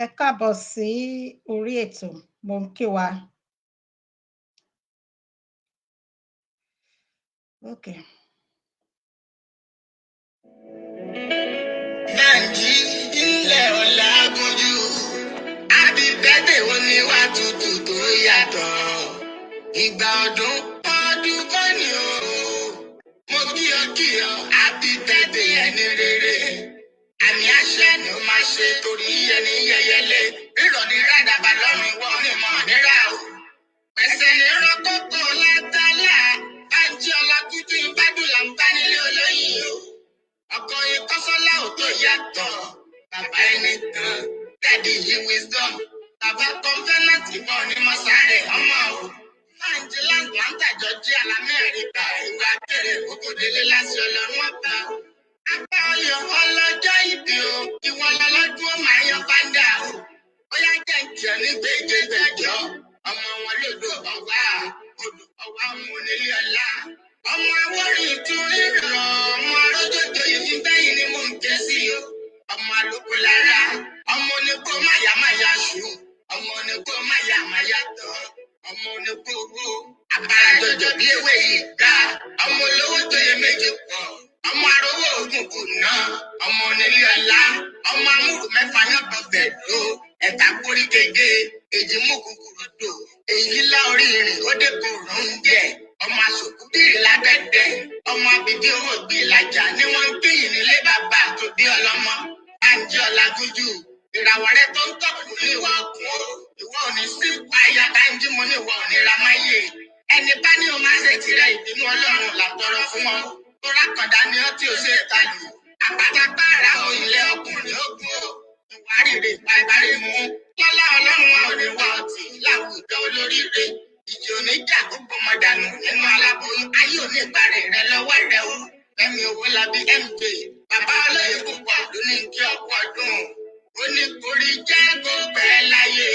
Ẹ káàbọ̀ sí orí ètò, mo ń kí wa. Okay. Bánjí ilẹ̀ Ọlágúnjú, happy birthday wo ni wá tutù tó yàtọ̀. Ìgbà ọdún kan ni o, mo kí ọ, happy birthday ẹni rere. Àmì àṣẹ ni ó máa ṣe torí ẹni yẹyẹlé. Rírọ̀ ní rádàbà lọ́rùn ìwọ ni mọ̀ nírà o. Pẹ̀sẹ̀ ní rọ́kókó látàlá, Bánjí Ọlágúnjú ìbádùn là ń bá nílé olóyìn o. Ọkọ Kọ́sọ́lá ò tó yàtọ̀, bàbá ẹni tán, dádì yìí wisdom, bàbá kọ́ńfẹ́nàtì bọ̀ ní mọ́sáré ọmọ o. Bánjí Atlanta Georgia l'Amẹ́ríkà, ìwà kéré òkòdélé láti ọlọ́run ọ̀tá. Apá ọyọ̀ ọlọ́jọ́ ìbí o, ìwọ lọ́lọ́dún ó máa yan báńdà o. Ó yá jẹ́ ìjọ ní gbèjègbèjọ́, ọmọ wọn lòdò ọ̀wá, odò ọ̀wá ọmọ onílé ọlá. Ọmọ awọ́rin tún ríran, ọmọ arójòjò yìí bẹ́yìn ni mò ń ké sí o. Ọmọ àlòkù lára, ọmọ onígbó máyàmáyà ṣù, ọmọ onígbó máyàmáyà tọ̀, ọmọ onígbó owó. Àbárajọjọ bí ewé yìí ga, ọmọ olówó tó yẹ méjì pọ̀, ọmọ arówó ogun kò ná, ọmọ onílé ọlá, ọmọ amúrù mẹ́fà yàn bọ̀bẹ̀ ló, ẹ̀ta kórí kége, èjì mú kúkúrú dò, èyí lá orí rìn ó dé kò rún jẹ. Ọmọ àsòkú bìrì lábẹ́dẹ́, ọmọ abìdí owó gbé ìlàjà ni wọ́n ń kéyìn nílé bàbá tó bí ọlọ́mọ. Bánjí Ọlágúnjú, ìràwọ̀ rẹ tó ń tọ̀kù ní ìwà ọkùn o. Ìwọ ò ní sí àyà Bánjí mo ní ìwọ ò ní ra máyè. Ẹni bá ní o máa ṣe tirẹ̀ ìbínú Ọlọ́run làtọrọ fún ọ. Tó rákàndá ni ó tí o ṣe ẹ̀ta lù. Àpáta pààrà o ilé ọkùnrin ogun o. Ìwà rírè ìparí mú. Lọ́lá Ọlọ́run ò ní wá ọtí láwùjọ olóríire. Ìjì oníjà gbogbo ọmọ dànù nínú aláboyún ayé òní ìparí rẹ lọ́wọ́ rẹ o. Fẹ́mi Owólabí MJ, bàbá olóyè púpọ̀ ló ní kí ọkọ ọdún. Ó ní kórí jẹ́ kó pẹ́ láyé.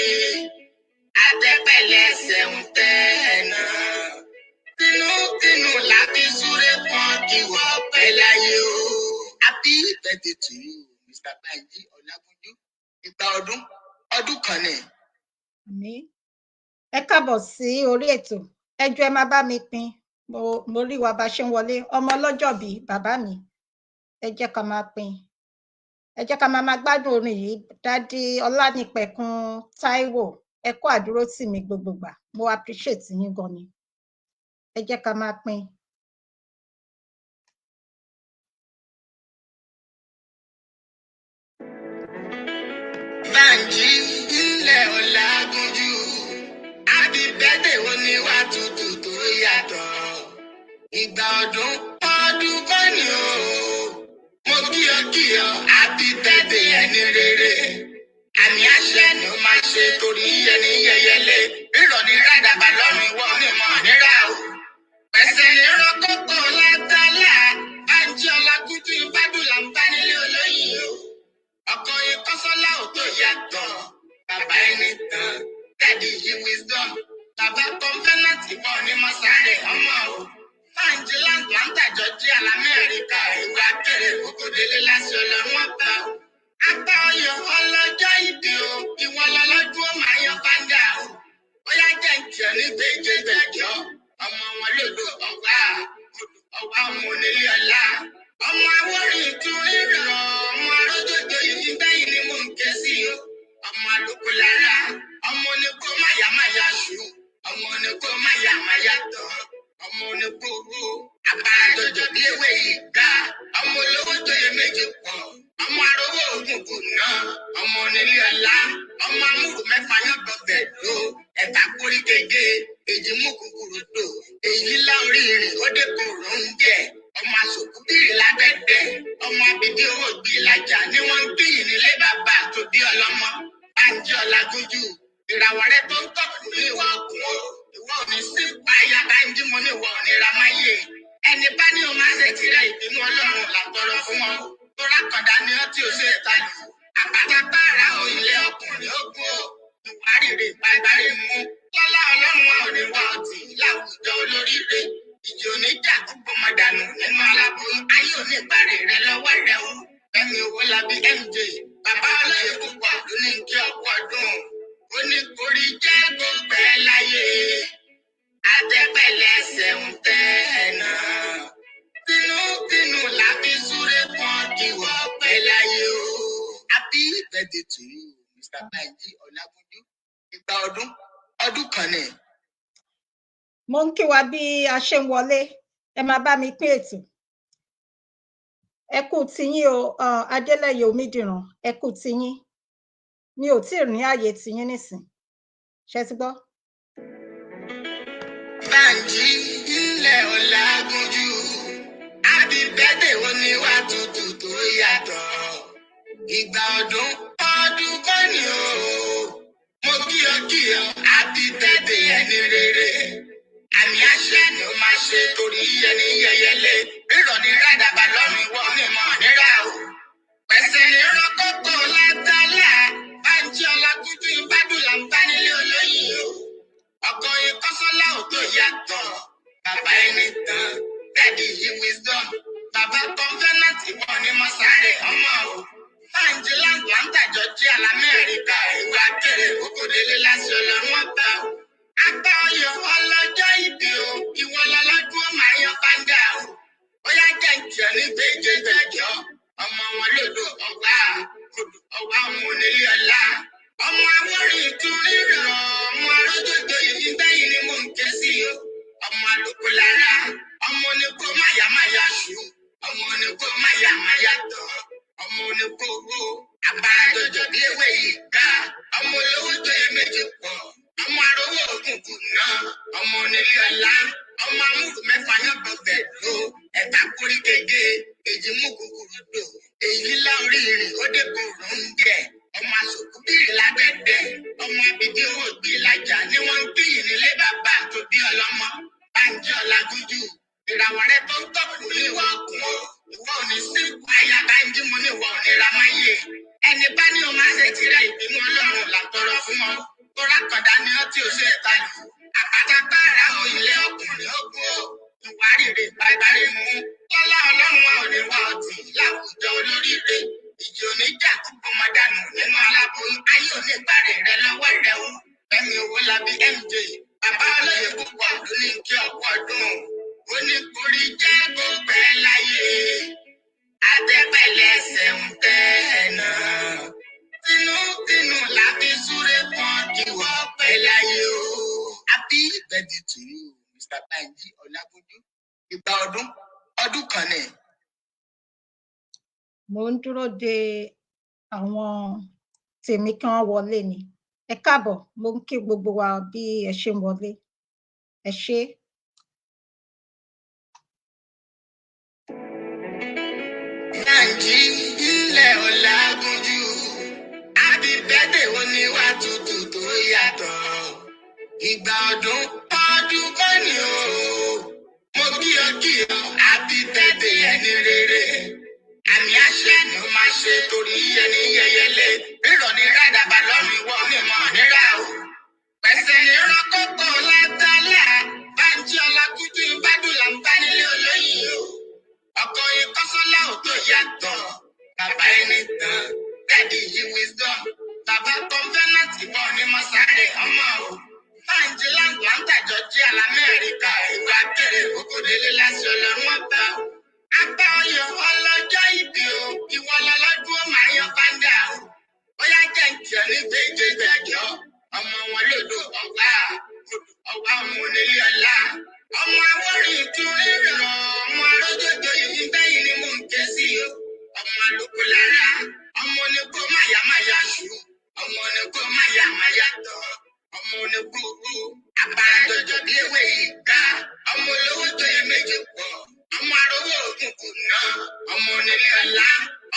Adẹ́pẹ̀lẹ̀ ẹsẹ̀ ń tẹ́ ẹ̀ náà. Tinútinú láti súré kan kí wọ́n pẹ́ láyé o. Happy birthday to you, Mr. Bánjí Ọlágúnjú. Ìgbà ọdún kan ni. Àmín. Ẹ káàbọ̀ sí orí ètò. Ẹ jọ̀ọ́ ẹ máa bá mi pín. Mo rí wa bá ṣe ń wọlé. Ọmọ ọlọ́jọ́bí bàbá mi. Ẹ jẹ́ ká máa pín. Ẹ jẹ́ ká máa gbádùn orin yìí. Dádì Ọlánìpẹ̀kun Táíwò, ẹ kú àdúró tì mí gbogbo gbà. Mo appreciate yín gan ni. Ẹ jẹ́ ká máa pín. Bánjí ilẹ̀ Ọlágúnjú, happy birthday wo ni wá tutù tó yàtọ̀. Ìgbà ọdún kan ni o, mo kí ọ, happy birthday ẹni rere. Àmì àṣẹ ni ó máa ṣe torí ẹni yẹyẹlé. Rírọ̀ ní rádàbà lọ́rùn ìwọ ni mọ̀ nírà o. Pẹ̀sẹ̀ ní rọ́kókó látàlá, Bánjí Ọlágúnjú ìbádùn là ń bá nílé olóyìn o. Ọkọ Kọ́sọ́lá ò tó yàtọ̀, bàbá ẹni tán, dádì yìí wisdom, bàbá kọ́ńfẹ́nàtì bọ̀ ní mọ́sáré ọmọ o. Bánjí Atlanta Georgia l'Amẹ́ríkà, ìwà kéré òkòdélé láti ọlọ́run ọ̀tá o. Apá ọyọ̀ ọlọ́jọ́ ìbí o, ìwọ lọ́lọ́dún ó máa yan báńdà o. Ó yá jẹ́ ìjọ ní gbèjègbèjọ́, ọmọ wọn lòdò ọ̀wá, odò ọ̀wá ọmọ onílé ọlá. Ọmọ awọ́rin tún ríran, ọmọ arójòjò yìí bẹ́yìn ni mò ń ké sí o. Ọmọ àlòkù lára, ọmọ onígbó máyàmáyà ṣù, ọmọ onígbó máyàmáyà tọ̀, ọmọ onígbó owó. Àbárajọjọ bí ewé yìí ga, ọmọ olówó tó yẹ méjì pọ̀, ọmọ arówó ogun kò ná, ọmọ onílé ọlá, ọmọ amúrù mẹ́fà yàn bọ̀bẹ̀ ló, ẹ̀ta kórí kége, èjì mú kúkúrú dò, èyí lá orí rìn ó dé kò rún jẹ. Ọmọ àsòkú bìrì lábẹ́dẹ́, ọmọ abìdí owó gbé ìlàjà ni wọ́n ń kéyìn nílé bàbá tó bí ọlọ́mọ. Bánjí Ọlágúnjú, ìràwọ̀ rẹ tó ń tọ̀kù ní ìwà ọkùn o. Ìwọ ò ní sí àyà Bánjí mo ní ìwọ ò ní ra máyè. Ẹni bá ní o máa ṣe tirẹ̀ ìbínú Ọlọ́run làtọrọ fún ọ. Tó rákàndá ni ó tí o ṣe ẹ̀ta lù. Àpáta pààrà o ilé ọkùnrin ogun o. Ìwà rírè ìparí mú. Lọ́lá Ọlọ́run ò ní wá ọtí láwùjọ olóríire. Ìjì oníjà gbogbo ọmọ dànù nínú aláboyún ayé òní ìparí rẹ lọ́wọ́ rẹ o. Fẹ́mi Owólabí MJ, bàbá olóyè púpọ̀ ló ní kí ọkọ̀ ọdún ó ní kórí jẹ́ kó pẹ́ láyé àtẹ́pẹ̀lẹ́sẹ̀ ń tẹ́ ẹ̀ náà tinútinú láfi súré kan kí wọ́n pẹ́ láyé o. Happy birthday to you, Mr. Banji Ọlágúnjú. Ìgbà ọdún kan ni. Mo ń kí wa bí a ṣe ń wọlé, ẹ máa bá mi pín ètò. Ẹ kú tiyín o, Adélẹ́yẹ Omídìran, ẹ kú tiyín. Mi ò tí ì ní ààyè tiyín nísìn. Ṣé ti gbọ́? Banji ilẹ̀ Ọlágúnjú. Happy birthday oníwà tútù tó yàtọ̀. Ìgbà ọdún kan ni o. Mo kí ọ, happy birthday ẹni rere. Àmì àṣẹ ni ó máa ṣe torí ẹni yẹyẹlé. Rírọ̀ ní rádàbà lọ́rùn ìwọ mímọ́ nírà o. Pẹ̀sẹ̀ ní rọ́kọ̀kọ̀ látàlá. Banji Ọlágúnjú ìbádùn là ń bá nílé olóyìn o. Ọkọ Ìkọ́sọ́lá ò tó yàtọ̀. Bàbá ẹni tán. Daddy yí wisdom. Bàbá Covenant ìwọ ni mo sáré ọmọ o. Banji Atlanta Georgia l'Amẹ́ríkà. Ìwà kéré kókòdélé láti Ọlọ́run ọ̀tá o. Apá ọyọ ọlọ́jọ́ ìbí o. Ìwọ lọ́lọ́dún ó máa yan pàǹdà o. Ó yá jẹ̀ǹtì ọ̀ ní gbèjè gbẹ̀jọ́. Ọmọ wọn lòdò ọgbà ọmọ onílé ọlá. Ọmọ awórin tún rírọ̀. Ọmọ arójòjò yìí bẹ́yìn ni mò ń ké sí o. Ọmọ àlùkò lára. Ọmọ oníkó máyàmáyà ṣù. Ọmọ oníkó máyàmáyà tọ̀. Ọmọ oníkó owó. Àbáradọjọ bí ewé yìí ká. Ọmọ olówó tó yẹ méjì pọ̀. Ọmọ arówó òkùnkùn náà. Ọmọ onílé ọlá. Ọmọ amúlù mẹ́fà yàn bọ̀bẹ̀ ló. Ẹ̀ka kórí kége. Èjì mú kúkúrú dò. Èyí láorí rìn ó dé kòrò ń jẹ. Ọmọ àsòkú bíi lábẹ́dẹ̀. Ọmọ abìdí owó ìgbìlàjà ni wọ́n ń kíyìn nílé bàbá tó bí ọlọ́mọ. Banji Ọlágúnjú. Ìràwọ̀ rẹ tó ń tọ́kù ní ìwọ ọkùn o. Ìwọ ò ní sí àyà Banji mo ní ìwọ ò ní ra máyé. Ẹni bá ní o máa ṣe tirẹ̀ ìbínú Ọlọ́run làtọrọ fún ọ. Tó rákọ̀dá ni ó tí o ṣe ta lù. Àpátápá ara o ilé ọkùnrin ó kú o. Ìwà rírè bàbáre mú. Lọ́lá Ọlọ́run wa ò ní wá ọtí láwùjọ olóríire. Ìjì oníjà kúkú máa dànù nínú aláboyún. Ayé ò ní parí rẹ lọ́wọ́ rẹ o. Fẹ́mi Owólabí MJ. Bàbá olóyè púpọ̀ ló ní kí ọkọ̀ ọdún. Ó ní kórí jẹ́ kó pẹ́ láyé. Àtẹ́pẹ̀lẹ́sẹ̀ ń tẹ́ ẹ̀ náà. Tinútinú láfi súré kan kí wọ́n pẹ́ láyé o. Happy birthday to you, Mr. Banji Ọlágúnjú. Ìgbà ọdún kan ni. Mo ń dúró de àwọn tèmi kí wọ́n wọlé ni. Ẹ káàbọ̀, mo ń kí gbogbo wa bí ẹ ṣe ń wọlé. Ẹ ṣé. Banji ilẹ̀ Ọlágúnjú. Happy birthday oníwà tútù tó yàtọ̀. Ìgbà ọdún kan ni o. Mo kí ọ, happy birthday ẹni rere. Àmì àṣẹ ni ó máa ṣe torí ẹni yẹyẹlé. Rírọ̀ ní rádàbà lọ́rùn ìwọ mímọ́ nírà o. Pẹ̀sẹ̀ ní rọ́kọ̀kọ̀ látàlá. Banji Ọlágúnjú ìbádùn là ń bá nílé olóyìn o. Ọkọ Ìkọ́sọ́lá ò tó yàtọ̀. Bàbá ẹni tán. Daddy yí wisdom. Bàbá Covenant ìwọ ni mo sáré ọmọ o. Banji Atlanta Georgia l'Amẹ́ríkà. Ìwà kéré kókòdélé láti Ọlọ́run ọ̀tá o. Apá ọyọ ọlọ́jọ́ ìbí o. Ìwọ lọ́lọ́dún ó máa yan pàǹdà o. Ó yá jẹ̀ǹtì ọ̀ ní gbèjè gbẹ̀jọ́. Ọmọ wọn lòdò ọgbà ọmọ onílé ọlá. Ọmọ awórin tún rírọ̀. Ọmọ arójòjò yìí bẹ́yìn ni mò ń ké sí o. Ọmọ àlùkò lára. Ọmọ oníkó máyàmáyà ṣù. Ọmọ oníkó máyàmáyà tọ̀. Ọmọ oníkó owó. Àbáradọjọ bí ewé yìí ká. Ọmọ olówó tó yẹ méjì pọ̀. Ọmọ arówó òkùnkùn náà. Ọmọ onílé ọlá.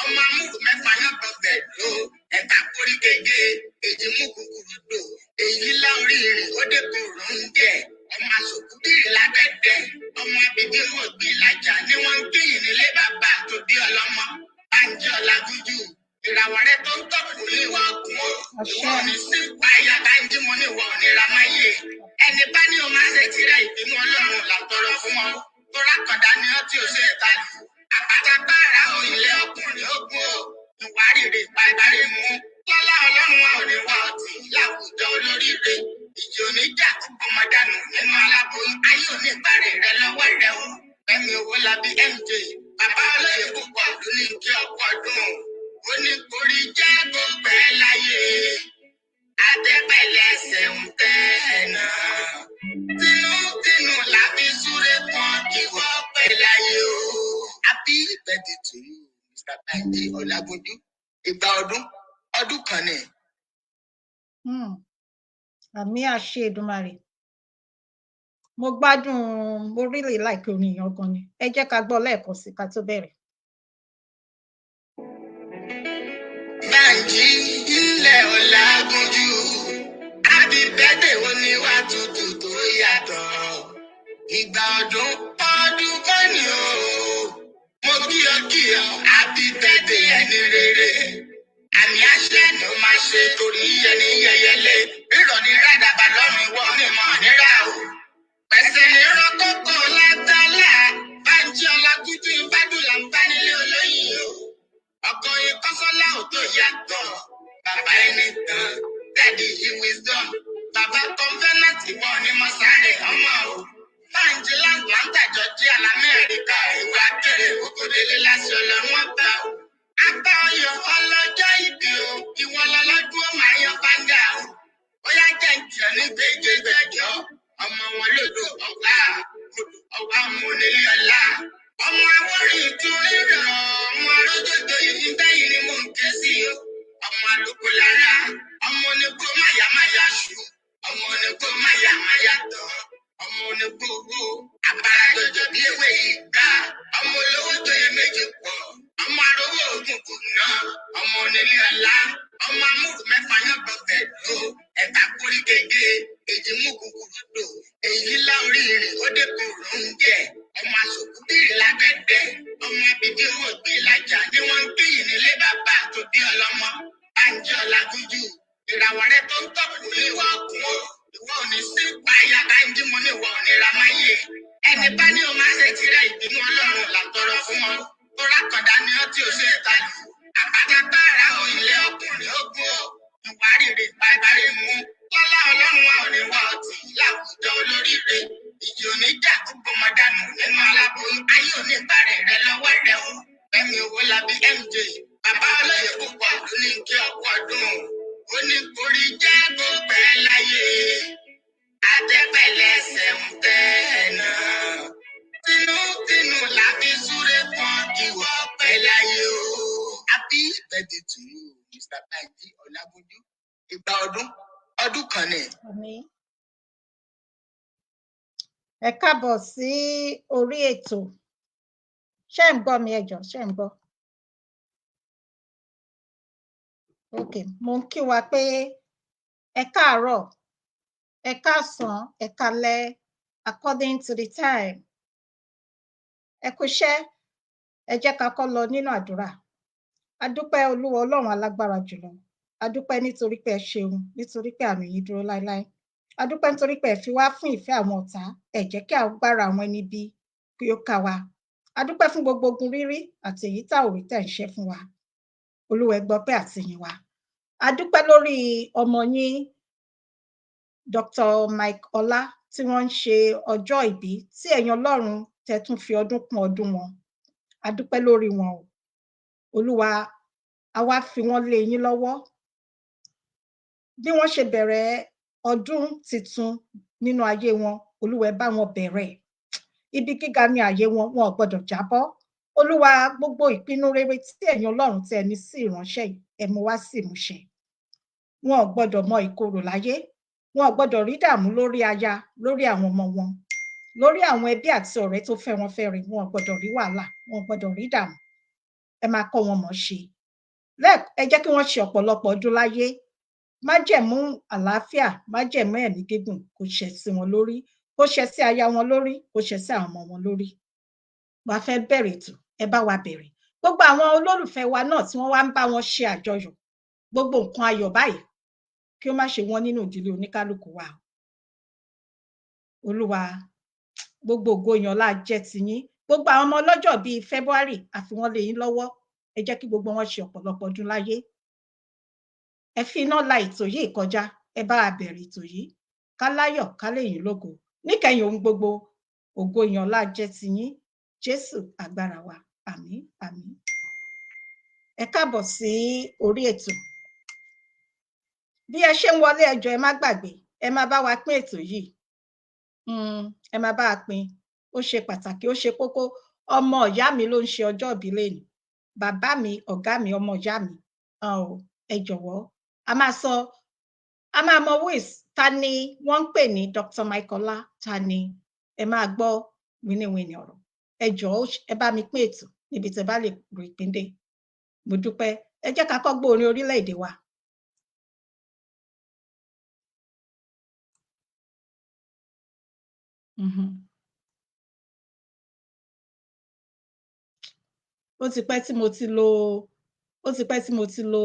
Ọmọ amúlù mẹ́fà yàn bọ̀bẹ̀ ló. Ẹ̀ka kórí kége. Èjì mú kúkúrú dò. Èyí láorí rìn ó dé kòrò ń jẹ. Ọmọ àsòkú bíi lábẹ́dẹ̀. Ọmọ abìdí owó ìgbìlàjà ni wọ́n ń kíyìn nílé bàbá tó bí ọlọ́mọ. Banji Ọlágúnjú. Ìràwọ̀ rẹ tó ń tọ́kù ní ìwọ ọkùn o. Ìwọ ò ní sí àyà Banji mo ní ìwọ ò ní ra máyé. Ẹni bá ní o máa ṣe tirẹ̀ ìbínú Ọlọ́run làtọrọ fún ọ. Tó rákọ̀dá ni ó tí o ṣe ta lù. Àpátápá ara o ilé ọkùnrin ó kú o. Ìwà rírè bàbáre MJ bàbá olóyè púpọ̀ ló ní kí ọkọ̀ dùn ó ní kórí jẹ́ kó pẹ́ láyé adẹ́pẹ̀lẹ́sẹ̀ ń tẹ́ ẹ̀ náà tinútinú la fi súré kan kí wọ́n pẹ́ láyé o. Happy birthday to you Mr. Banji Ọlágúnjú ìgbà ọdún kan ni. Àmì àṣẹ Èdùmàrè. Mo gbádùn, mo really like orin yẹn gan ni. Ẹ jẹ́ ká gbọ́ lẹ́ẹ̀kan sí ká tó bẹ̀rẹ̀. Banji ilẹ̀ Ọlágúnjú happy birthday oníwà tútù tó yàtọ̀ ìgbà ọdún kan ni o. Mo kí ọ happy birthday ẹni rere àmì àṣẹ ni ó máa ṣe torí ẹni yẹyẹlé rírọ̀ ní rádàbà lọ́rùn ìwọ mímọ́ nírà o. Pẹ̀sẹ̀ ní rọ́kọ̀kọ̀ látàlá Banji Ọlágúnjú ìbádùlà ń bá nílé olóyìn o. Ọkọ yìí kọ́sọ́lá ò tó yàtọ̀ bàbá ẹni tán Daddy yìí wisdom bàbá kọ́ńfẹ́nàtì wọn ní mọ́sáré ọmọ o. Banji Atlanta Georgia l'Amẹ́ríkà ìwà kéré òkòdélé láṣẹ ọlọ́run ọ̀tá o. Apá ọyọ ọlọ́jọ́ ìbí o ìwọ lọ́lọ́dún ó máa yan pàǹdà o. Ó yá jẹ́ ìtìọ́ ní gbẹ́jọ́ ọmọ wọn lòdò ọ̀gá ọmọ onílé ọlá. Ọmọ awọ́rin ìtúrí rọ̀ ọmọ arójòjò yìí bẹ́yìn ni mò ń ké sí o. Ọmọ àlùkò lára ọmọ onígbó máyàmáyà ṣù ọmọ onígbó máyàmáyà tọ̀ ọmọ onígbó owó àbárajọjọ bí ewé yìí ká ọmọ olówó tó yẹ méjì pọ̀ ọmọ arówó ogun kò ná ọmọ onílé ọlá ọmọ amúrù mẹ́fà yàn gbọ̀gbẹ̀ ló ẹ̀ka kórí gègé èjì mú kúkúrú lò èyí láorí rìn ó dé kúrò ń jẹ ọmọ àsòkúbìrì lágbẹ̀dẹ ọmọ abìdí owó ìgbìlajà ni wọ́n ń kéyìn nílé bàbá tó bí ọlọ́mọ Banji Ọlágúnjú ìràwọ̀ rẹ tó ń tọ̀ ní ìwà ọkùn o ìwọ ò ní sí ìpayà Banji mo ní ìwọ ò ní ra máyé ẹni bá ní o máa ṣe tirẹ̀ ìbínú Ọlọ́run làtọrọ fún ọ tó rákàndá ni ó tí ò ṣe ẹ̀ta lù àpáta táàrà ò ilé ọkùnrin ogun o ìwà rírì ìparí mú lọ́lá Ọlọ́run wa ò ní wá ọtí láwùjọ olóríire ìjì oníjà gbogbo mọ̀dànù nínú aláboyún ayé oníbàárẹ̀ rẹ lọ́wọ́ rẹ o Fẹ́mi Owólabí MJ bàbá olóyè púpọ̀ ló ní kí ọkọ̀ dùn ó ní kórí jẹ́ kó pẹ́ láyé adẹ́pẹ̀lẹ́sẹ̀ ń tẹ́ ẹ̀ náà tinútinú la fi súré kan kí wọ́n pẹ́ láyé o. Happy birthday to you Mr. Banji Ọlágúnjú ìgbà ọdún kan ni. Àmín. Ẹ káàbọ̀ sí orí ètò. Ṣé ń gbọ́ mi ẹ jọ̀ọ́, ṣé ń gbọ́? Ok, mo ń kí wa pé ẹ káàárọ̀, ẹ káàsán, ẹ káalẹ́ according to the time. Ẹ kú iṣẹ́, ẹ jẹ́ ká kọ́ lọ nínú àdúrà. A dúpẹ́ Olúwa Ọlọ́run alágbára jùlọ. A dúpẹ́ nítorí pé ẹ ṣeun, nítorí pé àánú yín dúró láéláé. A dúpẹ́ nítorí pé ẹ fi wá fún ìfẹ́ àwọn ọ̀tá, ẹ jẹ́ kí agbára àwọn ẹni bí kí ó ká wa. A dúpẹ́ fún gbogbo ogun rírí àti èyí tá ò rí tẹ̀ ń ṣe fún wa. Olúwa ẹ gbọ́ pé àtìyìn wa. A dúpẹ́ lórí ọmọ yín Dr. Mike Ọlá tí wọ́n ń ṣe ọjọ́ ìbí tí ẹ̀yin Ọlọ́run tẹ́ tún fi ọdún kún ọdún wọn. A dúpẹ́ lórí wọn o. Olúwa a wá fi wọ́n lé yín lọ́wọ́. Bí wọ́n ṣe bẹ̀rẹ̀ ọdún tuntun nínú ayé wọn, Olúwa ẹ bá wọn bẹ̀rẹ̀. Ibi gíga ní ayé wọn, wọn ò gbọdọ̀ jábọ́. Olúwa gbogbo ìpinnu rere tí ẹ̀yin Ọlọ́run tẹ́ ní sí ìránṣẹ́ yìí, ẹ mú wá sí ìmúṣẹ. Wọn ò gbọdọ̀ mọ ìkorò láyé. Wọn ò gbọdọ̀ rí dààmú lórí aya, lórí àwọn ọmọ wọn, lórí àwọn ẹbí àti ọ̀rẹ́ tó fẹ́ wọn fẹ́re. Wọn ò gbọdọ̀ rí wàhálà, wọn ò gbọdọ̀ rí dààmú. Ẹ máa kọ́ wọn mọ̀ ṣe. Ẹ jẹ́ kí wọ́n ṣe ọ̀pọ̀lọpọ̀ ọdún láyé. Májẹ̀mú àlàáfíà, májẹ̀mú ẹ̀mí gígùn kó ṣẹ sí wọn lórí, kó ṣẹ sí aya wọn lórí, kó ṣẹ sí àwọn ọmọ wọn lórí. Wàá fẹ́ bẹ̀rẹ̀ ètò, ẹ bá wa bẹ̀rẹ̀. Gbogbo àwọn olólùfẹ́ wa náà tí wọ́n wá ń bá wọn ṣe àjọyọ̀, gbogbo nǹkan ayọ̀ báyìí kí ó má ṣe wọ́n nínú ìdílé oníkálùkù wa. Olúwa gbogbo ògo ìyìn ọlá jẹ́ tiyín. Gbogbo àwọn ọmọ ọlọ́jọ́ bíi February àfi wọ́n lé yín lọ́wọ́. Ẹ jẹ́ kí gbogbo wọn ṣe ọ̀pọ̀lọpọ̀ ọdún láyé. Ẹ fi iná la ètò yìí kọjá, ẹ bá wa bẹ̀rẹ̀ ètò yìí. Ká láyọ̀, ká lè yìn lógo. Níkẹyìn ohun gbogbo, ògo ìyìn ọlá jẹ́ tiyín. Jésù agbára wa. Àmín, àmín. Ẹ káàbọ̀ sí orí ètò. Bí ẹ ṣe ń wọlé, ẹ jọ̀ọ́ ẹ má gbàgbé, ẹ má bá wa pín ètò yìí. Ẹ má bá wa pín. Ó ṣe pàtàkì, ó ṣe kókó. Ọmọ ìyá mi ló ń ṣe ọjọ́ ìbí lẹ́ni. Bàbá mi, ọ̀gá mi, ọmọ ìyá mi. Ẹ jọ̀wọ́, a máa mọ wíìs ta ni wọ́n ń pè ní Dr. Michaela, ta ni ẹ máa gbọ́ wíníwíní ọ̀rọ̀. Ẹ jọ̀ọ́ ẹ bá mi pín ètò níbi tẹ́ bá lè rí pín dé. Mo dúpẹ́. Ẹ jẹ́ ká kọ́ gbọ́ orin orílẹ̀-èdè wa. Ó ti pẹ́ tí mo ti lo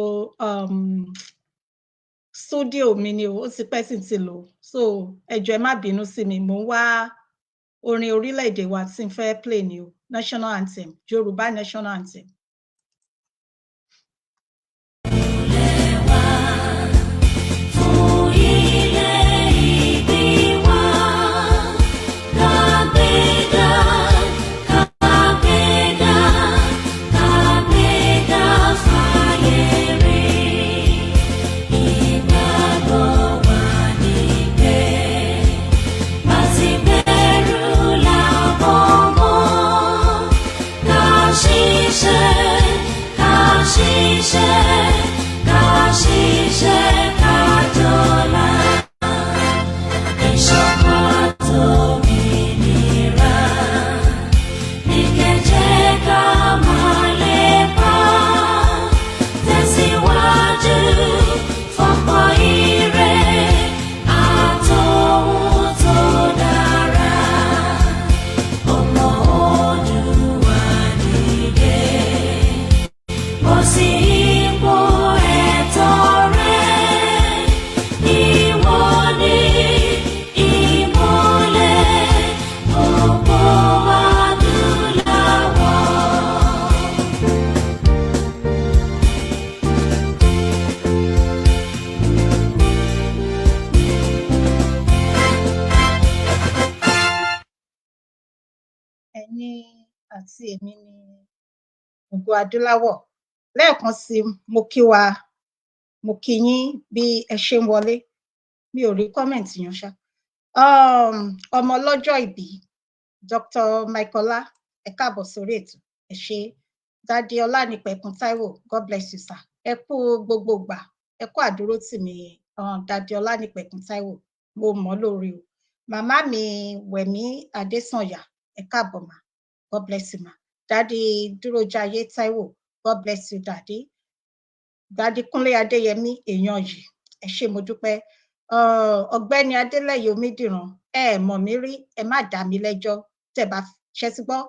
studio mi ni ó ti pẹ́ tí n ti lò. So ẹ jọ̀ọ́ ẹ má bínú sí mi, mò ń wá orin orílẹ̀-èdè wa tí n fẹ́ play ni o. National anthem, Yoruba national anthem. Àti èmi ni ògo adúláwọ̀. Lẹ́ẹ̀kan sí mo kí wa, mo kí yín bí ẹ ṣe ń wọlé. Mi ò rí kọ́mẹ̀ntì yẹn ṣá. Ọmọ ọlọ́jọ́ ìbí Dr. Michaela, ẹ káàbọ̀ sórí ètò. Ẹ ṣé. Daddy Ọlánìpẹ̀kun Táíwò, God bless you sir. Ẹ kú gbogbo ìgbà, ẹ kú àdúrótì mi, Daddy Ọlánìpẹ̀kun Táíwò, mo mọ̀ lórí o. Màmá mi Wẹ̀mí Adésànyà, ẹ káàbọ̀ mà. God bless you ma. Daddy Dúrójayé Táíwò, God bless you daddy. Daddy Kúnlé Adéyẹmí èèyàn yìí, ẹ ṣé mo dúpẹ́. Ọ̀gbẹ́ni Adélẹ́yẹ Omídìran, ẹ mọ̀ mí rí, ẹ má dá mi lẹ́jọ́. Tẹ́ bá ṣe ti gbọ́,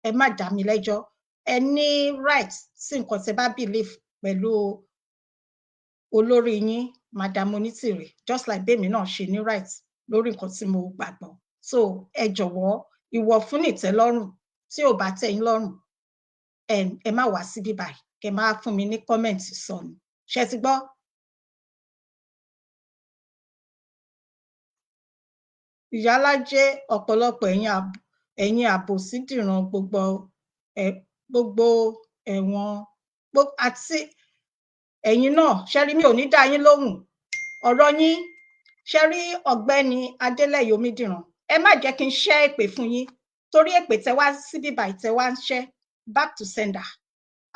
ẹ má dá mi lẹ́jọ́. Ẹ ní right sí nǹkan tẹ́ bá believe pẹ̀lú olórí yín, Madam Onitiri, just like bẹ́ẹ̀mi náà ṣe ní right lórí nǹkan tí mo gbàgbọ́. So ẹ jọ̀wọ́, ìwọ̀ fún ìtẹ́lọ́rùn, tí ò bá tẹ́ yín lọ́rùn, ẹ má wá síbí báyìí, kẹ́ máa fún mi ní kọ́mẹ̀ntì sọnù. Ṣé ti gbọ́? Ìyálájé ọ̀pọ̀lọpọ̀ ẹ̀yin àbòsídìran gbogbo ẹ̀wọ̀n àti ẹ̀yin náà, ṣẹ́rí mi ò ní dá yín lóhùn. Ọ̀rọ̀ yín, ṣẹ́rí ọ̀gbẹ́ni Adélẹ́yẹ Omídìran, ẹ má jẹ́ kí n ṣẹ́ èpè fún yín, torí èpè tẹ́ wá síbí báyìí tẹ́ wá ń ṣẹ́ back to sender.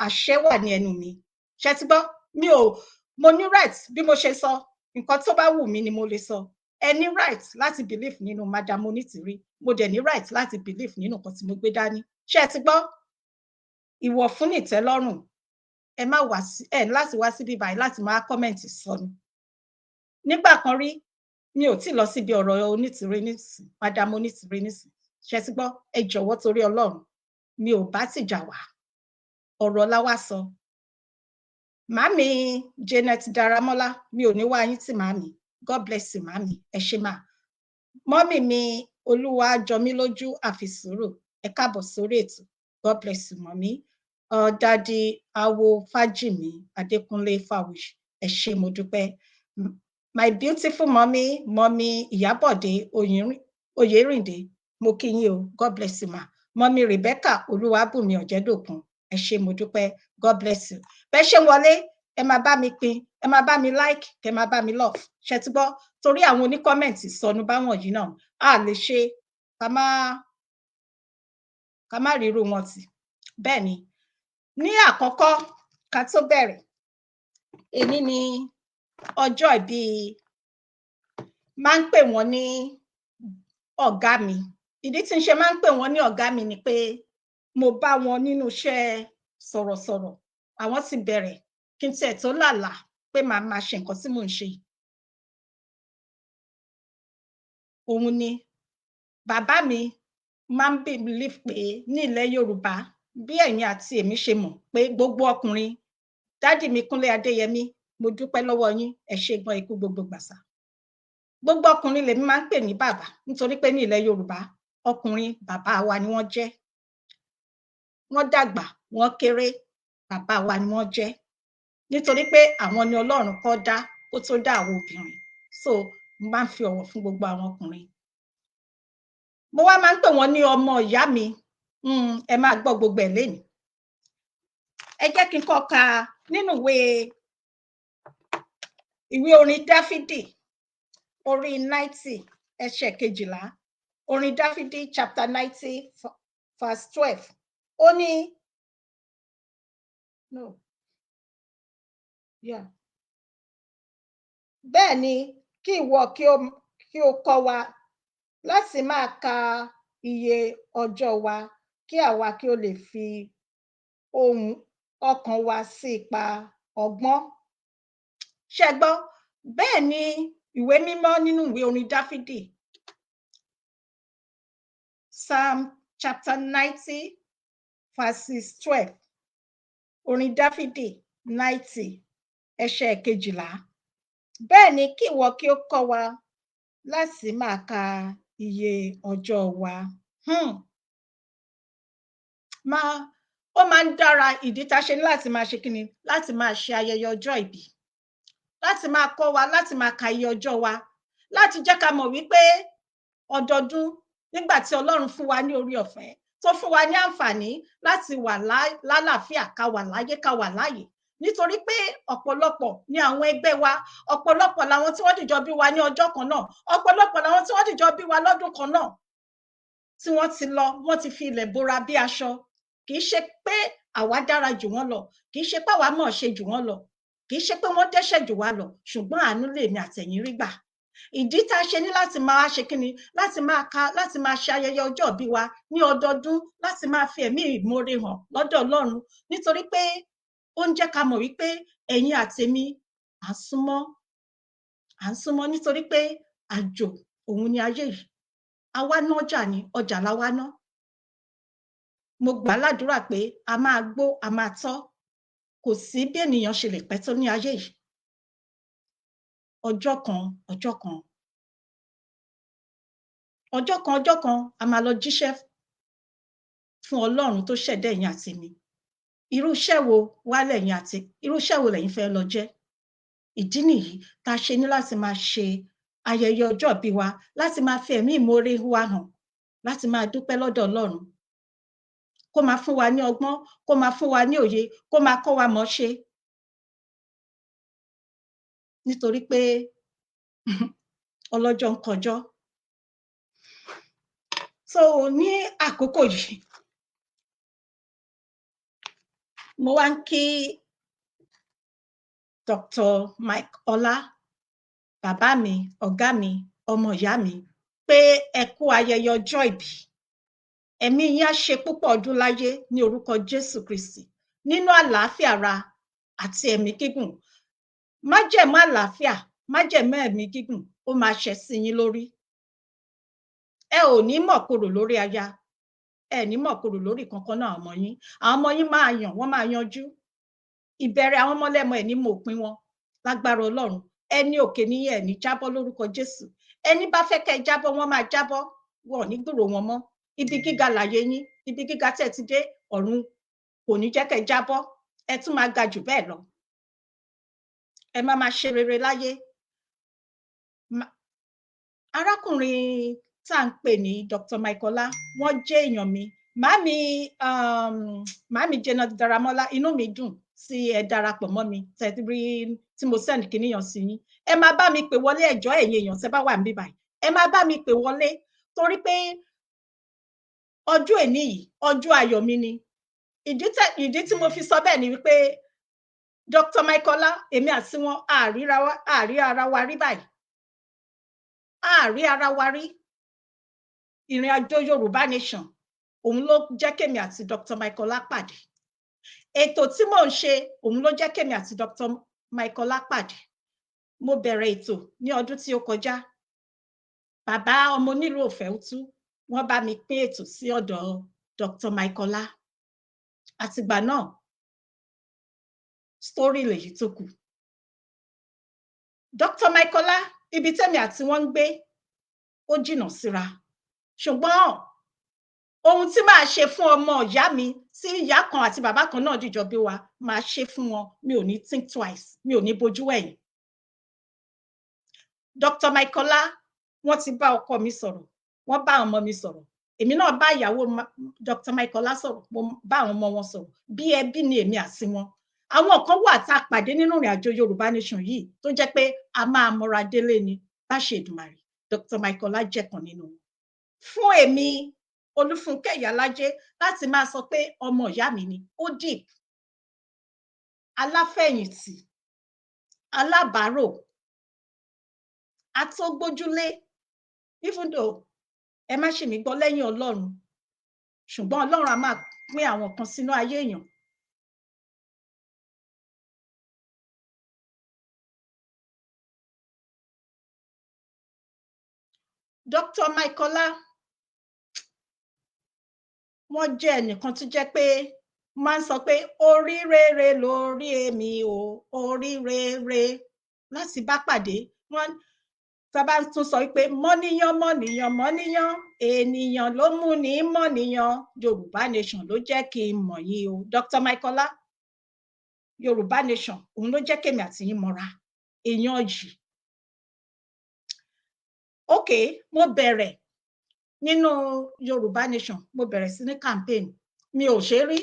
Àṣẹ wà ní ẹnu mi. Ṣé ti gbọ́? Mo ní right bí mo ṣe sọ, nǹkan tó bá wù mí ni mo lè sọ. Ẹ ní right láti believe nínú Madam Onitiri, mo dẹ̀ ní right láti believe nínú nǹkan tí mo gbé dání. Ṣé ti gbọ́? Ìwọ̀ fún ìtẹ́lọ́rùn, ẹ má wá láti wá síbí báyìí láti máa kọ́mẹ̀ntì sọnù. Nígbà kan rí, mi ò tí lọ síbi ọ̀rọ̀ Onitiri nísìn, Madam Onitiri nísìn. Ṣé ti gbọ́? Ẹ jọ̀wọ́ torí Ọlọ́run, mi ò bá tìjà wá, ọ̀rọ̀ la wá sọ. Màmí Janet Daramola, mi ò ní wá yín tì màmí. God bless you màmí, ẹ ṣé mà. Mọ́mì mi Olúwajọmílójú Àfìsúrò, ẹ káàbọ̀ sórí ètò. God bless you mọ́mí. Daddy Awo Fájìmí Adékúnlé Fáwùṣ, ẹ ṣé mo dúpẹ́. My beautiful mommy Ìyábọ̀dé Oyèrìndé, mo kí yín o. God bless you ma. Mọ́mí Rebecca Olúwabùnmi Ọ̀jẹ́dòkun, ẹ ṣé mo dúpẹ́, God bless you. Bẹ́ ṣe wọlé, ẹ máa bá mi pín, ẹ máa bá mi like, kẹ máa bá mi love. Ṣé ti gbọ́? Torí àwọn oníkọ́mẹ̀ntì sọnù báwọn yìí náà, a lè ṣe ká má ríru wọn tì. Bẹ́ẹ̀ ni, ní àkọ́kọ́ ká tó bẹ̀rẹ̀, èní ni ọjọ́ ìbí, máa ń pè wọ́n ní ọ̀gá mi. Ìdí tí n ṣe máa ń pè wọ́n ní ọ̀gá mi ni pé mo bá wọn nínú iṣẹ́ sọ̀rọ̀sọ̀rọ̀. Àwọn ti bẹ̀rẹ̀ kí n tiẹ̀ tó lálàá pé màá máa ṣe nǹkan tí mò ń ṣe. Òun ni bàbá mi máa ń believe pé ní ilẹ̀ Yorùbá, bí ẹ̀yin àti èmi ṣe mọ̀ pé gbogbo ọkùnrin, dádì mi Kúnlé Adéyẹmí, mo dúpẹ́ lọ́wọ́ yín, ẹ ṣé gan ikú gbogbo gbàsà. Gbogbo ọkùnrin lèmi máa ń pè ní bàbá, nítorí pé ní ilẹ̀ Yorùbá, ọkùnrin bàbá wa ni wọ́n jẹ́. Wọ́n dàgbà, wọ́n kéré, bàbá wa ni wọ́n jẹ́. Nítorí pé àwọn ni Ọlọ́run kọ́ dá kó tó dá àwọn obìnrin. So, mo máa ń fi ọ̀wọ̀ fún gbogbo àwọn ọkùnrin. Mo wá máa ń pè wọ́n ní ọmọ ìyá mi. Ẹ máa gbọ́ gbogbo ẹ̀ lénìí. Ẹ jẹ́ kí n kọ́ ka nínú ìwé orin Dáfídì, orí 90, ẹsẹ̀ 12. Orin Dáfídì chapter 90 verse 12. Ó ní bẹ́ẹ̀ ni kí ìwọ kí o kọ́ wa láti máa ka iye ọjọ́ wa, kí àwa kí o lè fi ohun ọkàn wa sí ipa ọgbọ́n. Ṣé gbọ́? Bẹ́ẹ̀ ni ìwé mímọ́ nínú ìwé orin Dáfídì, Psalm chapter 90 verses 12. Orin Dáfídì 90 ẹsẹ̀ 12. Bẹ́ẹ̀ ni kí ìwọ kí ó kọ́ wa láti máa ka iye ọjọ́ wa. Ó máa ń dára, ìdí tá a ṣe ní láti máa ṣe kíni, láti máa ṣe ayẹyẹ ọjọ́ ìbí, láti máa kọ́ wa, láti máa ka iye ọjọ́ wa, láti jẹ́ ká mọ̀ wípé ọdọọdún, nígbà tí Ọlọ́run fún wa ní orí ọ̀fẹ́, tó fún wa ní àǹfààní láti wà lálàáfíà, ká wà láyé, ká wà láàyè. Nítorí pé ọ̀pọ̀lọpọ̀ ni àwọn ẹgbẹ́ wa, ọ̀pọ̀lọpọ̀ làwọn tí wọ́n dìjọ bí wa ní ọjọ́ kan náà, ọ̀pọ̀lọpọ̀ làwọn tí wọ́n dìjọ bí wa lọ́dún kan náà, tí wọ́n ti lọ, wọ́n ti fi ilẹ̀ bora bí aṣọ. Kì í ṣe pé àwa dára jù wọ́n lọ, kì í ṣe pé àwa mọ̀ ṣe jù wọ́n lọ, kì í ṣe pé wọ́n dẹ́ṣẹ̀ jù wá lọ, ṣùgbọ́n àánú lèmi àtẹ̀yin rí gbà. Ìdí tá a ṣe ní láti máa ṣe kíni, láti máa ṣe ayẹyẹ ọjọ́ ìbí wa ní ọdọọdún, láti máa fi ẹ̀mí ìmoore hàn lọ́dọ̀ Ọlọ́run, nítorí pé ó ń jẹ́ ká mọ̀ wípé ẹ̀yin àtèmi à ń súnmọ́, nítorí pé àjò òun ni ayé yìí. Àwa nájà ni, ọjà la wá ná. Mo gbà ládùúrà pé a máa gbó, a máa tọ́. Kò sí bí ènìyàn ṣe lè pẹ́ tó ní ayé yìí. Ọjọ́ kan a máa lọ jíṣẹ́ fún Ọlọ́run tó ṣẹ̀dá ẹ̀yin àti mi. Irú iṣẹ́ wo lẹ̀yin fẹ́ lọ jẹ́? Ìdí nìyí tá a ṣe ní láti máa ṣe ayẹyẹ ọjọ́ ìbí wa, láti máa fi ẹ̀mí ìmoore wa hàn, láti máa dúpẹ́ lọ́dọ̀ Ọlọ́run. Kó máa fún wa ní ọgbọ́n, kó máa fún wa ní òye, kó máa kọ́ wa mọ̀ ṣe. Nítorí pé ọlọ́jọ́ ń kọjọ́. So ní àkókò yìí, mo wá ń kí Dr. Mike Ọlá, bàbá mi, ọ̀gá mi, ọmọ ìyá mi, pé ẹ kú ayẹyẹ ọjọ́ ìbí. Ẹ̀mí yín á ṣe púpọ̀ ọdún láyé ní orúkọ Jésù Kristi, nínú àlàáfíà ara àti ẹ̀mí gígùn. Májẹ̀mú àlàáfíà, májẹ̀mú ẹ̀mí gígùn, ó máa ṣẹ sí yín lórí. Ẹ ò ní mọ̀korò lórí aya, ẹ ní mọ̀korò lórí kankan náà ọmọ yín. Àwọn ọmọ yín máa yàn, wọ́n máa yanjú. Ìbẹ̀rẹ̀ àwọn ọmọlẹ́mọ ẹ̀ ní mọ̀ òpin wọn lágbára Ọlọ́run. Ẹni òkè ní ẹ̀ ní jábọ́ lórúkọ Jésù. Ẹni bá fẹ́ kẹ́ jábọ́, wọ́n máa jábọ́, wọn ò ní gbúrò wọn mọ́. Ibi gíga láyé yín, ibi gíga tẹ́ ti dé, ọ̀run kò ní jẹ́ kẹ́ jábọ́, ẹ tún máa ga jù bẹ́ẹ̀ lọ. Ẹ máa ṣe rere láyé. Arákùnrin tá à ń pè ní Dr. Mike Ọlá, wọ́n jẹ́ èèyàn mi, Màámi Jẹ́nà Dáramọ́lá, inú mi dùn sí ẹ darapọ̀ mọ́ mi tẹ́tí tí mo send kìnìyàn sí yín. Ẹ máa bá mi pè wọlé ẹjọ́ ẹ̀yin èèyàn tẹ́ bá wà níbí báyìí. Ẹ máa bá mi pè wọlé torí pé ọjọ́ èní yìí ọjọ́ ayọ̀ mi ni. Ìdí tí mo fi sọ bẹ́ẹ̀ ni wípé Dr. Michaela, èmi àti wọn àrí ara wa rí báyìí. Àrí ara wa rí. Ìrìn àjò Yorùbá Nation òun ló jẹ́ kémi àti Dr. Michaela pàdé. Ètò tí mò ń ṣe òun ló jẹ́ kémi àti Dr. Michaela pàdé. Mo bẹ̀rẹ̀ ètò ní ọdún tí ó kọjá. Bàbá ọmọ onílù Òfẹ́útú wọ́n bá mi pín ètò sí ọ̀dọ̀ Dr. Michaela. Àtìgbà náà story lèyí tó kù. Dr. Michaela, ibi tẹ́mi àti wọ́n ń gbé ó jìnnà síra. Ṣùgbọ́n ohun tí màá ṣe fún ọmọ ìyá mi tí ìyá kan àti bàbá kan náà dìjọ bí wa, màá ṣe fún wọn. Mi ò ní think twice, mi ò ní bojú ẹ̀yìn. Dr. Michaela, wọ́n ti bá ọkọ mi sọ̀rọ̀, wọ́n bá ọmọ mi sọ̀rọ̀. Èmi náà bá ìyàwó Dr. Michaela sọ̀rọ̀, mo bá àwọn ọmọ wọn sọ̀rọ̀. Bí ẹbí ni èmi àti wọn. Àwọn kan wà tá a pàdé nínú ìrìn àjò Yorùbá Nation yìí tó jẹ́ pé a máa mọ́ra délé ni bá ṣe Èdùmàrè. Dr. Michaela jẹ́ kan nínú wọn. Fún èmi Olúfúnkẹ́ Ìyálájé láti máa sọ pé ọmọ ìyá mi ni, ó deep. Aláfẹ̀yìntì, alábàárò, atógbójúlé, even though ẹ má ṣe mí gbọ́ lẹ́yìn Ọlọ́run, ṣùgbọ́n Ọlọ́run á máa pín àwọn kan sínú ayé èèyàn. Dr. Michaela, wọ́n jẹ́ ẹnìkan tó jẹ́ pé máa ń sọ pé orí rere lórí èmi o, orí rere láti bá pàdé. Wọ́n sábà tún sọ pé mọ́níyàn mọ́níyàn mọ́níyàn, ènìyàn ló mú ní mọ́níyàn, Yorùbá Nation ló jẹ́ kí n mọ̀ yín o. Dr. Michaela, Yorùbá Nation òun ló jẹ́ kémi àti yín mọ́ra èèyàn yìí. Ok, mo bẹ̀rẹ̀ nínú Yorùbá Nation, mo bẹ̀rẹ̀ sí ní campaign. Mi ò ṣe rí.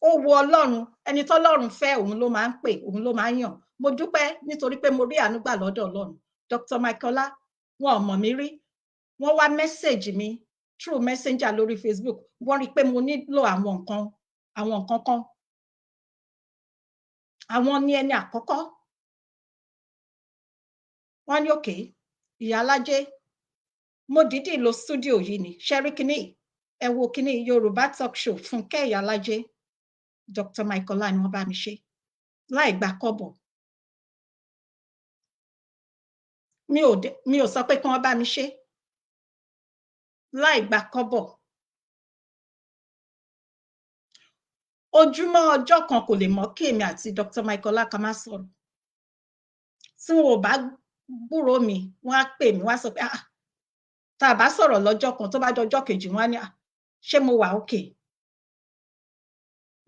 Ó wo Ọlọ́run, ẹni tọ́lọ́run fẹ́ òun ló máa ń pè, òun ló máa ń yàn. Mo dúpẹ́ nítorí pé mo rí àánú gbà lọ́dọ̀ Ọlọ́run. Dr. Michaela, wọn ò mọ̀ mí rí. Wọ́n wá message mi through messenger lórí Facebook. Wọ́n rí pé mo nílò àwọn nǹkan kan. Àwọn ni ẹni àkọ́kọ́. Wọ́n ní okay, Ìyálájé, mo dìídì lo studio yìí ni. Ṣẹ́rí kínní, ẹ wo kínní Yorùbá talk show Fúnkẹ́ Ìyálájé. Dr. Michaela ni wọ́n bá mi ṣe láì gba kọ́bọ̀. Mi ò sọ pé kí wọ́n bá mi ṣe láì gba kọ́bọ̀. Ojúmọ́ ọjọ́ kan kò lè mọ́ kí èmi àti Dr. Michaela ká má sọ̀rọ̀. Tí wọn ò bá gbúrò mi, wọ́n á pè mí, wọ́n á sọ pé tá a bá sọ̀rọ̀ lọ́jọ́ kan tó bá dọjọ́ kejì, wọ́n á ní ṣé mo wà okay.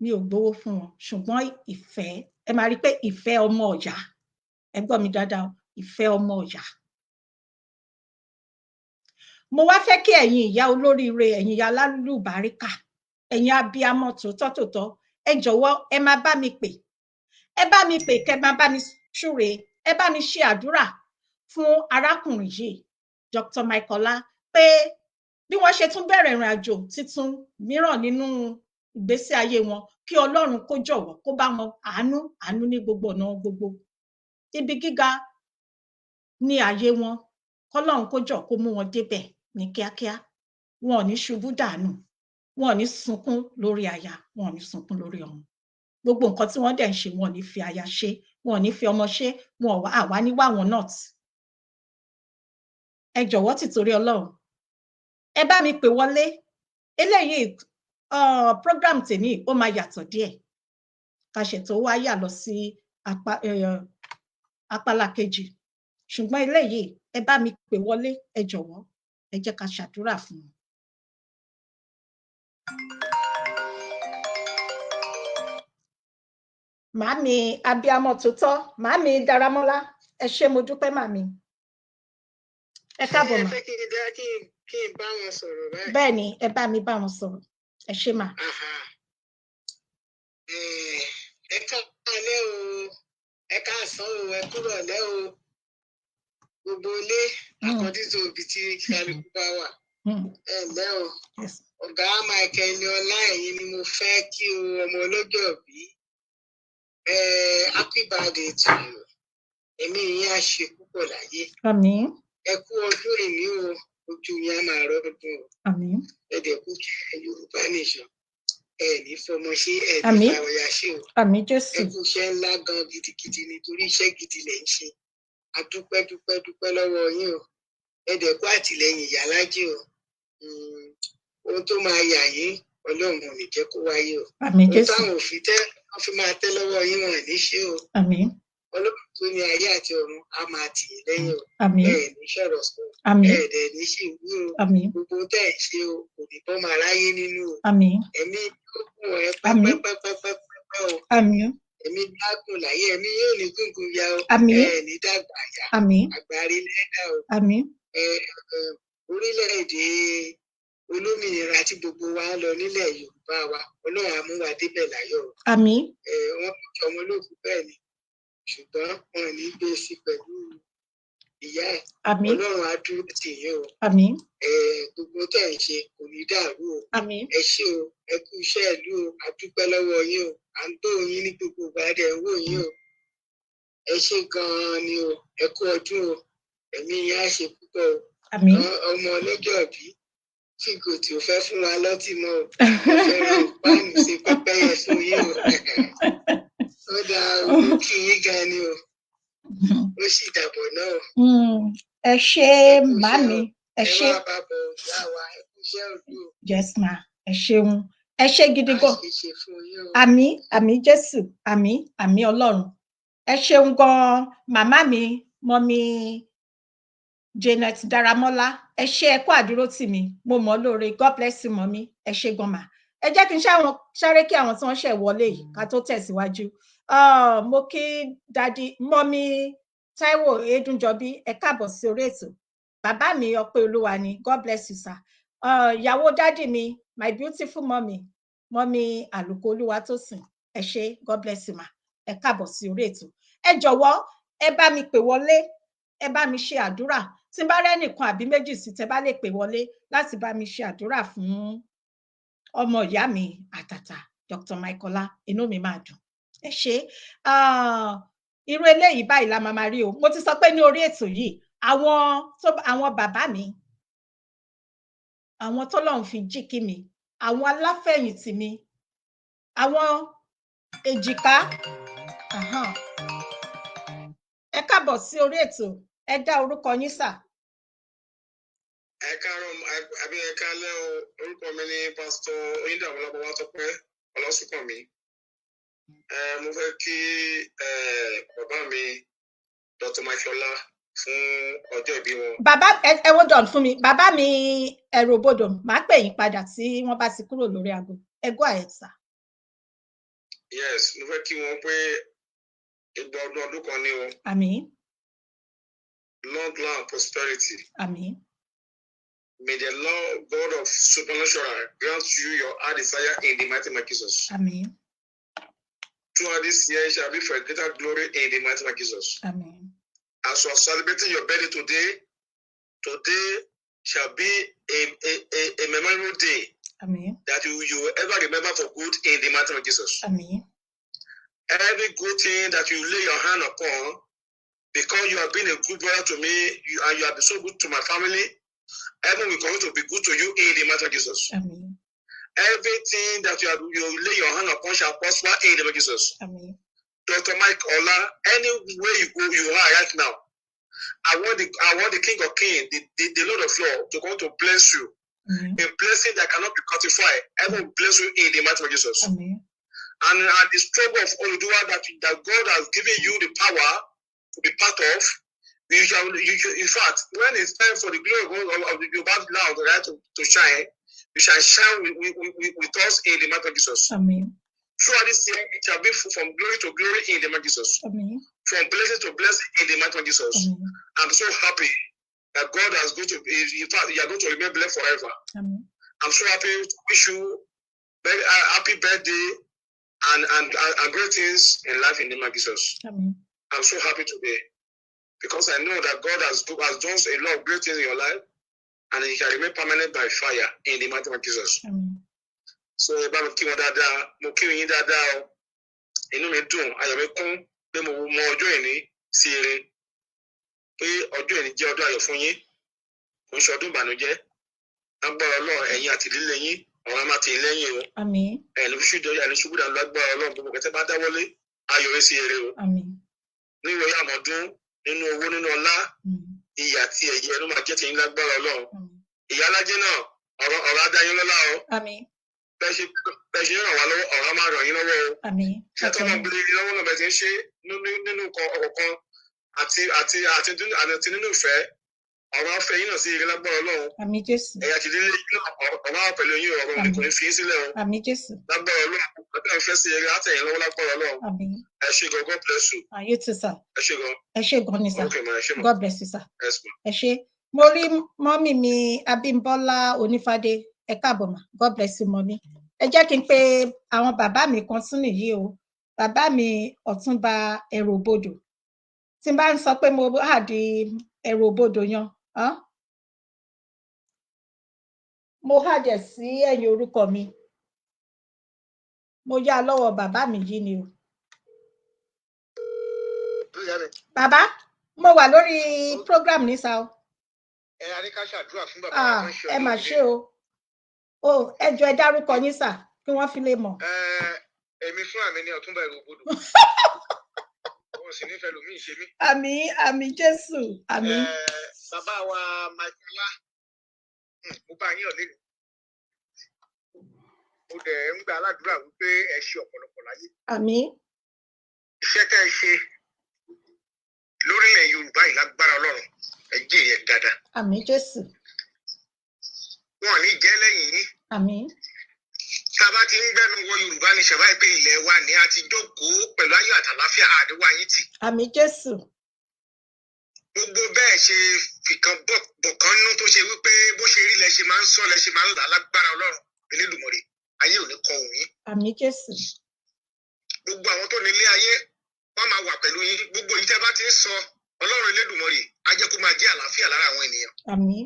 Mi ò gbowó fún wọn, ṣùgbọ́n ìfẹ́, ẹ máa rí pé ìfẹ́ ọmọ ọ̀yà, ẹ gbọ́ mi dáadáa, ìfẹ́ ọmọ ọ̀yà. Mo wá fẹ́ kí ẹ̀yin ìyá olóríire, ẹ̀yin ìyá alálùbáríkà, ẹ̀yin abiyamọ tòótọ́, ẹ jọ̀wọ́ ẹ máa bá mi pè. Ẹ bá mi pè kẹ́ máa bá mi súre, ẹ bá mi ṣe àdúrà fún arákùnrin yìí, Dr. Michaela, pé bí wọ́n ṣe tún bẹ̀rẹ̀ ìrìn àjò tuntun mìíràn nínú ìgbésí ayé wọn, kí Ọlọ́run kó jọ̀wọ́ kó bá wọn àánú ní gbogbo ọ̀nà gbogbo. Ibi gíga ní ayé wọn, kọ́lọ́run kó jọ̀ kó mú wọn débẹ̀ ní kíákíá. Wọn ò ní ṣubú dànù, wọn ò ní sunkún lórí aya, wọn ò ní sunkún lórí ọmọ. Gbogbo nǹkan tí wọ́n dẹ̀ ń ṣe, wọn ò ní fi aya ṣe, wọn ò ní fi ọmọ ṣe, wọn ò àwa ní wá wọn not. Ẹ jọ̀wọ́ tìtorí Ọlọ́run, ẹ bá mi pè wọlé. Eléyìí program tèmi ó máa yàtọ̀ díẹ̀. Ká ṣètò wá yà lọ sí apálá kejì. Ṣùgbọ́n eléyìí ẹ bá mi pè wọlé, ẹ jọ̀wọ́, ẹ jẹ́ ká ṣàdúrà fún wọn. Màámi abiyamọ tòótọ́, màámi Dáramọ́lá, ẹ ṣé mo dúpẹ́ màámi. Ẹ káàbọ̀ mà. kí n bá wọn sọ̀rọ̀ báyìí. bẹ́ẹ̀ ni ẹ bá mi bá wọn sọ̀rọ̀ ẹ ṣé mà. Ẹ káalẹ́ o, ẹ káàsán o, ẹ kúrọ̀lẹ́ o, gbogbo ilé according to ibi tí kálukú bá wà. Ẹ ǹlẹ́ o, ọ̀gá Michael Ọlá ẹ̀yin ni mo fẹ́ kí o, ọmọ ọlọ́jọ́ bí. Happy birthday to you. Ẹ̀mí yín á ṣe púpọ̀ láyé. Àmín. Ẹ kú ọdún ìní o, ojú yín á máa rọ́dún o. Àmín. Ẹ dẹ̀ kú jẹ́ Yorùbá nation. Ẹ ní fọmọ ṣe ẹ ní Àmín. fàwọ̀yà ṣe o. Àmín Jésù. Ẹ kú iṣẹ́ ńlá gan gidigidi nítorí iṣẹ́ gidi lẹ̀ ń ṣe. A dúpẹ́ lọ́wọ́ yín o. Ẹ dẹ̀ kú àtìlẹ́yìn ìyálájì o. Ohun tó máa yà yín Ọlọ́run ò ní jẹ́ kó wáyé o. Àmín Jésù. Ohun táwọn òfin wọ́n fi máa tẹ́ lọ́wọ́ yín wọn ní ṣe o. Àmín. Ọlọ́run tó ní ayé àti ọ̀run á máa tì yín lẹ́yìn o. Àmín. Ẹ ní sọ̀rọ̀ sọ. Àmín. Ẹ dẹ̀ ní ṣì wú o. Àmín. Gbogbo tẹ́ ẹ̀ ṣe o kò ní bọ́ máa ráyé nínú o. Àmín. Ẹ̀mí yóò gùn ẹ Àmín. pẹ́pẹ́pẹ́pẹ́pẹ́ o. Àmín. Ẹ̀mí dágùn láyé ẹ̀mí yóò ní gúngún ya o. Àmín. Ẹ ní dàgbà ya. Àmín. Àgbárí lẹ́dà o. Àmín. Orílẹ̀-èdè olómìnira tí gbogbo wa ń lọ nílẹ̀ Yorùbá wa Ọlọ́run á mú wa débẹ̀ láyọ̀ o. Àmín. Wọ́n jọ ọmọ olóògùn bẹ́ẹ̀ ni ṣùgbọ́n wọn ò ní gbé sí pẹ̀lú ìyá ẹ̀. Àmín. Ọlọ́run á dúró tì yín o. Àmín. Gbogbo tẹ̀ ń ṣe kò ní dàrú o. Àmín. Ẹ ṣé o, ẹ kú iṣẹ́ ìlú o, a dúpẹ́ lọ́wọ́ yín o, à ń gbọ́ yín ní gbogbo ìgbà dẹ̀ ń wò yín o. Ẹ ṣé gan-an ni o, ẹ kú ọdún o, ẹ̀mí yín á ṣe púpọ̀ o. Àmín. Ọmọ ọlọ́jọ́ bí tí kò tí ò fẹ́ fún wa lọ́tì mọ́ o, ẹ fẹ́ràn páànù sí pẹ́pẹ́yẹ fún yín o. Ó dáa o, kí yín gan ni o, ó sì dàbọ̀ náà o. Ẹ ṣé màmí, ẹ ṣé. Ẹ wá bá bọ̀ ìyá wa, ẹ kú iṣẹ́ òdu o. Yes ma, ẹ ṣeun, ẹ ṣé gidi gan. A ṣe ṣe fún yín o. Àmín, àmín Jésù, àmín, àmín Ọlọ́run. Ẹ ṣeun gan màmá mi, mọ́mí Janet Daramola, ẹ ṣé ẹ kú àdúró tì mí, mo mọ̀ lóore, God bless you mọ́mí, ẹ ṣé gan mà. Ẹ jẹ́ kí n sáré kí àwọn tí wọ́n ṣẹ̀ wọlé yìí ká tó tẹ̀síwájú. Mo kí dadi mọ́mí Táíwò Edunjọbí, ẹ káàbọ̀ sí orí ètò. Bàbá mi Ọpẹ́ Olúwa ni, God bless you sir. Ìyàwó dádì mi, my beautiful mommy, mọ́mí Àlùkò Olúwatósìn, ẹ ṣé, God bless you ma, ẹ káàbọ̀ sí orí ètò. Ẹ jọ̀wọ́, ẹ bá mi pè wọlé, ẹ bá mi ṣe àdúrà. Tí n bá rẹ́nìkan àbí méjì sí tẹ́ bá lè pè wọlé láti bá mi ṣe àdúrà fún ọmọ ìyá mi àtàtà, Dr. Michael, inú mi máa dùn. Ẹ ṣé. Irú eléyìí báyìí la máa rí o. Mo ti sọ pé ní orí ètò yìí, àwọn bàbá mi, àwọn tọ́lọ́run fi jíkí mi, àwọn aláfẹ̀yìntì mi, àwọn èjìká. Ẹ káàbọ̀ sí orí ètò, ẹ dá orúkọ yín sà. Ẹ káàárọ̀ àbí ẹ káalẹ́ o, orúkọ mi ni Pásítọ̀ Oyíndàmọ́lá Babátọ́pẹ́ Ọlásùnkànmí. Mo fẹ́ kí bàbá mi Dr. Michael fún ọjọ́ ìbí wọn. Bàbá ẹ wọ́n dọ̀n fún mi, bàbá mi ẹ̀rọ òbodò, màá pè yín padà tí wọ́n bá ti kúrò lórí aago. Ẹ go ahead sà. Yes, mo fẹ́ kí wọ́n pé ìgbà ọdún kan ní o. Àmín. Long life prosperity. Àmín. May the Lord God of supernatural grant you your heart desire in the mighty name of Jesus. Àmín. Throughout this year shall be for greater glory in the mighty name of Jesus. Àmín. As you are celebrating your birthday today shall be a memorable day. Àmín. That you will ever remember for good in the mighty name of Jesus. Àmín. Every good thing that you lay your hand upon, because you have been a good brother to me, and you have been so good to my family, heaven will continue to be good to you in the mighty name of Jesus. Àmín. Everything that you lay your hand upon shall prosper in the name of Jesus. Àmín. Dr. Mike Ola, anywhere you go, you are right now. I want the King of Kings, the Lord of Lords, to come to bless you. A blessing that cannot be quantified. Heaven will bless you in the mighty name of Jesus. Àmín. And the struggle of Oludua that God has given you the power to be part of, you in fact, when it's time for the glory of the Yoruba land, right, to shine, you shall shine with us in the mighty name of Jesus. Amen. Throughout this year, it shall be from glory to glory in the name of Jesus. Amen. From blessing to blessing in the mighty name of Jesus. Amen. I'm so happy that God has going to, in fact, you are going to remain blessed forever. Amen. I'm so happy to wish you very happy birthday and great things in life in the name of Jesus. Amen. I'm so happy today because I know that God has done a lot of great things in your life, and it shall remain permanent by fire in the mighty name of Jesus. Amen. So, eba mo kí wọn dáadáa, mo kí yín dáadáa o. Inú mi dùn, ayọ̀ mi kún pé mo mọ ọjọ́ ìní sí ire. Pé ọjọ́ ìní jẹ́ ọdún ayọ̀ fún yín. Kò ń ṣe ọdún ìbànújẹ́. Lágbára Ọlọ́run ẹ̀yin àti ìdílé yín, ọ̀run máa tì í lẹ́yìn o. Àmín. Ẹ̀yin ẹni ṣubú dànù lágbára Ọlọ́run gbogbo kẹ́tẹ́ bá dáwọ́lé, ayọ̀ rẹ̀ sí ire o. Àmín. Nínú ìwé àmọ̀dún, nínú owó, nínú ọlá, iyì àti ẹ̀yẹ ẹnu máa jẹ́ tiyín lágbára Ọlọ́run. Ìyá alájẹ́ náà, ọ̀rọ̀ adáyín lọ́lá o. Àmín. Bẹ́ẹ̀ ṣe ràn wá lọ́wọ́, ọ̀rọ̀ máa ràn yín lọ́wọ́ o. Àmín. Ṣé tó máa gbélé yín lọ́wọ́ náà bẹ́ẹ̀ ti ń ṣe nínú ọ̀kọ̀ọ̀kan àti nínú ìfẹ́, ọ̀rọ̀ afẹ́ yín náà sí ire lágbára Ọlọ́run. Àmín Jésù. Ẹ̀yà ti délé yín náà, ọ̀rọ̀ máa pẹ̀lú yín ọ̀rọ̀ mi kò ní fi í sílẹ̀ o. Àmín Jésù. Lágbára Ọlọ́run, ọ̀tẹ̀ ìfẹ́ sí ire látẹ̀yìn lọ́wọ́ lágbára Ọlọ́run. Àmín. Ẹ ṣé gan, God bless you. You too, sir. Ẹ ṣé gan. Ẹ ṣé gan ni, sir. Okay, ma, ẹ ṣé ma. God bless you, sir. Yes, ma. Ẹ ṣé. Mo rí mọ́mì mi Abímbọ́lá Onífádé. Ẹ káàbọ̀ mà. God bless you, mọ́mì. Ẹ jẹ́ kí n pe àwọn bàbá mi kan tún nìyí o. Bàbá mi Ọ̀túnba Ẹ̀rọ̀bodò. Tí n bá ń sọ pé mo hàdí Ẹ̀rọ̀bodò yan, mo hàdẹ̀ sí ẹ̀yìn orúkọ mi. Mo yá lọ́wọ́ bàbá mi yìí ni o. Bàbá, mo wà lórí program ní sa o. Ẹ a ní ká ṣàdúrà fún bàbá wa tó ń ṣe Ẹ mà ṣe o. Ẹ jọ̀ọ́ ẹ dárúkọ yín sà kí wọ́n fi lè mọ̀. Èmi fún àmì ní Ọ̀túnba Ẹ̀rọ̀bodò. Wọ́n sì nífẹ̀ẹ́ lòmí ìṣe mí. Àmín, àmín Jésù, àmín. Bàbá wa Máìkọ́lá, mo bá yín ọ̀lẹ́. Mo dẹ̀ ń gba aládùúrà wípé ẹ ṣe ọ̀pọ̀lọpọ̀ láyé. Àmín. Iṣẹ́ tẹ́ ẹ ṣe lórílẹ̀ Yorùbá yìí lágbára Ọlọ́run, ẹ jèrè ẹ̀ dáadáa. Àmín Jésù. Wọn ò ní jẹ́ lẹ́yìn yín. Àmín. Tá a bá ti ń gbẹ́nu wọ Yorùbá ní ṣẹ̀bá ìpè ilẹ̀ wa ni a ti jókòó pẹ̀lú ayọ̀ àtàláfíà àdéhùn ayé tì. Àmín Jésù. Gbogbo bẹ́ẹ̀ ṣe fìkan bọ̀kan nú tó ṣe wípé bó ṣe rí lẹ ṣe máa ń sọ lẹ ṣe máa ń là lágbára Ọlọ́run Elédùmarè ayé ò ní kọ òun yín. Àmín Jésù. Gbogbo àwọn tó nílé ayé wọ́n máa wà pẹ̀lú yín. Gbogbo yìí tẹ́ bá ti ń sọ Ọlọ́run Elédùmarè á jẹ́ kó máa jẹ́ àlàáfíà lára àwọn ènìyàn. Àmín.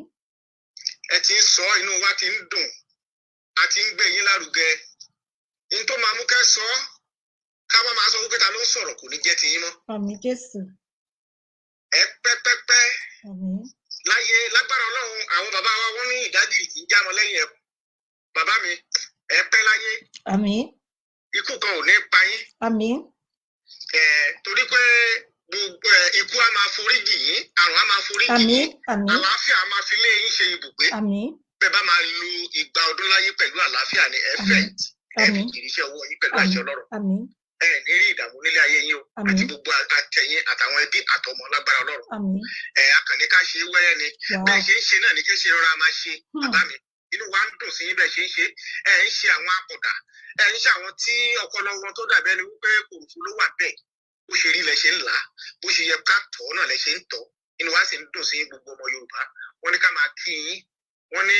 Ẹ ti ń sọ, inú wa ti ń dùn, a ti ń gbé yín lárugẹ. Ní tó máa mú kẹ́ sọ ká má máa sọ wípé ta ló ń sọ̀rọ̀ kò ní jẹ́ ti yín mọ́. Àmín Jésù. Ẹ pẹ́pẹ́pẹ́ Àmín. láyé lágbára Ọlọ́run. Àwọn bàbá wa wọ́n ní ìdádì kì í já wọn lẹ́yìn ẹ̀kú. Bàbá mi, ẹ pẹ́ láyé. Àmín. Ikú kan ò ní pa yín. Àmín. Torí pé gbogbo ikú á máa foríjì yín, àrùn á máa foríjì Àmín. yín, Àmín. àlàáfíà á máa fi lé yín ṣe ibùgbé. Àmín. Bẹ́ẹ̀ bá máa lo ìgbà ọdún láyé pẹ̀lú àlàáfíà ní ẹ̀fẹ̀ ẹ̀fì ìrìṣẹ́ owó yín pẹ̀lú àṣẹ Ọlọ́run. Àmín. Ẹ ní rí ìdààmú nílé ayé yín o, Àmín. àti gbogbo àtẹ̀yìn àtàwọn ẹbí àtọmọ lágbára Ọlọ́run. Àmín. Akànní ká ṣe wẹ́rẹ́ ni. Wow. Bẹ́ẹ̀ ṣe ń ṣe náà ní kí ṣe rọra máa ṣe. Bàbá mi, inú wa ń dùn sí yín bẹ́ẹ̀ ṣe ń ṣe. Ẹ ń ṣe àwọn àpọ̀dà. Ẹ ń ṣe àwọn tí ọpọlọ wọn tó dàbí ẹni wípé kòròfo ló wà bẹ́ẹ̀. Bó ṣe rí lẹ ṣe ń là á, bó ṣe yẹ ká tọ̀ náà lẹ ṣe ń tọ̀. Inú wa sì ń dùn sí gbogbo ọmọ Yorùbá. Wọ́n ní ká máa kí yín. Wọ́n ní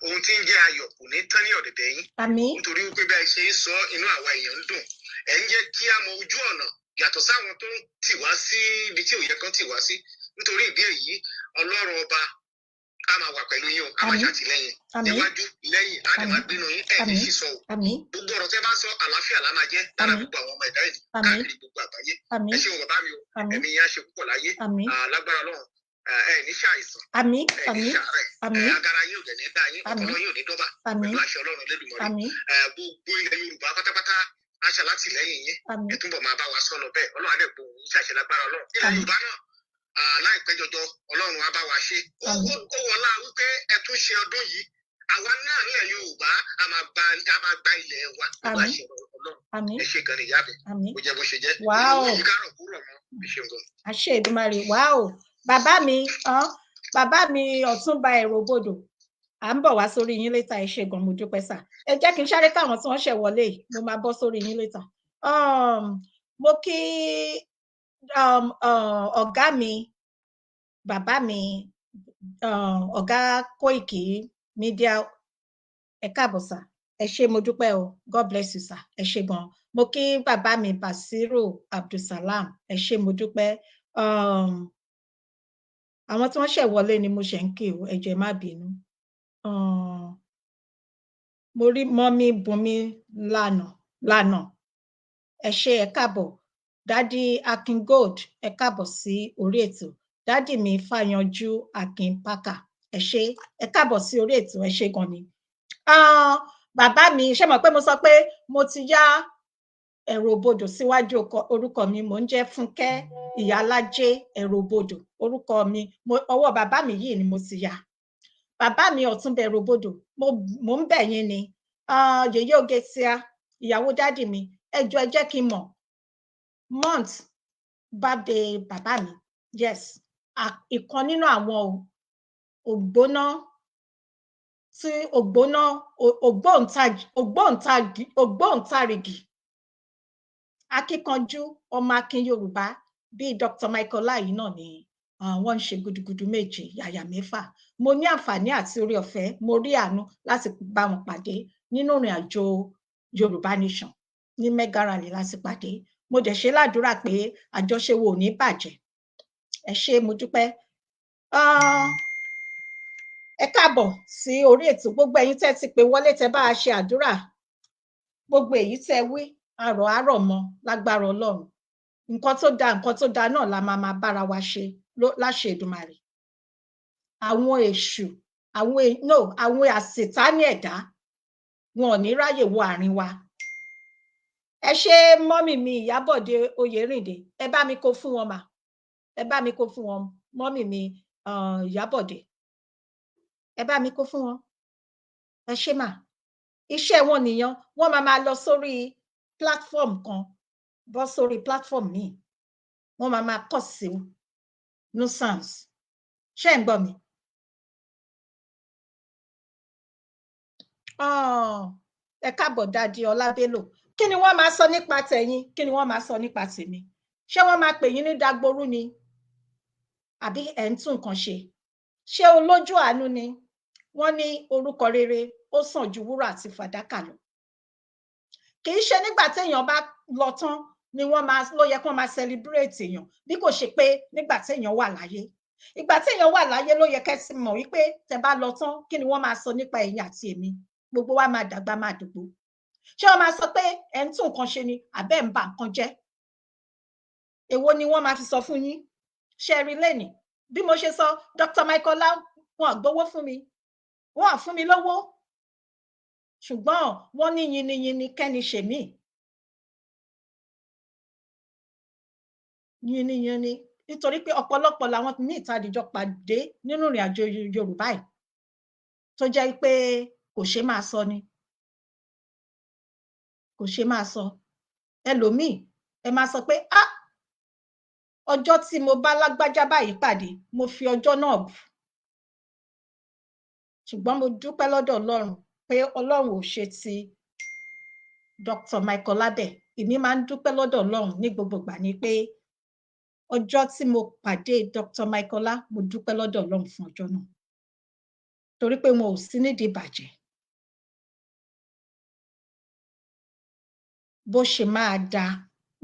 ohun tí ń jẹ́ ayọ̀ kò ní tán ní ọ̀dẹ̀dẹ̀ yín. Àmín. Nítorí wípé bẹ́ẹ̀ ṣe ń sọ inú àwa èèyàn ń dùn. Ẹ ń jẹ́ kí a mọ ojú ọ̀nà yàtọ̀ sáwọn tó ń tì wá sí ibi tí ò yẹ kán tì wá sí. Nítorí ìdí èyí, Ọlọ́run ọba á máa wà pẹ̀lú yín o, á máa ṣàtìlẹ́yìn. Níwájú lẹ́yìn á lè máa gbénu yín ẹ̀ ní sísọ o. Àmín. Gbogbo ọ̀rọ̀ tẹ́ bá sọ àlàáfíà lá máa jẹ́ lára gbogbo àwọn ọmọ ẹ̀dá èdè káàkiri gbogbo àgbáyé. Àmín. Ẹ ṣeun bàbá mi o, Àmín. ẹ̀mí yẹn á ṣe púpọ̀ láyé. Àmín. Lágbára Ọlọ́run, ẹ ní ṣàìsàn, Àmín. ẹ ní Àmín. ṣàárẹ̀, Àmín. agara yín ò dẹ̀ ní dá yín, Àmín. ọpọlọ yín ò ní dọ́bà Àmín. pẹ̀lú àṣẹ Ọlọ́run Elédùmarè. Àmín. Gbogbo ilẹ̀ Yorùbá pátápátá á ṣàlátìlẹ́yìn yín. Àmín. Ẹ túbọ̀ máa bá wa sọ lọ bẹ́ẹ̀. Ọlọ́run á dẹ̀ gbóhùn yín ṣàṣẹ lágbára Ọlọ́run. Ilẹ̀ Àmín. Yorùbá náà láìpẹ́ jọjọ Ọlọ́run á bá wa ṣe. Àmín. Ó wọlá wípé ẹ tún ṣe ọdún yìí. Àwa náà nílẹ̀ Yorùbá a máa gba ilẹ̀ wa pẹ̀lú Àmín. àṣẹ Ọlọ́run. Àmín. Ẹ ṣe gan ni ìyá mi. Àmín. Ó jẹ́ bó ṣe jẹ́. Wow. Ìlú yìí kárọ̀ kúrò mọ́. Ẹ ṣeun gan. Àṣẹ Èdùmàrè. Wow. Bàbá mi Ọ̀túnba Ẹ̀rọ̀bodò. À ń bọ̀ wá sórí yín létà, ẹ ṣé gan, mo dúpẹ́ sà. Ẹ jẹ́ kí n sáré káwọn tí wọ́n ṣẹ̀ wọlé yìí, mo máa bọ́ sórí yín létà. Mo kí ọ̀gá mi, bàbá mi ọ̀gá Koiki Media, ẹ káàbọ̀ sà, ẹ ṣé mo dúpẹ́ o, God bless you sà, ẹ ṣé gan. Mo kí bàbá mi Basiru Abdulsalam, ẹ ṣé mo dúpẹ́. Àwọn tí wọ́n ṣẹ̀ wọlé ni mo ṣẹ̀ ń kí o, ẹ jọ̀ọ́ ẹ má bínú. Mo rí mọ́mí Bùnmi lánàá, ẹ ṣé ẹ káàbọ̀. Dádì Akin Gold, ẹ káàbọ̀ sí orí ètò. Dádì mi Fáyanjú Akin Pákà, ẹ ṣé ẹ káàbọ̀ sí orí ètò, ẹ ṣé gan ni. Bàbá mi, ṣé mọ̀ pé mo sọ pé mo ti yá ẹ̀rọ̀bodò síwájú orúkọ mi, mò ń jẹ́ Fúnkẹ́ Ìyálájé Ẹ̀rọ̀bodò orúkọ mi, ọwọ́ bàbá mi yìí ni mo ti yá. Bàbá mi Ọ̀túnba Ẹ̀rọ̀bodò, mo ń bẹ̀ yín ni, yèyé Ogetia, ìyàwó dádì mi, ẹ jọ̀ọ́ ẹ jẹ́ kí n mọ̀ month birthday bàbá mi, yes, ìkan nínú àwọn ògbóná tí ògbóǹtarìgì akíkanjú ọmọ akin Yorùbá bíi Dr. Michael Láyìí náà ni wọ́n ń ṣe gudugudu méje yàyà mẹ́fà. Mo ní àǹfààní àti orí ọ̀fẹ́, mo rí àánú láti bá wọn pàdé nínú ìrìn àjò Yorùbá Nation ní mega rally láti pàdé. Mo dẹ̀ ṣe ládùúrà pé àjọṣe wo ò ní bàjẹ́. Ẹ ṣé mo dúpẹ́. Ẹ káàbọ̀ sí orí ètò, gbogbo ẹ̀yin tẹ́ ti pè wọlé tẹ́ bá a ṣe àdúrà, gbogbo èyí tẹ́ wí àrọ̀ mọ́ lágbára Ọlọ́run. Nǹkan tó dáa náà la máa bára wa ṣe láṣẹ Èdùmàrè. Àwọn èṣù, àwọn àṣetánì ẹ̀dá, wọn ò ní ráyè wọ àárín wa. Ẹ ṣé mọ́mì mi Ìyábọ̀dé Oyèrìndé, ẹ bá mi kó fún wọn mà, ẹ bá mi kó fún wọn, mọ́mì mi Ìyábọ̀dé, ẹ bá mi kó fún wọn. Ẹ ṣé mà. Iṣẹ́ wọn nìyẹn, wọ́n máa lọ sórí platform kan, bọ́ sórí platform míì, wọ́n máa kọ̀ sí nuisance. Ṣé ń gbọ́ mi? Ẹ káàbọ̀ Dádì Ọlábélò. Kí ni wọ́n máa sọ nípa tẹ̀yin? Kí ni wọ́n máa sọ nípa tèmi? Ṣé wọ́n máa pè yín ní dagboru ni? Àbí ẹ̀ ń tún nǹkan ṣe? Ṣé olójú àánú ni? Wọ́n ní orúkọ rere ó sàn ju wúrà àti fàdákà lọ. Kì í ṣe nígbà téèyàn bá lọ tán ni ló yẹ kó máa celebrate èèyàn, bí kò ṣe pé nígbà téèyàn wà láyé. Ìgbà téèyàn wà láyé ló yẹ kẹ́ sì mọ̀ wípé tẹ́ bá lọ tán kí ni wọ́n máa sọ nípa ẹ̀yin àti èmi. Gbogbo wa máa dàgbà máa dògbò. Ṣé wọ́n máa sọ pé ẹ̀ ń tún nǹkan ṣe ni àbẹ́ ń ba nǹkan jẹ́? Èwo ni wọ́n máa fi sọ fún yín? Ṣé rí lẹ́nìí? Bí mo ṣe sọ, Dr. Michael wọn gbowó fún mi, wọn fún mi lówó, ṣùgbọ́n wọ́n ní yiniyini kẹ́ni ṣe mí. Yiniyini, nítorí pé ọ̀pọ̀lọpọ̀ làwọn ní ìtàdíjọ pàdé nínú ìrìn àjò Yorùbá yìí tó jẹ́ pé kò ṣe máa sọ ni. Kò ṣe máa sọ. Ẹlòmíì, ẹ máa sọ pé, ọjọ́ tí mo bá lágbájá báyìí pàdé, mo fi ọjọ́ náà bù. Ṣùgbọ́n mo dúpẹ́ lọ́dọ̀ Ọlọ́run pé Ọlọ́run ò ṣe ti Dr. Michael lábẹ́. Èmi máa ń dúpẹ́ lọ́dọ̀ Ọlọ́run ní gbogbo ìgbà ni pé ọjọ́ tí mo pàdé Dr. Michael, mo dúpẹ́ lọ́dọ̀ Ọlọ́run fún ọjọ́ náà. Torí pé wọn ò sí nídìí ìbàjẹ́. Bó ṣe máa da,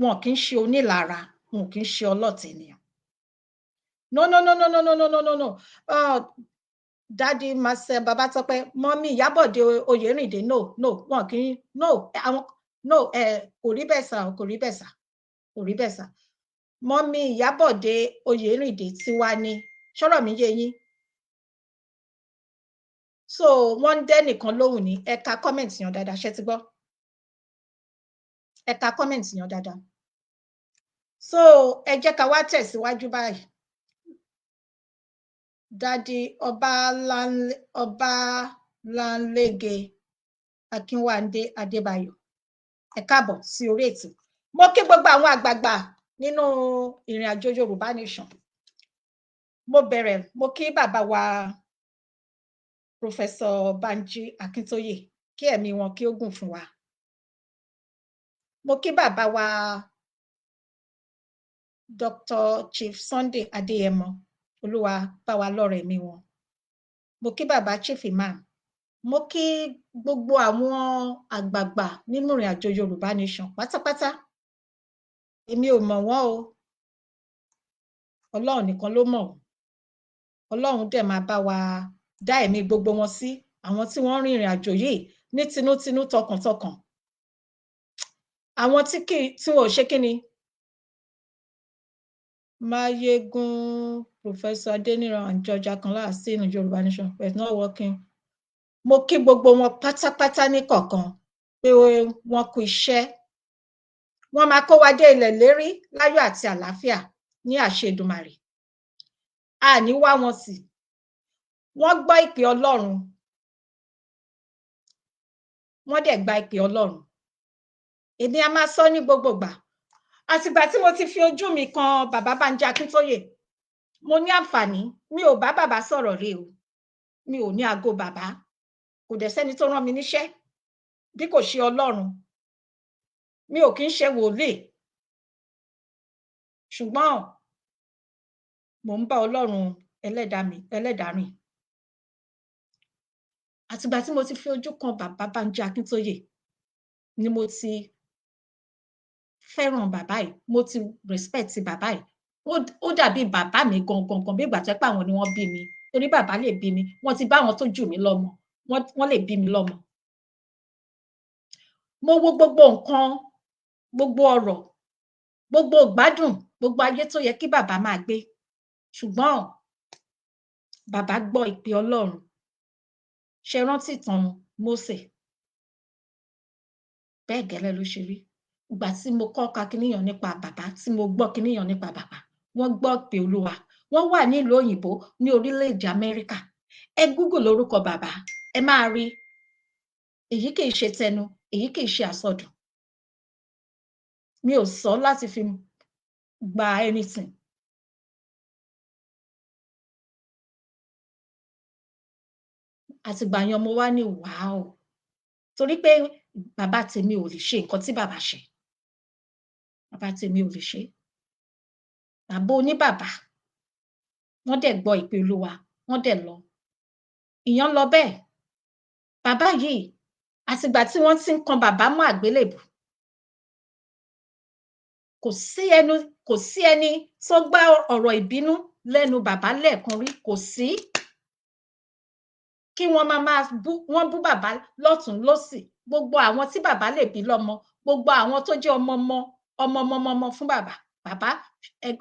wọn kì í ṣe onílara, wọn kì í ṣe ọlọ́tẹ̀ ènìyàn. No. Daddy Marcel Babatope, Mommy Ìyábọ̀dé Oyèrìndé, no, wọn kì í, kò rí bẹ́ẹ̀ sà, kò rí bẹ́ẹ̀ sà. Mommy Ìyábọ̀dé Oyèrìndé tiwa ni, ṣọ́rọ̀ mi yé yín. So wọ́n ń dẹ́ nìkan lóhùn ní ẹ̀ka comment yan dáadáa, ṣé ti gbọ́? Ẹ̀ka comment yan dáadáa. So ẹ jẹ́ ká wá tẹ̀síwájú báyìí. Daddy Ọbalanlege Akínwándé Adébáyọ̀, ẹ káàbọ̀ sí orí ètò. Mo kí gbogbo àwọn àgbààgbà nínú ìrìn àjò Yorùbá Nation. Mo kí bàbá wa Professor Banji Akintoye, kí ẹ̀mí wọn kí ó gùn fún wa. Mo kí bàbá wa Dr. Chief Sunday Adéyẹmọ, Olúwa bá wa lọ́rẹ̀ mi wọn. mo kí bàbá chief imam, mo kí gbogbo àwọn àgbààgbà nínú ìrìn àjò Yorùbá nation pátápátá. Èmi ò mọ̀ wọ́n o, Ọlọ́run nìkan ló mọ̀ wọ́n. Ọlọ́run dẹ̀ máa bá wa dá ẹ̀mí gbogbo wọn sí, àwọn tí wọ́n rin ìrìn àjò yìí ní tinútinú tọkàntọkàn. Àwọn tí wọn ò ṣe kí ni, Mayegun, Professor Adeniran and George Akanla are still in Yoruba nation but it's not working. Mo kí gbogbo wọn pátápátá ní kọ̀ọ̀kan pé wọ́n kú iṣẹ́. Wọ́n máa kó wa dé ilẹ̀ lérí láyọ̀ àti àlàáfíà ní àṣẹ Èdùmàrè. A ní wá wọn sí. Wọ́n gbọ́ ìpè Ọlọ́run. Wọ́n dẹ̀ gba ìpè Ọlọ́run. Èmi a máa sọ ní gbogbo ìgbà. Àtìgbà tí mo ti fi ojú mi kan bàbá Bánjí Akíntóyè, mo ní àǹfààní, mi ò bá bàbá sọ̀rọ̀ rí o. Mi ò ní aago bàbá. Kò dẹ̀ sẹ́ni tó rán mi níṣẹ́ bí kò ṣe Ọlọ́run. Mi ò kí ń ṣe wòlíì. Ṣùgbọ́n mò ń bá Ọlọ́run ẹlẹ́dàá rìn. Àtìgbà tí mo ti fi ojú kan bàbá Bánjí Akíntóyè ni mo ti fẹ́ràn bàbá yìí, mo ti respect bàbá yìí. Ó dàbí bàbá mi gangan bí ìgbà tó pé àwọn ni wọ́n bí mi. Torí bàbá lè bí mi, wọ́n ti bá àwọn tó jù mí lọ́mọ, wọ́n lè bí mi lọ́mọ. Mo wo gbogbo nǹkan, gbogbo ọ̀rọ̀, gbogbo ìgbádùn, gbogbo ayé tó yẹ kí bàbá máa gbé. Ṣùgbọ́n bàbá gbọ́ ìpè Ọlọ́run. Ṣé rántí ìtàn Mósè? Bẹ́ẹ̀ gẹ́lẹ́ ló ṣe rí. Ìgbà tí mo kọ́ ka kíníyàn nípa bàbá, tí mo gbọ́ kíníyàn nípa bàbá, wọ́n gbọ́ ìpè Olúwa. Wọ́n wà ní ìlú òyìnbó ní orílẹ̀-èdè Amẹ́ríkà. Ẹ Google lórúkọ bàbá, ẹ máa rí. Èyí kì í ṣe tẹnu, èyí kì í ṣe àsọdùn. Mi ò sọ láti fi gba anything. Àtìgbà yẹn mo wá ní wàá. Torí pé bàbá tèmi ò lè ṣe nǹkan tí bàbá ṣe. Bàbá tèmi ò lè ṣe. Bàbá oníbàbá, wọ́n dẹ̀ gbọ́ ìpè Olúwa, wọ́n dẹ̀ lọ. Ìyẹn lọ bẹ́ẹ̀. Bàbá yìí, àtìgbà tí wọ́n ti ń kan bàbá mọ́ àgbélébù, kò sí ẹni tó gbá ọ̀rọ̀ ìbínú lẹ́nu bàbá lẹ́ẹ̀kan rí. Kò sí. Kí wọ́n wọ́n bú bàbá lọ́tùn lósì. Gbogbo àwọn tí bàbá lè bí lọ́mọ, gbogbo àwọn tó jẹ́ ọmọ fún bàbá. Bàbá,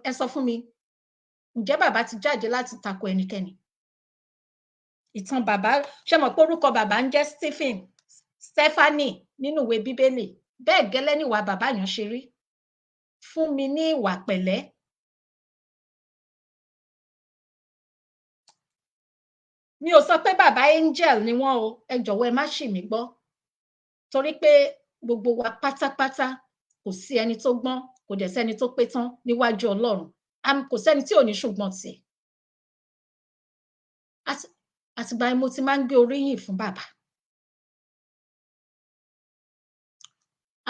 ẹ sọ fún mi, ǹjẹ́ bàbá ti jáde láti tako ẹnikẹ́ni? Ìtàn bàbá, ṣé mọ̀ pé orúkọ bàbá ń jẹ́ Stephanie nínú ìwé Bíbélì? Bẹ́ẹ̀ gẹ́lẹ́ ni ìwà bàbá yẹn ṣe rí. Fún mi ní ìwà pẹ̀lẹ́. Mi ò sọ pé bàbá angel ni wọ́n o, ẹ jọ̀wọ́ ẹ má ṣì mí gbọ́. Torí pé gbogbo wa pátápátá kò sí ẹni tó gbọ́n, kò dẹ̀ sẹ́ni tó pé tán níwájú Ọlọ́run. Kò sẹ́ni tí ò ní ṣùgbọ́n tiẹ̀. Àtìgbà yẹn mo ti máa ń gbé oríyìn fún bàbá.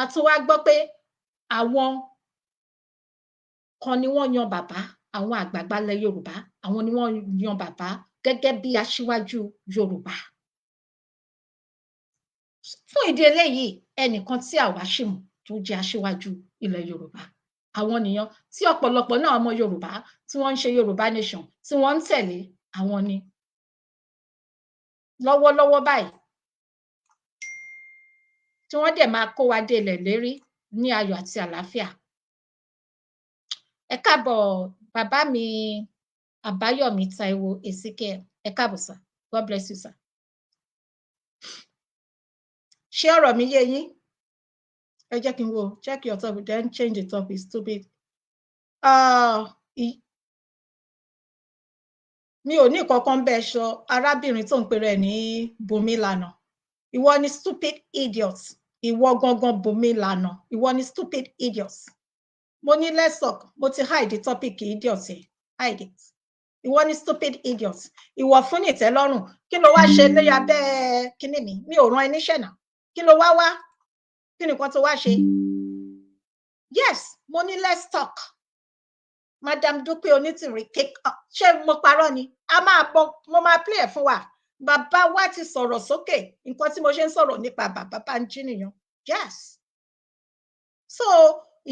A tún wá gbọ́ pé àwọn kan ni wọ́n yan bàbá, àwọn àgbààgbà ilẹ̀ Yorùbá, àwọn ni wọ́n yan bàbá gẹ́gẹ́ bí aṣíwájú Yorùbá. Fún ìdí eléyìí, ẹnìkan tí àwa ṣì mọ̀ tó jẹ́ aṣíwájú ilẹ̀ Yorùbá, àwọn nìyẹn tí ọ̀pọ̀lọpọ̀ náà ọmọ Yorùbá tí wọ́n ń ṣe Yorùbá nation tí wọ́n ń tẹ̀lé, àwọn ni. Lọ́wọ́lọ́wọ́ báyìí, tí wọ́n dẹ̀ máa kó wa dé ilẹ̀ lérí ní ayọ̀ àti àlàáfíà. Ẹ káàbọ̀ bàbá mi Àbáyọ̀mí Táíwò Ezekiel. Ẹ káàbọ̀ sir. God bless you sir. Ṣé ọ̀rọ̀ mi yé yín? Ẹ jẹ́ kí n wo, check your topic, then change the topic, stupid. Mi ò ní kankan bẹ́ẹ̀ sọ, arábìnrin tó ń pè rẹ̀ ní Bùnmi Lànà. Ìwọ ni stupid idiot. Ìwọ gangan Bùnmi Lànà. Ìwọ ni stupid idiot. Mo ní let's talk, mo ti hide topic idiot yẹn. Hide it. Ìwọ ni stupid idiot. Ìwọ fún ní ìtẹ́lọ́rùn. Kí ló wá ṣe lé abẹ́ kíní mi? Mi ò rán ẹ níṣẹ́ náà. Kí ló wá? Kí ni nǹkan tó wá ṣe? Yes, mo ní let's talk. Madam Dupe Onitiri, ṣé mo parọ́ ni? Mo máa play ẹ̀ fún wa. bàbá wa ti sọ̀rọ̀ sókè nǹkan tí mo ṣe ń sọ̀rọ̀ nípa bàbá Bánjí nìyẹn. Yes. So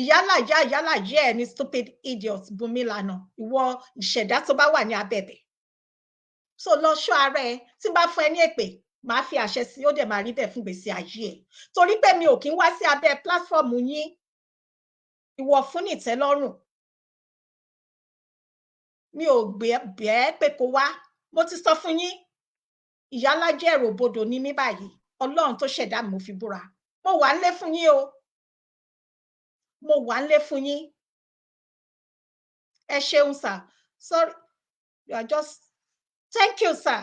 ìyálàjẹ́ ẹ̀ ní stupid idiot Bùnmi Lànà ìwọ ìṣẹ̀dá tó bá wà ní abẹ́bẹ̀. So lọ ṣọ́ ara ẹ tí bá fún ẹ ní èpè máa fi àṣẹ sí ó dẹ̀ máa rí bẹ́ẹ̀ fún gbèsè ayé ẹ̀ torí pé mi ò kí ń wá sí abẹ́ pílátífọ́ọ̀mù yín ìwọ fún nìtẹ́lọ́rùn mi ò bẹ́ẹ̀ pé kó wá mo ti sọ fún yín ìyálájẹ́ èròbodò ní mí báyìí Ọlọ́run tó ṣẹ̀dá mi mo fi búra mo wà nílé fún yín o mo wà nílé fún yín ẹ ṣeun sir sorry you are just thank you sir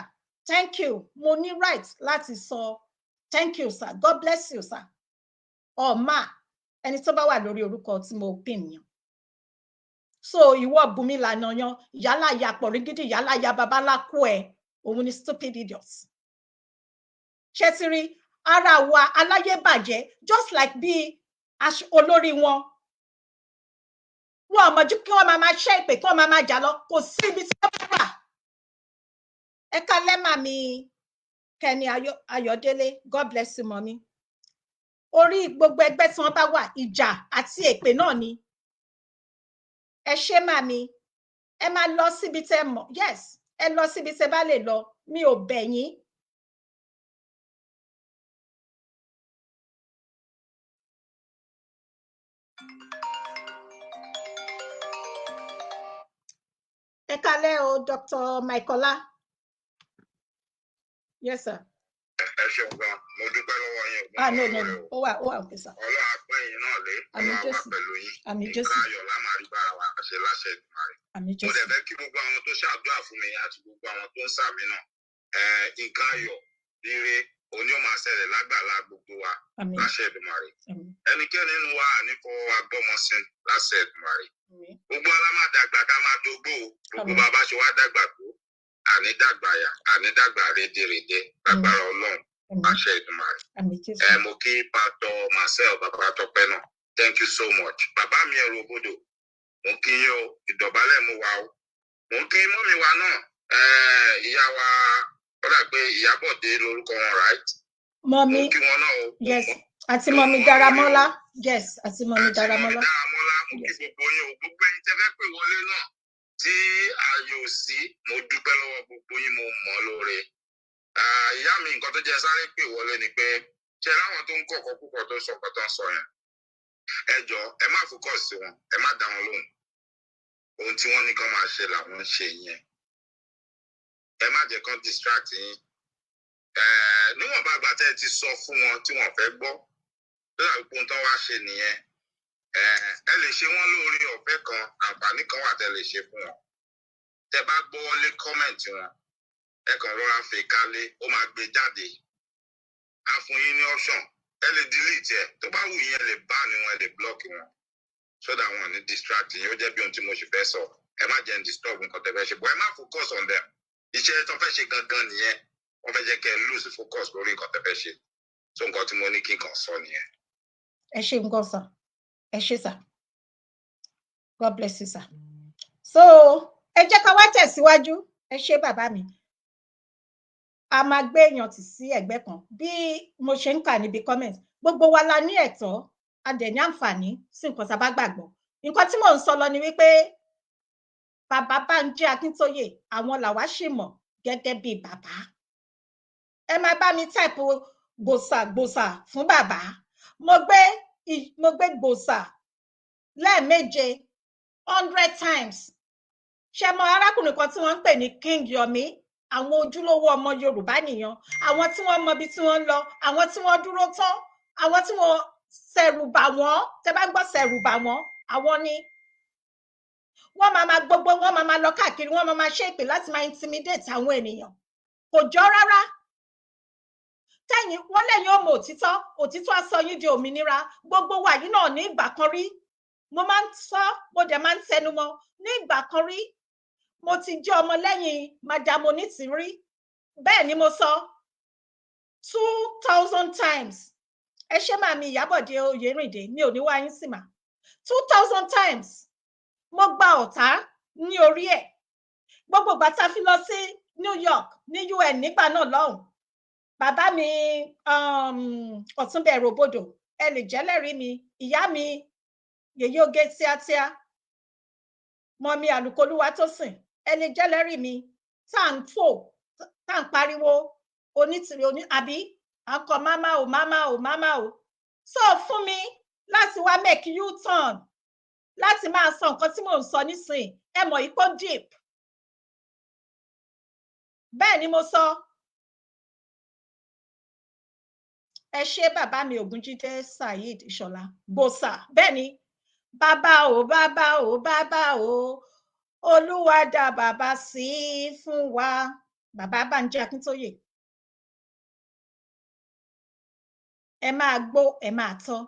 thank you mo ní right láti sọ thank you sir God bless you sir ọ̀ma ẹni tó bá wà lórí orúkọ tí mo pín yàn so ìwọ Bùnmi Lànà yan yálà ya pọ̀rígídì yálà ya babaláko ẹ̀ òun ni stupid idiots ṣé ti rí ara wa aláyé bàjẹ́ just like bí olórí wọn àmọ̀jú kí wọ́n máa ṣẹ́ ìpè kí wọ́n máa jà lọ kò sí ibi tí wọ́n bá wà ẹ kálẹ́ màmí Kẹ́ni Ayọ̀délé God bless you mọ́mí orí gbogbo ẹgbẹ́ tí wọ́n bá wà ìjà àti èpè náà ni ẹ ṣé màmí ẹ máa lọ síbi tẹ́ mọ̀ yes ẹ lọ síbi tẹ́ bá lè lọ mi ò bẹ̀ yín ẹ kálẹ́ o Dr. Maikola yes sir. Ẹ ṣeun gan mo dúpẹ́ lọ́wọ́ yín no ó wà òkè sá. Ọlọ́run apẹ́yìn náà lé Ọlọ́run wà pẹ̀lú yín nǹkan ayọ̀ lámàrí bára wa ṣe láṣẹ Èdùmàrè. Mo dẹ̀ fẹ́ kí gbogbo àwọn tó ṣàdúrà fún mi àti gbogbo àwọn tó ń sàmì náà nǹkan ayọ̀ rere òní ó máa ṣẹlẹ̀ lágbàlá gbogbo wa láṣẹ Èdùmàrè. Ẹnikẹ́ni nínú wa nífọ̀ agbọ́mọsìn láṣẹ Èdùmàrè. Gbogbo alámàdàgbà ká máa dógbò gbogbo bàbá ṣe wá dàgbà tó ànídàgbàyà ànídàgbà rédèrèdè lágbára Ọlọ́run àṣẹ Èdùmàrè. Mo kí pàtó Marcel bàbá Tọ́pẹ́ náà thank you so much bàbá mi Èròbodò mo kí yín o ìdọ̀bálẹ̀ mo wà o mo kí mọ́mí wa náà ìyá wa ó dà pé Ìyábọ̀dé lórúkọ wọn right. Mọ́mí mo kí wọn náà o. yes àti mọ́mí Dáramọ́lá yes àti mọ́mí Dáramọ́lá. mo kí gbogbo yín o gbogbo ẹ̀yin tẹ́ fẹ́ pè wọlé náà tí ayò sí mo dúpẹ́ lọ́wọ́ gbogbo yín mo mọ̀ lóore. Ìyá mi nǹkan tó jẹ́ sáré pè wọlé ni pé ṣe láwọn tó ń kọ̀kọ́ púpọ̀ tó sọ pé tó ń sọ yẹn ẹ jọ ẹ má focus sí wọn ẹ má dá wọn lóhùn ohun tí wọ́n ní kán máa ṣe làwọn ń ṣe yẹn ẹ má jẹ́ kán distract yín níwọ̀n bá gbà tẹ́ ẹ ti sọ fún wọn tí wọ́n fẹ́ gbọ́ tó dàbí pé ohun tó wá ṣe nìyẹn ẹ lè ṣe wọ́n lórí ọ̀fẹ́ kan àǹfààní kan wà tẹ́ lè ṣe fún wọn tẹ́ bá gbọ́ wọlé kọ́mẹ̀ntì wọn ẹ kàn rọra fi kálé ó máa gbé jáde á fún yín ní option ẹ lè delete ẹ tó bá wù yín ẹ lè ban wọn ẹ lè block wọn so that wọn ní distract yín ó jẹ́ bí ohun tí mo ṣe fẹ́ sọ ẹ má jẹ́ ń disturb nǹkan tẹ́ fẹ́ ṣe but ẹ má focus on them iṣẹ́ tó fẹ́ ṣe gangan nìyẹn wọ́n fẹ́ jẹ́ kẹ́ lose focus lórí nǹkan tẹ́ fẹ́ ṣe so nǹkan tí mo ní kí n kàn sọ nìyẹn. ẹ ṣé nǹkan sir ẹ ṣé sir God bless you sir so ẹ jẹ́ ká wá tẹ̀síwájú ẹ ṣé bàbá mi a máa gbé èèyàn tì sí ẹ̀gbẹ́ kan bí mo ṣe ń kà níbi comment gbogbo wa la ní ẹ̀tọ́ a dẹ̀ ní àǹfààní sí nǹkan tá a bá gbàgbọ́ nǹkan tí mò ń sọ lọ ni wípé bàbá Bánjí Akíntóyè àwọn làwa ṣì mọ̀ gẹ́gẹ́ bí bàbá ẹ máa bá mi type gbòsà fún bàbá mo gbé gbòsà lẹ́ẹ̀méje 100 times ṣe mọ arákùnrin kan tí wọ́n ń pè ní King Yomi àwọn ojúlówó ọmọ Yorùbá nìyẹn àwọn tí wọ́n mọ ibi tí wọ́n ń lọ àwọn tí wọ́n dúró tán àwọn tí wọ́n ṣẹ̀rù bà wọ́n tẹ́ bá gbọ́ ṣẹ̀rù bà wọ́n àwọn ni wọ́n máa gbogbo wọ́n máa lọ káàkiri wọ́n máa ṣe ìpè láti máa intimidate àwọn ènìyàn kò jọ rárá tẹ́yìn wọ́n lẹ́yìn ọmọ òtítọ́ á sọ yín di òmìnira gbogbo wa yìí náà ní ìgbà kan rí mo máa ń sọ mo dẹ̀ máa ń tẹnu mọ́ ní ìgbà kan rí mo ti jẹ́ ọmọ lẹ́yìn Madam Onitiri bẹ́ẹ̀ ni mo sọ 2000 times ẹ ṣé màmí Ìyábọ̀dé Oyèrìndé mi ò ní wá yín sí mà 2000 times mo gba ọ̀tá ní orí ẹ̀ gbogbo ìgbà tá a fi lọ sí New York ní UN nígbà náà lọ́hùn bàbá mi Ọ̀túnbẹ̀ Ròbodò ẹ lè jẹ́lẹ́rìí mi ìyá mi yèyé oge tíátíá mọ́mí Àlùkòlúwa tó sìn ẹ lè jẹ́lẹ́rìí mi tá à ń fò tá à ń pariwo Onítìrí àbí akọ máma o sọ fún mi láti wá make U-turn láti máa sọ nǹkan tí mò ń sọ nísìn ẹ mọ̀ ipò deep bẹ́ẹ̀ ni mo sọ ẹ ṣé bàbá mi Ògúnjídé Saheed Ìṣọ̀lá gbòòsà bẹ́ẹ̀ ni bàbá o Olúwa dá bàbá sí fún wa bàbá Bánjí Akíntóyè ẹ máa gbọ́ ẹ máa tọ́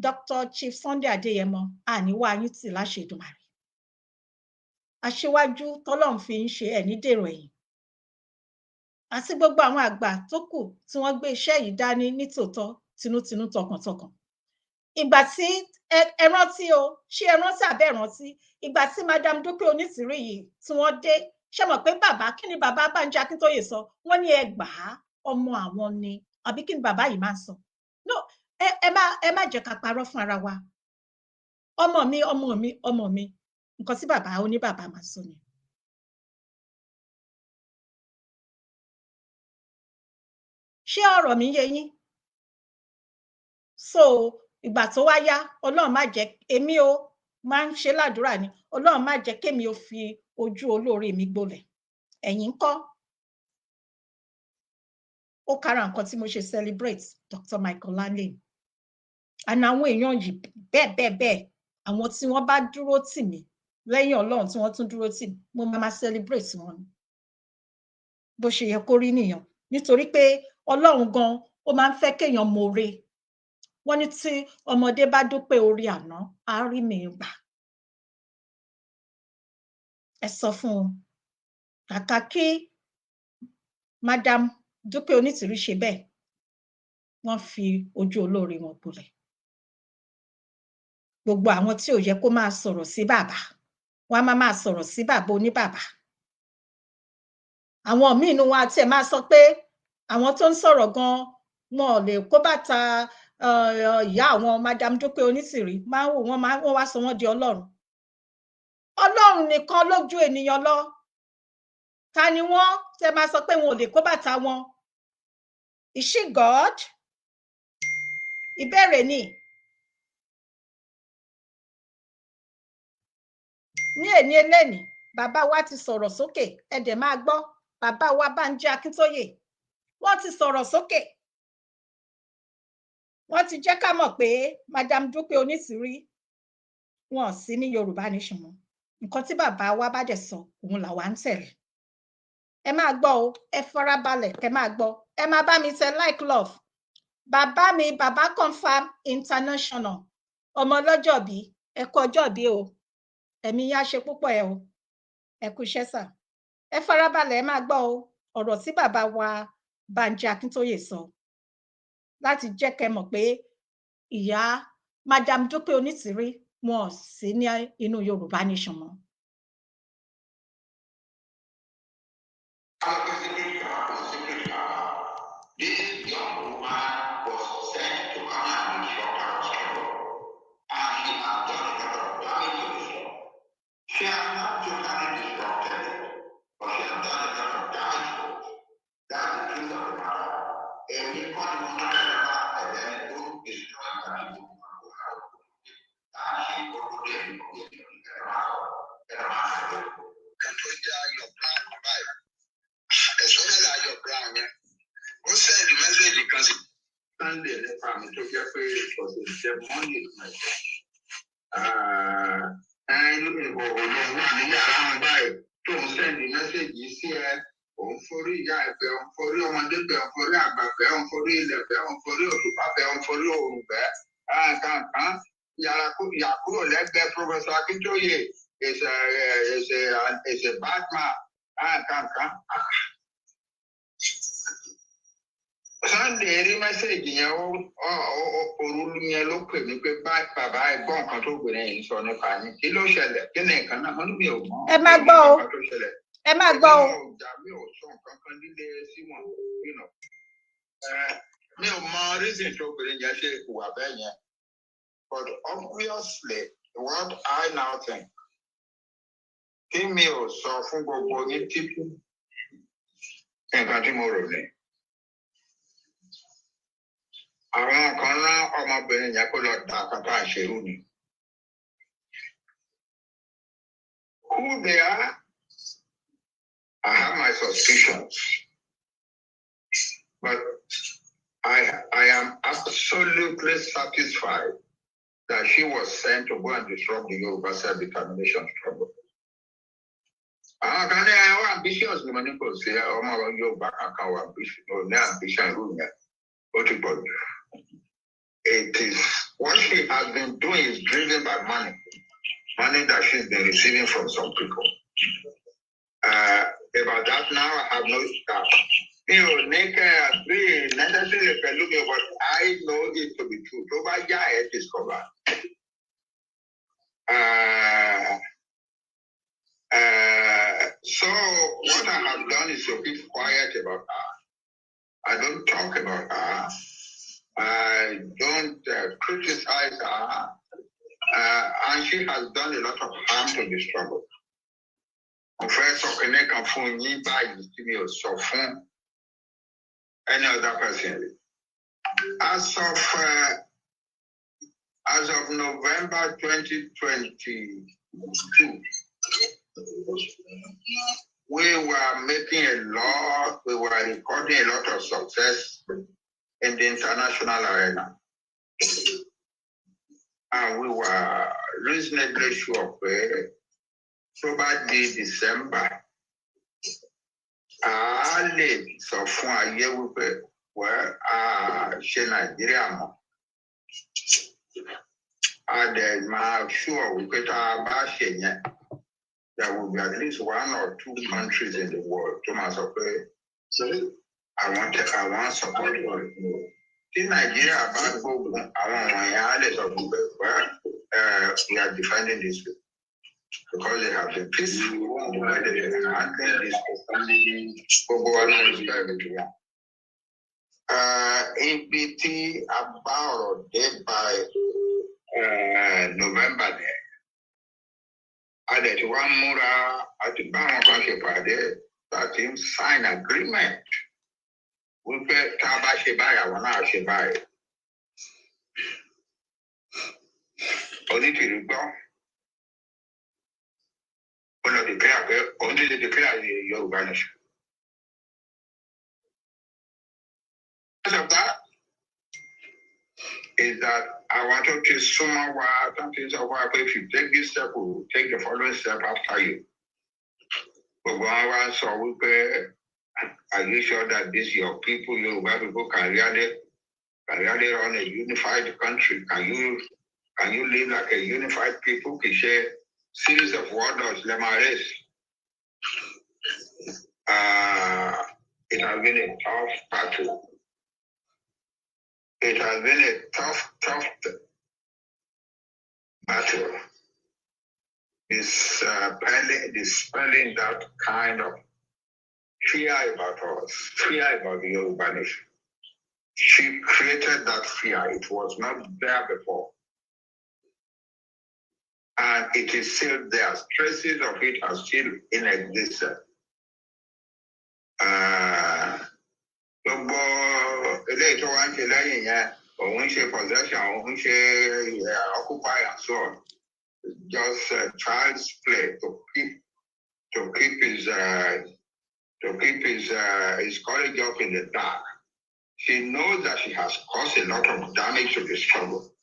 Dr. Chief Sunday Adéyẹmọ àníwá yín tì láṣẹ Èdùmàrè aṣíwájú tọ́lọ́run fi ń ṣe ẹni dèrò ẹ̀yìn àti gbogbo àwọn àgbà tó kù tí wọ́n gbé iṣẹ́ yìí dání nítòótọ́ tinútinú tọkàntọkàn ìgbà tí ẹ rántí o ṣé ẹ rántí àbẹ́ rántí ìgbà tí Madam Dupe Onitiri yìí tí wọ́n dé ṣe mọ̀ pé bàbá kí ni bàbá Bánjí Akíntóyè sọ wọ́n ní ẹ gbà á ọmọ àwọn ni àbí kí ni bàbá yìí máa ń sọ no ẹ má jẹ́ ká parọ́ fún ara wa ọmọ mi nǹkan tí bàbá oníbàbá máa sọ ni. ṣé ọ̀rọ̀ mi yé yín so ìgbà tó wá yá Ọlọ́run má jẹ́ èmi o máa ń ṣe ládùúrà ni Ọlọ́run má jẹ́ kémi ó fi ojú olóore mi gbolẹ̀ ẹ̀yin ńkọ́ ó kára nǹkan tí mo ṣe celebrate Dr. Michael Lanley àná àwọn èèyàn yìí bẹ́ẹ̀ àwọn tí wọ́n bá dúró tì mí lẹ́yìn Ọlọ́run tí wọ́n tún dúró tì mí mo máa celebrate wọn ni bó ṣe yẹ kó rí nìyẹn nítorí pé Ọlọ́run gan ó máa ń fẹ́ kéèyàn more wọ́n ní tí ọmọdé bá dúpẹ́ orí àná á rí mi gbà ẹ sọ fún un kàkà kí Madam Dupe Onitiri ṣe bẹ́ẹ̀ wọ́n fi ojú olóore wọn gbolẹ̀ gbogbo àwọn tí ò yẹ kó máa sọ̀rọ̀ sí bàbá wọ́n á máa sọ̀rọ̀ sí bàbá oníbàbá àwọn míì nínú wọn àti ẹ̀ máa sọ pé àwọn tó ń sọ̀rọ̀ gan wọn ò lè kó bàtà ìyá àwọn Madam Dupe Onitiri máa ń wò wọ́n wá sọ wọ́n di Ọlọ́run nìkan lójú ènìyàn lọ ta ni wọ́n tẹ máa sọ pé wọn ò lè kó bàtà wọn is she God ìbéèrè ni ní èní eléni bàbá wa ti sọ̀rọ̀ sókè ẹ dẹ̀ máa gbọ́ bàbá wa Bánjí Akíntóyè wọ́n ti sọ̀rọ̀ sókè wọ́n ti jẹ́ ká mọ̀ pé Madam Dupe Onitiri wọn sí ní Yorùbá nation mọ́ nǹkan tí bàbá wa bá dẹ̀ sọ òun làwa ń tẹ̀lé ẹ máa gbọ́ o ẹ farabalẹ̀ kẹ́ máa gbọ́ ẹ máa bá mi tẹ like love bàbá mi bàbá confam international ọmọ ọlọ́jọ́bí ẹ kú ọjọ́bí o ẹ̀mí yá ṣe púpọ̀ ẹ o ẹ kú iṣẹ́ sà ẹ farabalẹ̀ ẹ máa gbọ́ o ọ̀rọ̀ tí bàbá wa Bánjí Akíntóyè sọ láti jẹ́ kẹ́ mọ̀ pé ìyá Madam Dupe Onitiri wọn sí ní inú Yorùbá nation mọ́. This young woman was sent to come and instruct her struggle, and she has done a lot of damage to the struggle. She has not totally disrupted it, but she has done a lot of damage to it. That's the truth of the matter. And we call it and then it will destroy the people who have to and she will put them in the matter. Control your plan, right? As well as your plan, yeah. Ó sẹ́ẹ̀dì mẹ́sẹ̀jì kan sí Sunday nípa mi tó jẹ́ pé ọ̀sẹ̀ ìṣẹ́ Monday mẹ́jọ. Ìbò òun wà ní yàrá wọn báyìí tó ń sẹ́ẹ̀dì mẹ́sẹ̀jì sí ẹ. Òun forí ìyá ẹ̀bẹ̀, òun forí ọmọdé bẹ̀, òun forí àgbà bẹ̀, òun forí ilẹ̀ bẹ̀, òun forí òṣùpá bẹ̀, òun forí òòrùn bẹ̀. Kankan yàrá kúrò lẹ́gbẹ̀ẹ́ Professor Akíntóyè is a bad man. Kankan. Sunday rí mẹ́sẹ̀gì yẹn òru yẹn ló pè mí pé bàbá ẹ̀gbọ́n nǹkan tó gbèrè yìí sọ nípa yín kí ló ṣẹlẹ̀ kí ni nǹkan náà wọ́n ní mi ò mọ̀. ẹ má gbọ́ o Ẹ má gbọ́ o. Mi ò sọ nǹkan kan líle sí wọn, you know. Mi ò mọ reason tó obìnrin yẹn ṣe ìwà bẹ́ẹ̀ yẹn. But obviously, what I now think, kí mi ò sọ fún gbogbo ní títí nǹkan tí mo rò ní. Àwọn kan rán ọmọbìnrin yẹn kó lọ da àkàtà àṣẹrú ni. Who they are, I have my suspicions. But I am absolutely satisfied that she was sent to go and disrupt the Yoruba self-determination struggle. Àwọn kan ní àwọn ambitious ni mo ní kò sí ọmọ Yorùbá kankan wà ní ambition rú yẹn ó ti pọ̀ jù. It is what she has been doing is driven by money that she's been receiving from some people. About that now, I have no doubt. You know, agree necessarily, but I know it to be true. So, by it is covered. So, what I have done is to keep quiet about her. I don't talk about her. I don't criticize her. And she has done a lot of harm to the struggle. Professor Keneka Funyi by the any other person. As of November 2022, we were making a lot, we were recording a lot of success in the international arena. And we were reasonably sure probably December. So for a year we were Nigeria. And I'm sure we could have there will be at least 1 or 2 countries in the world. So I want support for it. In Nigeria, we are defending this because they have been peaceful, ABT about dead by November. And that one more at the bank that him sign agreement. We pay Tabashibaya, one hour Shibai. Onitiri go. Only the declare Yoruba nation. Because of that is that I wanted to summer if you take this step, we will take the following step after you. But one so we pay. Are you sure that these your people, Yoruba people, can really run a unified country? Can you live like a unified people? Can share series of wonders, Lemares. It has been a tough battle. It has been a tough battle. Dispelling that kind of fear about us, fear about the Yoruba nation. She created that fear. It was not there before. And it is still there. Traces of it are still in existence. Occupy and so on. Just child's play to keep his courage up in the dark. She knows that she has caused a lot of damage to the struggle.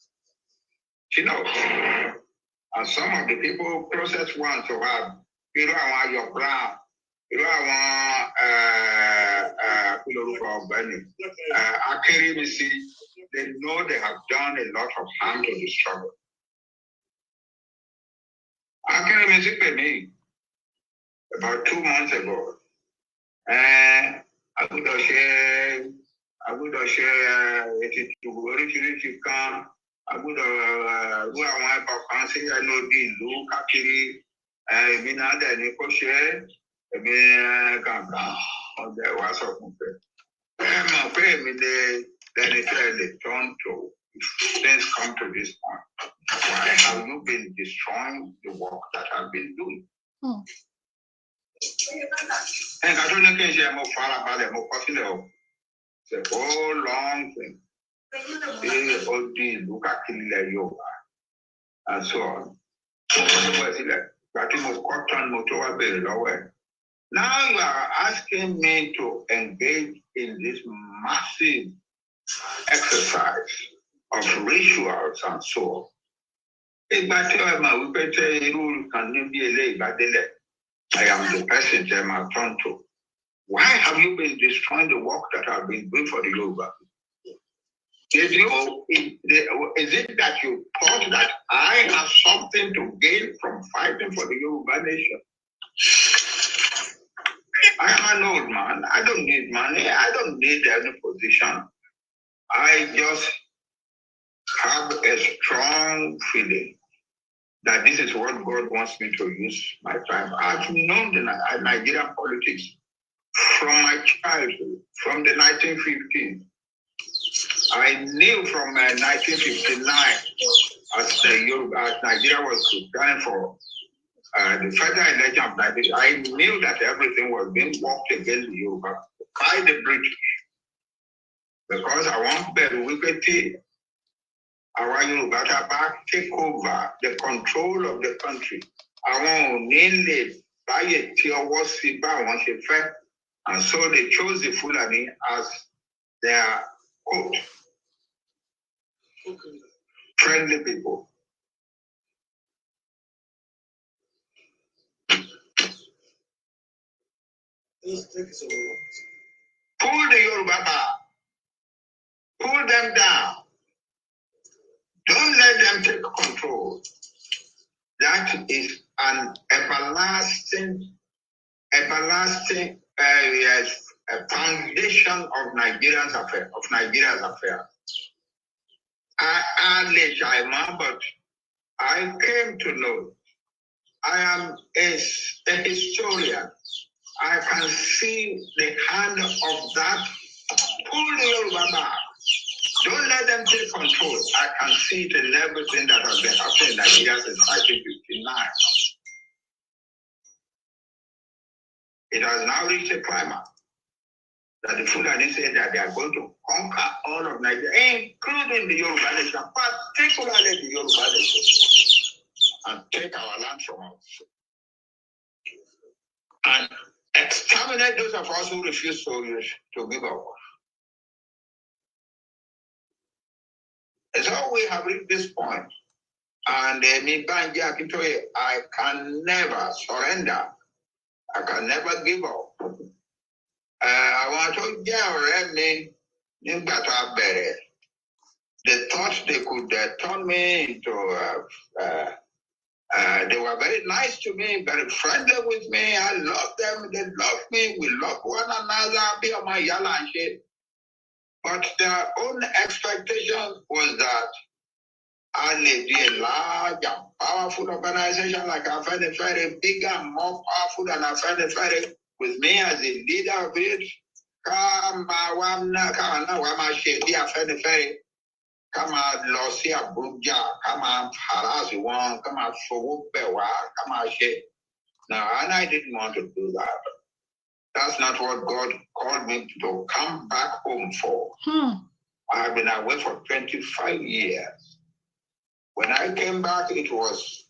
She knows. And some of the people closest ones to her, you don't want your plan, you don't want they know they have done a lot of harm to the struggle. Akirimisi paid me about 2 months ago. I would share it to come. I would go around for fancy. I know the look, Akiri, Minada, and share. Again, Kanka, on the WhatsApp. I'm afraid then it turn to, if things come to this point, why have you been destroying the work that I've been doing? And I don't know if you're more far about it, more possible. It's a whole long thing. They all do look at Yoruba and so on. Now you are asking me to engage in this massive exercise of rituals and so on. I am the person that I'm turned to. Why have you been destroying the work that I've been doing for the Yoruba? Is it that you thought that I have something to gain from fighting for the Yoruba nation? I am an old man. I don't need money. I don't need any position. I just have a strong feeling that this is what God wants me to use my time. I've known the Nigerian politics from my childhood, from the 1950s. I knew from 1959, as Nigeria was preparing for the federal election of Nigeria, I knew that everything was being worked against the Yoruba by the British. Because I want better wicked our Yoruba back take over the control of the country. I want mainly buy a tier was and so they chose the Fulani as their quote friendly people. Pull the Yoruba back. Pull them down. Don't let them take control. That is an everlasting foundation of Nigeria's affair. But I came to know I am a historian. I can see the hand of that. Pull the Yoruba back. Don't let them take control. I can see it in everything that has been happening in Nigeria since 1959. It has now reached a climax that the Fulani said that they are going to conquer all of Nigeria, including the Yoruba nation, particularly the Yoruba nation, and take our land from us. And exterminate those of us who refuse to give up. And so we have reached this point. And I can never surrender. I can never give up. I want to get me. They thought they could turn me into. They were very nice to me, very friendly with me. I love them. They love me. We love one another. Be on my yalla and shit. But their own expectation was that I may be a large and powerful organization like Afeni Ferry, bigger and more powerful than Afeni Ferry, with me as a leader of it. Come on, Afeni Ferry. Come on, Lossi Abuja. Come on, harass one. Come on, Fogupewa. Come on, shit. Now, and I didn't want to do that. That's not what God called me to come back home for. I have been away for 25 years. When I came back, it was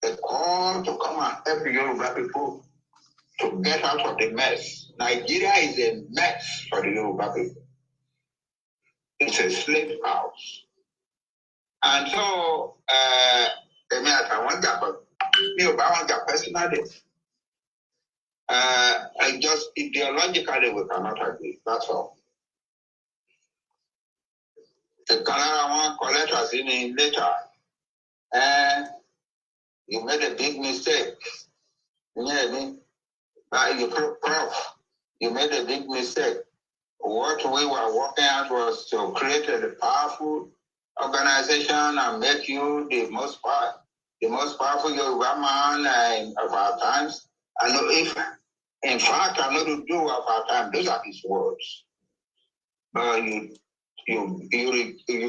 a call to come and help Yoruba people to get out of the mess. Nigeria is a mess for the Yoruba people. It's a slave house. And so, I want that, but I want that personally. I just ideologically we cannot agree. That's all. The Canada one collect us in later. And you made a big mistake. You hear me? You prof, you made a big mistake. What we were working at was to create a powerful organization and make you the most powerful Yoruba man of our times. I know if, in fact, I know to do about time. Those are his words. But you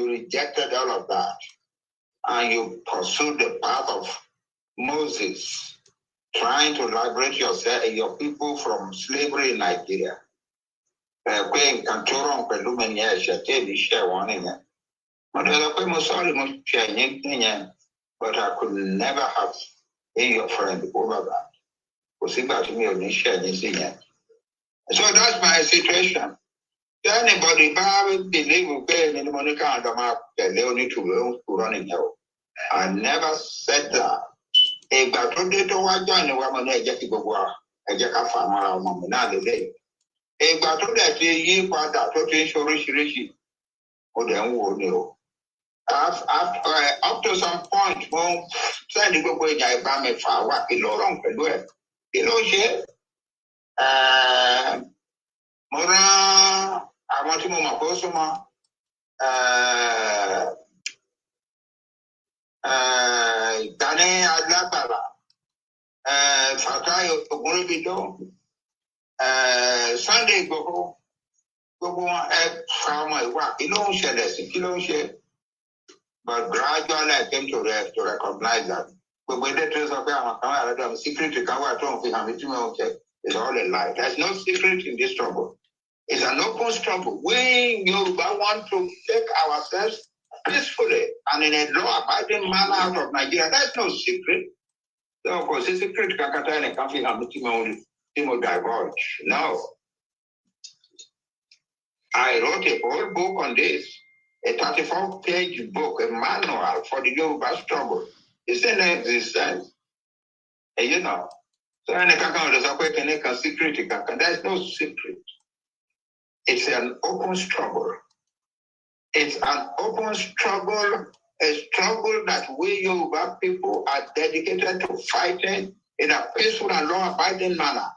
rejected all of that, and you pursued the path of Moses, trying to liberate your people from slavery in Nigeria. But I could never have been your friend over that. So that's my situation. Anybody believe I never said that. Up to some point, Mora, I want to my postuma, Dane Adlapala, Fatayo Guribido, Sunday go on from my work. You don't share this, you don't share. But gradually I came to recognize that. But when the truth of the secret to cover, I don't think it's all a lie. There's no secret in this trouble. It's an open struggle. We Yoruba want to take ourselves peacefully and in a law-abiding manner out of Nigeria. That's no secret. So, of course, it's a secret. Divulge. No. I wrote a whole book on this, a 34-page book, a manual for the Yoruba struggle. It's in existence. And you know, so there's no secret. It's an open struggle. It's an open struggle, a struggle that we Yoruba people are dedicated to fighting in a peaceful and law-abiding manner.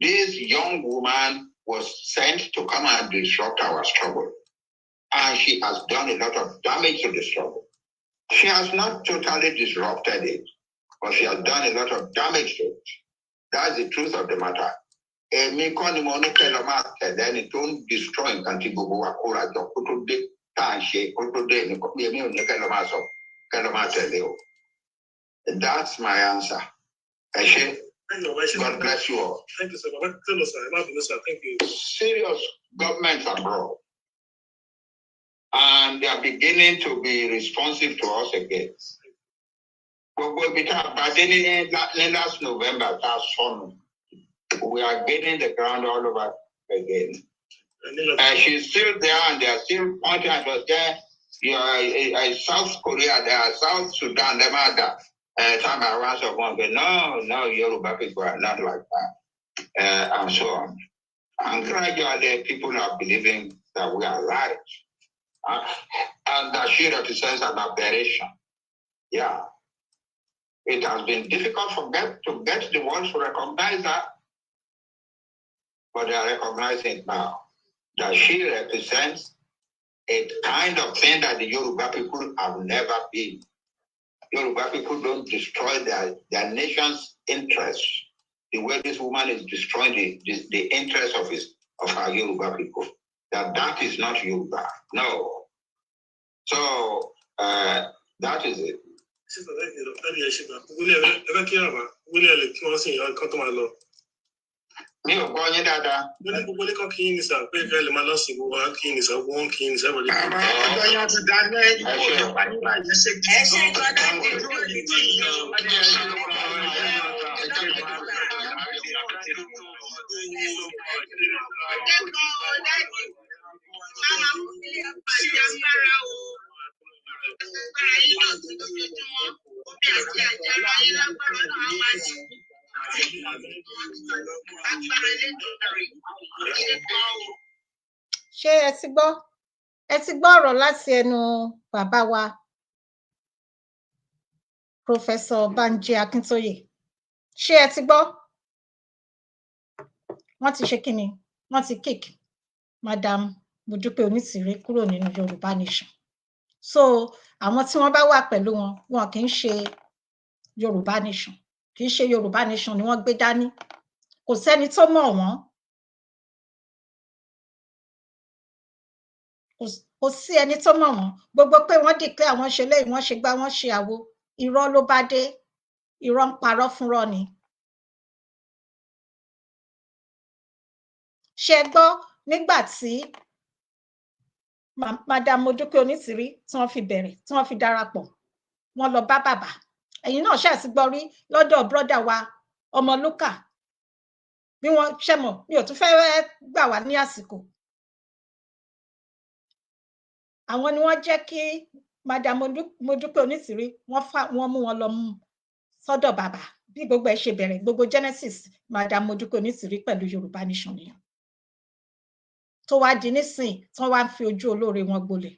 This young woman was sent to come and disrupt our struggle. And she has done a lot of damage to the struggle. She has not totally disrupted it, but she has done a lot of damage to it. That's the truth of the matter. Then it don't destroy That's my answer. God bless you all. Thank you, sir. Thank you. Serious governments abroad. And they are beginning to be responsive to us again. Last November, we are getting the ground all over again. And she's still there, and they are still pointing at us there. You are South Korea, there are South Sudan, the mother. Time around so one, but no, Yoruba people are not like that, and so on. And gradually, people are believing that we are right, and that she represents an aberration. Yeah. It has been difficult for them to get the world to recognize that, but they are recognizing it now. That she represents a kind of thing that the Yoruba people have never been. Yoruba people don't destroy their nation's interests the way this woman is destroying the interests of our Yoruba people. That is not Yoruba. No. So that is it. Mi ò gbọ́ yín dáadáa. Mo ní gbogbo lẹ́kọ̀ọ́ kí yín ní sà pé ìfẹ́ lè máa lọ sí gbogbo wa kí yín ní sà gbogbo wọn kí yín ní sà wọlé. Ọjọ́ yẹn ti dá ní ìdíkò ìjọba nígbà yẹn ṣe kí. Ẹ ṣe gbọ́dọ̀ ní dúró ní tí ìlú. Ṣé ẹ ti gbọ́ ọ̀rọ̀ láti ẹnu bàbá wa Professor Banji Akintoye? Ṣé ẹ ti gbọ́? Wọ́n ti ṣe kí ni? Wọ́n ti kick Madam Dupe Onitiri kúrò nínú Yorùbá Nation. So àwọn tí wọ́n bá wà pẹ̀lú wọn kì í ṣe Yorùbá nation kì í ṣe Yorùbá nation ni wọ́n gbé dání kò sẹ́ni tó mọ̀ wọ́n kò sí ẹni tó mọ̀ wọ́n gbogbo pé wọ́n declare àwọn ṣe léyìí wọ́n ṣe gbá wọ́n ṣe àwo irọ́ ló bá dé irọ́ ń parọ́ fúnrọ́ ni. ṣe gbọ́ nígbà tí madam Modúpẹ́ Onítìrí tí wọ́n fi bẹ̀rẹ̀ tí wọ́n fi darapọ̀ wọ́n lọ bá bàbá ẹ̀yin náà ṣáà ti gbọ́ rí lọ́dọ̀ brọ́dà wa Ọmọlúkà bí wọ́n ṣe mọ̀ mi ò tún fẹ́ gbà wá ní àsìkò àwọn ni wọ́n jẹ́ kí madam Modúpẹ́ Onítìrí wọ́n mú wọn lọ mú sọ́dọ̀ bàbá bí gbogbo ẹ̀ ṣe bẹ̀rẹ̀ gbogbo genesis madam Modúpẹ́ Onítìrí pẹ̀lú Yorùbá nation nìyẹn tó wá di nísìn tí wọ́n wá ń fi ojú olóore wọn gbolẹ̀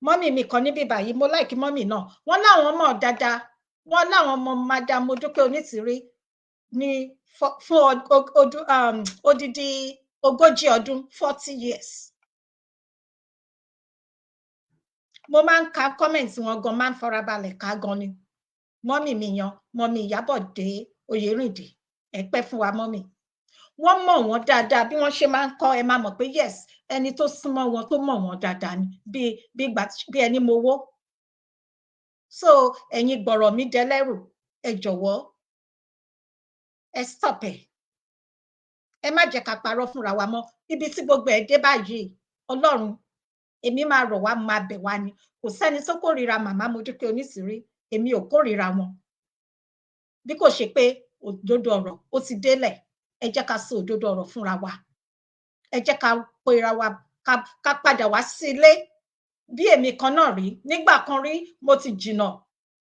mọ́mì mi kan níbí báyìí mo láìkí mọ́mì náà wọ́n láwọn mọ̀ dáadáa wọ́n láwọn ọmọ madam Modúpẹ́ Onítìrí ní fún odidi 40 ọdún 40 years. mo máa ń ka comment wọn gan máa ń farabalẹ̀ ká gan ni mọ́mì mi yan mọ́mì Ìyábọ̀dé Oyèrìndé ẹ pẹ́ fún wa mọ́mì wọ́n mọ̀ wọ́n dáadáa bí wọ́n ṣe máa ń kọ́ ẹ máa mọ̀ pé yes ẹni tó súnmọ́ wọn tó mọ̀ wọ́n dáadáa ni bí ẹni mowó so ẹ̀yin gbọ̀rọ̀ mi dẹlẹ́rù ẹ jọ̀wọ́ ẹ stop ẹ má jẹ́ ká parọ́ fúnra wa mọ́ ibi tí gbogbo ẹ̀ dé báyìí Ọlọ́run èmi máa rọ̀ wá máa bẹ̀ wá ni kò sẹ́ni tó kórìíra màmá Modúpẹ́ Onítìrí èmi ò kórìíra wọn bí kò ṣe pé òdodo ọ̀rọ̀ ó ti délẹ̀ ẹ jẹ́ ká sọ òdodo ọ̀rọ̀ fúnra wa ẹ jẹ́ ká pera wa ká padà wá sí ilé bí èmi kan náà rí nígbà kan rí mo ti jìnnà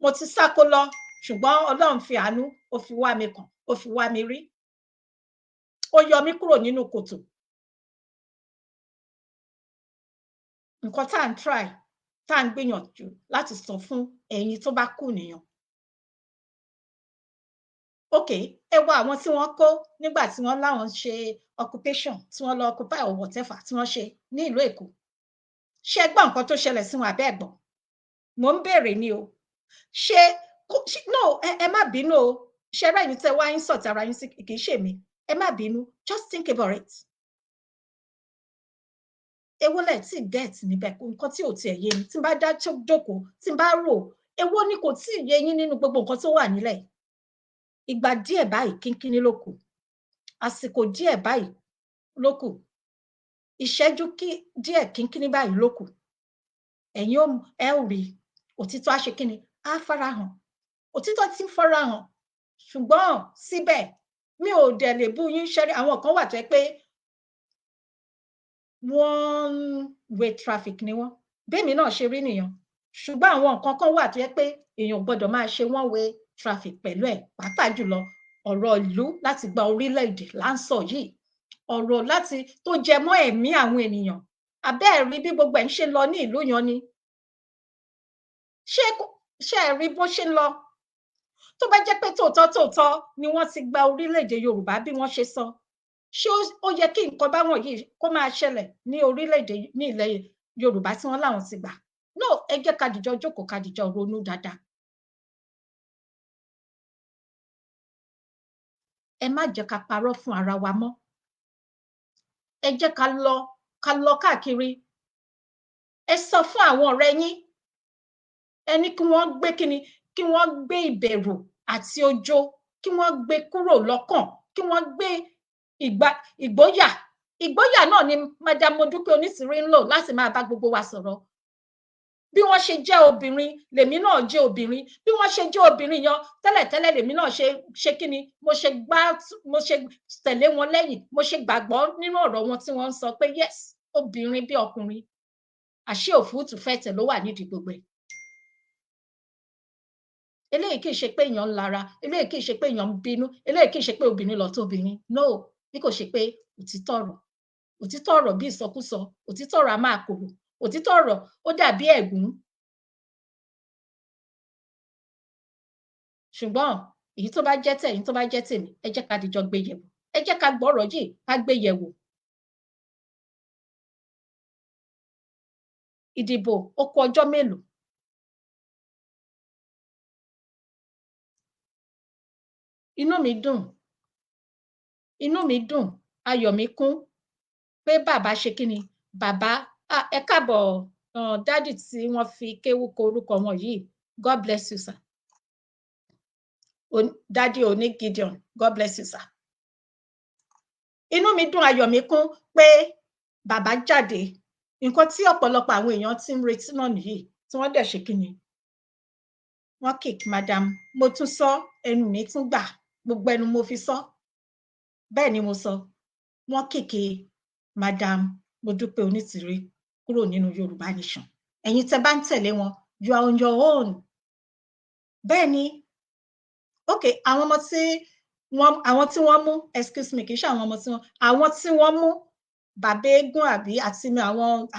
mo ti sáko lọ ṣùgbọ́n Ọlọ́run fi àánú ó fi wá mi kàn ó fi wá mi rí ó yọ mí kúrò nínú kòtò nǹkan tá à ń try tá à ń gbìyànjú láti sọ fún ẹ̀yin tó bá kù nìyẹn ok ẹ wá àwọn tí wọ́n kó nígbà tí wọ́n láwọn ṣe occupation tí wọ́n lọ occupy or whatever tí wọ́n ṣe ní ìlú Èkó ṣé gbọ́ nǹkan tó ṣẹlẹ̀ sí wọn àbẹ́ ẹ̀gbọ́n mò ń béèrè ni o ṣé no ẹ má bínú o ṣe rẹ yín tẹ wá yín sọ̀tà ara yín sí kì í ṣe mi ẹ má bínú just think about it èwo lẹ tí get níbẹ̀ nǹkan tí ò tiẹ̀ yé mi tí n bá dá jókòó tí n bá rò èwo ni kò tí ì yé yín nínú gbogbo nǹkan tó wà nílẹ̀ ìgbà díẹ̀ báyìí kínkínní ló kù àsìkò díẹ̀ báyìí ló kù ìṣẹ́jú díẹ̀ kínkínní báyìí ló kù ẹ̀yin ẹ ò rí òtítọ́ á ṣe kínni á farahàn òtítọ́ ti ń farahàn ṣùgbọ́n síbẹ̀ mi ò dẹ̀ lè bú yín ṣẹ́rí àwọn kan wà tó yẹ pé one way traffic ni wọ́n bẹ́ẹ̀mi náà ṣe rí nìyẹn ṣùgbọ́n àwọn nǹkan kan wà tó yẹ pé èèyàn gbọ́dọ̀ máa ṣe one way traffic pẹ̀lú ẹ̀ pàápàá jùlọ ọ̀rọ̀ ìlú láti gba orílẹ̀-èdè là ń sọ yìí ọ̀rọ̀ láti tó jẹ mọ́ ẹ̀mí àwọn ènìyàn abẹ́ ẹ̀ rí bí gbogbo ẹ̀ ń ṣe lọ ní ìlú yan ni ṣé ẹ rí bó ṣe ń lọ tó bá jẹ́ pé tòótọ́ ni wọ́n ti gba orílẹ̀-èdè Yorùbá bí wọ́n ṣe sọ ṣé ó yẹ kí nǹkan báwọn yìí kó máa ṣẹlẹ̀ ní orílẹ̀-èdè ní ilẹ̀ Yorùbá tí wọ́n láwọn ti gbà no ẹ jẹ́ ká dìjọ jókòó ká dìjọ ronú dáadáa ẹ má jẹ́ ká parọ́ fún ara wa mọ́ ẹ jẹ́ ká lọ káàkiri ẹ sọ fún àwọn ọ̀rẹ́ yín ẹ ní kí wọ́n gbé kíni kí wọ́n gbé ìbẹ̀rù àti ọjọ́ kí wọ́n gbé kúrò lọ́kàn kí wọ́n gbé ìgboyà náà ni madam Modúpẹ́ Onítìrí ń lò láti máa bá gbogbo wa sọ̀rọ̀ bí wọ́n ṣe jẹ́ obìnrin lèmi náà jẹ́ obìnrin bí wọ́n ṣe jẹ́ obìnrin yan tẹ́lẹ̀tẹ́lẹ̀ lèmi náà ṣe kíni mo ṣe tẹ̀lé wọn lẹ́yìn mo ṣe gbàgbọ́ nínú ọ̀rọ̀ wọn tí wọ́n ń sọ pé yes obìnrin bí ọkùnrin àṣé òfúùtù fẹ̀tẹ̀ ló wà nídìí gbogbo ẹ̀ eléyìí kì í ṣe pé èèyàn ń lara eléyìí kì í ṣe pé èèyàn ń bínú eléyìí kì í ṣe pé obìnrin lọ tó obìnrin no bí kò ṣe pé òtítọ́ ọ̀rọ̀ bí ìsọkúsọ òtítọ́ ọ̀rọ̀ a máa kòrò òtítọ́ ọ̀rọ̀ ó dàbí ẹ̀gún ṣùgbọ́n èyí tó bá jẹ́ tẹ̀yin tó bá jẹ́ tèmi ẹ jẹ́ ká dìjọ gbé yẹ̀wò ẹ jẹ́ ká gbọ́rọ̀ yìí ká gbé yẹ̀wò ìdìbò ó kù ọjọ́ mélòó inú mi dùn ayọ̀ mi kún pé bàbá ṣe kí ni bàbá ẹ káàbọ̀ dádì tí wọ́n fi kéwú kọ orúkọ wọn yìí God bless you sir dádì Oní Gideon God bless you sir inú mi dùn ayọ̀ mi kún pé bàbá jáde nǹkan tí ọ̀pọ̀lọpọ̀ àwọn èèyàn ti ń retí náà nìyí tí wọ́n dẹ̀ ṣe kí ni wọ́n kick madam mo tún sọ ẹnu mi tún gbà gbogbo ẹnu mo fi sọ bẹ́ẹ̀ ni mo sọ wọ́n kick madam Modúpẹ́ Onítìrí kúrò nínú Yorùbá Nation ẹ̀yin tẹ́ bá ń tẹ̀lé wọn you are on your own bẹ́ẹ̀ ni okay àwọn tí wọ́n mú excuse me kì í ṣe àwọn ọmọ tí wọ́n mú bàbá eégún àbí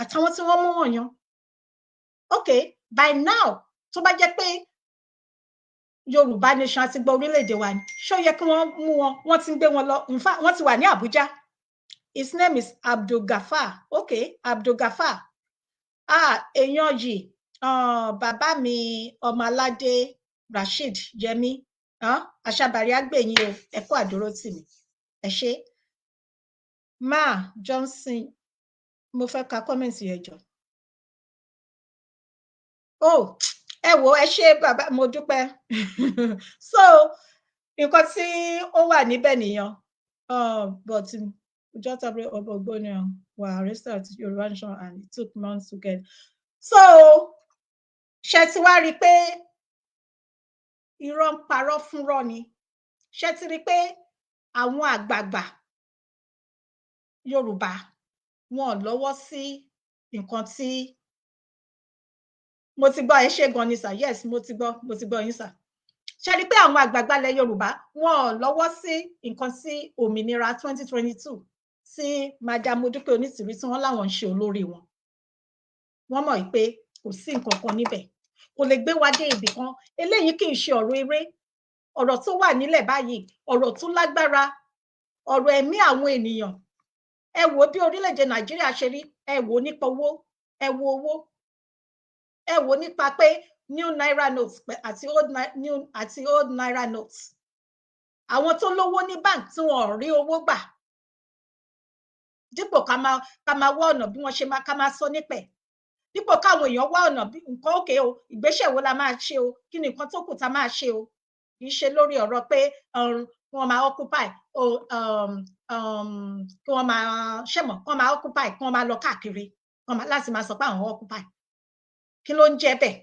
àtàwọn tí wọ́n mú wọ̀nyàn okay by now tó bá jẹ́ pé Yorùbá Nation àti gba orílẹ̀-èdè wa ni ṣó yẹ kí wọ́n mú wọn wọ́n ti ń gbé wọn lọ in fact wọ́n ti wà ní Àbújá his name is Abdulgafar okay Abdulgafar èèyàn yìí bàbá mi Ọmọládé Rasheed Yẹmí Àṣàbàrí àgbẹ̀yìn o ẹ kú àdúró tì mí ẹ ṣé Ma Johnson mo fẹ́ ka kọ́mẹ̀ntì yẹn jọ ẹ wò ẹ ṣé bàbá mo dúpẹ́ so nǹkan tí ó wà níbẹ̀ nìyẹn but just ọmọ Ògbóni were arrested at Yoruba Nation and it took months to get so ṣe ti wá rí i pé irọ́ ń parọ́ fúnrọ́ ni ṣe ti rí i pé àwọn àgbààgbà Yorùbá wọn lọ́wọ́ sí nǹkan tí mo ti gbọ́ ẹ ṣé gan ni sir yes mo ti gbọ́ yín sir ṣe rí i pé àwọn àgbààgbà ilẹ̀ Yorùbá wọn lọ́wọ́ sí nǹkan sí òmìnira 2022 tí madam Modúpẹ́ Onítìrí tí wọ́n láwọn ń ṣe olórí wọn wọ́n mọ̀ pé kò sí nǹkan kan níbẹ̀ kò lè gbé wa dé ibì kan eléyìí kì í ṣe ọ̀rọ̀ eré ọ̀rọ̀ tó wà nílẹ̀ báyìí ọ̀rọ̀ tó lágbára ọ̀rọ̀ ẹ̀mí àwọn ènìyàn ẹ wò bí orílẹ̀-èdè Nàìjíríà ṣe rí ẹ wò nípa owó ẹ wo owó ẹ wò nípa pé new naira notes àti old naira notes àwọn tó lówó ní bank tí wọn ò rí owó gbà dípò ká máa wá ọ̀nà bí wọ́n ṣe ká máa sọ nípẹ̀ dípò káwọn èèyàn wá ọ̀nà bí nǹkan òkè o ìgbésẹ̀ wo la máa ṣe o kí ni nǹkan tó kù tá máa ṣe o kì í ṣe lórí ọ̀rọ̀ pé wọ́n máa occupy kí wọ́n máa ṣẹ̀mọ̀ kí wọ́n máa occupy kí wọ́n máa lọ káàkiri láti máa sọ pé àwọn occupy kí ló ń jẹ́ bẹ́ẹ̀.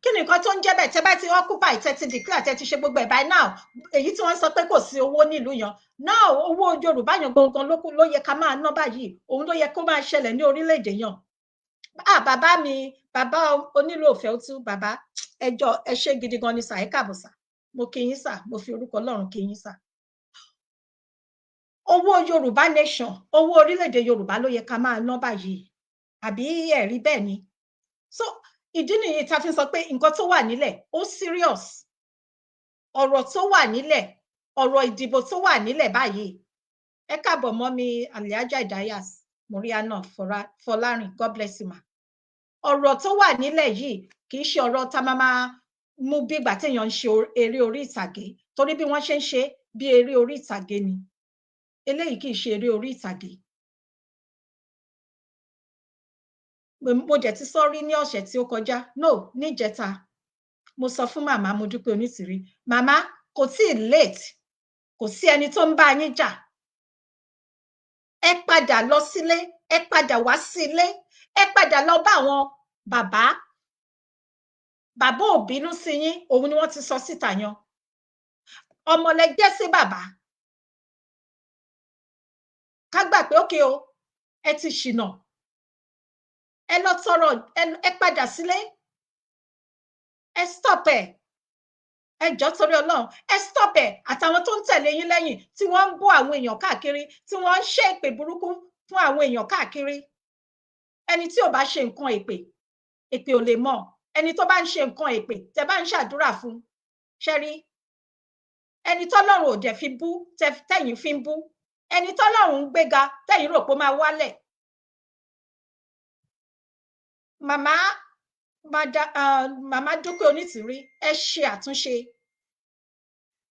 kí ni nǹkan tó ń jẹ́ bẹ́ẹ̀ tẹ́ bá ti occupy tẹ́ ti declare tẹ́ ti ṣe gbogbo ẹ̀ by now èyí tí wọ́n sọ pé kò sí owó nílùú yan now owó Yorùbá yan gangan ló yẹ ká máa ná báyìí òun ló yẹ kó máa ṣẹlẹ̀ ní orílẹ̀-èdè yan bàbá mi bàbá onílù òfẹ́ ó tú bàbá ẹjọ́ ẹ ṣé gidi gan ni sà ẹ káàbọ̀ sà mo kí yín sà mo fi orúkọ Ọlọ́run kí yín sà owó Yorùbá Nation owó orílẹ̀-èdè Yorùbá ló yẹ ká máa ná báyìí àbí ẹ̀rí bẹ́ẹ̀ ni so ìdí nìyí tá fi sọ pé nǹkan tó wà nílẹ̀ ó serious ọ̀rọ̀ tó wà nílẹ̀ ọ̀rọ̀ ìdìbò tó wà nílẹ̀ báyìí ẹ káàbọ̀ mọ́ mi Alhaja Idayas Muriana Fọlárin God bless you ma ọ̀rọ̀ tó wà nílẹ̀ yìí kì í ṣe ọ̀rọ̀ tá máa mú bí ìgbà téèyàn ń ṣe eré orí ìtàgé torí bí wọ́n ṣe ń ṣe bí eré orí ìtàgé ni eléyìí kì í ṣe eré orí ìtàgé mo dẹ̀ ti sọ rí ní ọ̀sẹ̀ tí ó kọjá no níjẹta mo sọ fún màmá Modúpẹ́ Onítìrí màmá kò tí ì late kò sí ẹni tó ń bá yín jà ẹ padà lọ sílé ẹ padà wá sílé ẹ padà lọ bá àwọn bàbá ò bínú sí yín òun ni wọ́n ti sọ síta yan ọmọ lẹ jẹ́ sí bàbá ká gbà pé ókè o ẹ ti ṣìnà ẹ lọ tọrọ ẹ padà sílé ẹ stop ẹ jọ̀ọ́ torí Ọlọ́run ẹ stop àtàwọn tó ń tẹ̀lé yín lẹ́yìn tí wọ́n ń bú àwọn èèyàn káàkiri tí wọ́n ń ṣe èpè burúkú fún àwọn èèyàn káàkiri ẹni tí ò bá ṣe nǹkan èpè ò lè mọ̀ ẹni tó bá ń ṣe nǹkan èpè tẹ́ bá ń ṣàdúrà fún ṣẹ́rí ẹni tọ́lọ́run ò dẹ̀ fi bú tẹ̀yin fi ń bú ẹni tọ́lọ́run ń gbéga tẹ̀yin rò pé ó máa wálẹ̀ màmá Dupe Onitiri ẹ ṣe àtúnṣe,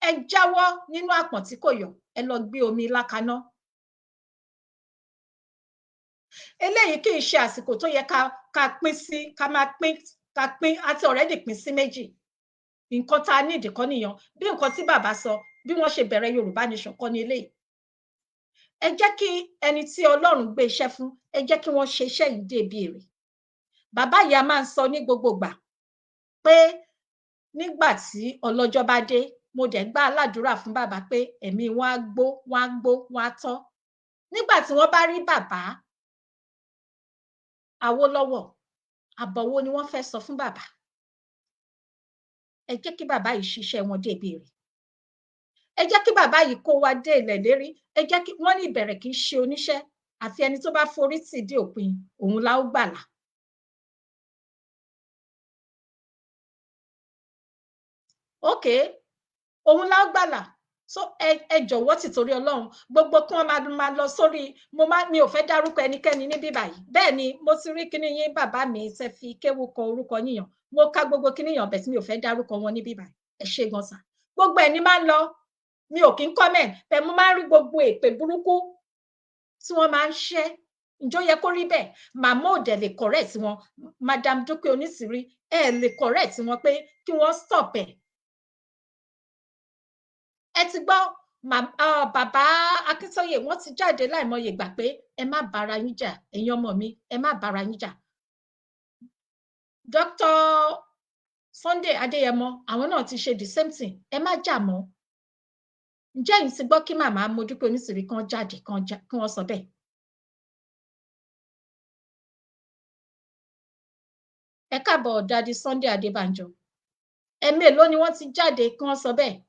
ẹ jáwọ́ nínú àpọ̀n tí kò yọ̀, ẹ lọ gbé omi lákaná. Eléyìí kì í ṣe àsìkò tó yẹ ká pín sí, ká pín àti already pín sí méjì. Nǹkan tá a ní ìdí kan nìyẹn, bí nǹkan tí bàbá sọ, bí wọ́n ṣe bẹ̀rẹ̀ Yorùbá nation kọ́ ni eléyìí. Ẹ jẹ́ kí ẹni tí Ọlọ́run gbé iṣẹ́ fún, ẹ jẹ́ kí wọ́n ṣe iṣẹ́ yìí dé ibi èrè. Bàbá yìí a máa ń sọ ní gbogbo ìgbà pé nígbà tí ọlọ́jọ́ bá dé, mo dẹ̀ gbà aládùúrà fún bàbá pé ẹ̀mí wọn á gbó, wọn á tọ́. Nígbà tí wọ́n bá rí bàbá Awólọ́wọ̀, àbọ̀wọ̀ ni wọ́n fẹ́ sọ fún bàbá. Ẹ jẹ́ kí bàbá yìí ṣiṣẹ́ wọn dé ibi èrè. Ẹ jẹ́ kí bàbá yìí kó wa dé ilẹ̀ lérí. Ẹ jẹ́ kí wọ́n ní ìbẹ̀rẹ̀ kì í ṣe oníṣẹ́, àfi ẹni tó bá forí tì dé òpin, òun la ó gbàlà. Okay, òun la ó gbàlà. So ẹ jọ̀wọ́ tìtorí Ọlọ́run, gbogbo kí wọ́n máa lọ sórí, mi ò fẹ́ dárúkọ ẹnikẹ́ni níbí báyìí. Bẹ́ẹ̀ ni mo ti rí kíní yín bàbá mi ṣe fi kéwu kọ orúkọ yíyan. Mo ka gbogbo kíní yàn bẹ́ẹ̀ tí mi ò fẹ́ dárúkọ wọn níbí báyìí. Ẹ ṣé gan sà. Gbogbo ẹni máa ń lọ, mi ò kí ń comment, bẹ́ẹ̀ mo máa ń rí gbogbo èpè burúkú tí wọ́n máa ń ṣẹ́. Ǹjọ́ yẹ kó rí bẹ́ẹ̀? Màmá ò dẹ̀ lè correct wọn. Madam Dupe Onitiri, ẹ lè correct wọn pé kí wọ́n stop ẹ̀. Ẹ ti gbọ́, bàbá Akíntóyè wọ́n ti jáde láìmọye ìgbà pé ẹ má bára yín jà, ẹ̀yin ọmọ mi, ẹ má bára yín jà. Dr. Sunday Adéyẹmọ, àwọn náà ti ṣe the same thing, ẹ má jà mọ́. Ǹjẹ́ ẹ̀yin ti gbọ́ kí màmá Dupe Onitiri kan jáde kí wọ́n sọ bẹ́ẹ̀? Ẹ káàbọ̀ Daddy Sunday Adébánjọ. Ẹ̀mélòó ni wọ́n ti jáde kí wọ́n sọ bẹ́ẹ̀?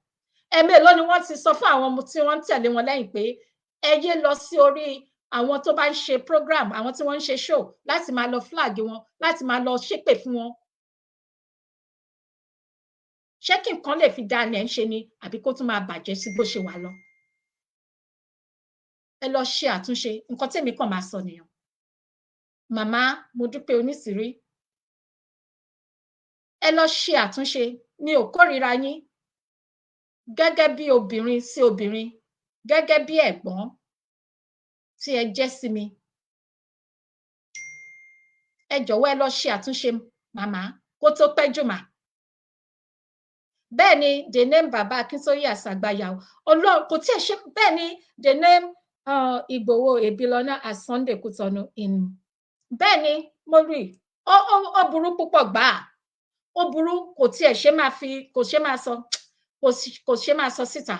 Ẹ̀mélòó ni wọ́n ti sọ fún àwọn ọmọ tí wọ́n ń tẹ̀lé wọn lẹ́yìn pé ẹ yé lọ sí orí àwọn tó bá ń ṣe program, àwọn tí wọ́n ń ṣe show, láti máa lọ flag wọn, láti máa lọ ṣépè fún wọn. Ṣé kí nǹkan lè fi dá ilẹ̀ ń ṣe ni, àbí kó tún máa bàjẹ́ sí bó ṣe wà lọ? Ẹ lọ ṣe àtúnṣe, nǹkan tèmi kàn máa sọ nìyẹn. Màmá Dupe Onitiri, ẹ lọ ṣe àtúnṣe. Mi ò kórìíra yín gẹ́gẹ́ bí obìnrin sí obìnrin, gẹ́gẹ́ bí ẹ̀gbọ́n tí ẹ jẹ́ sí mi. Ẹ jọ̀wọ́ ẹ lọ ṣe àtúnṣe màmá kó tó pẹ́ jù mà. Bẹ́ẹ̀ ni the name bàbá Akíntóyè Àṣàgbàyà, Ọlọ́run kò tí ẹ ṣe. Bẹ́ẹ̀ ni the name Ìgbòho Èbílọ́nà as Sunday Kútọ̀nù in. Bẹ́ẹ̀ ni mo rí ó burú púpọ̀ gbáà, ó burú, kò tí ẹ ṣe máa fi, kò ṣe máa sọ, kò ṣe máa sọ síta.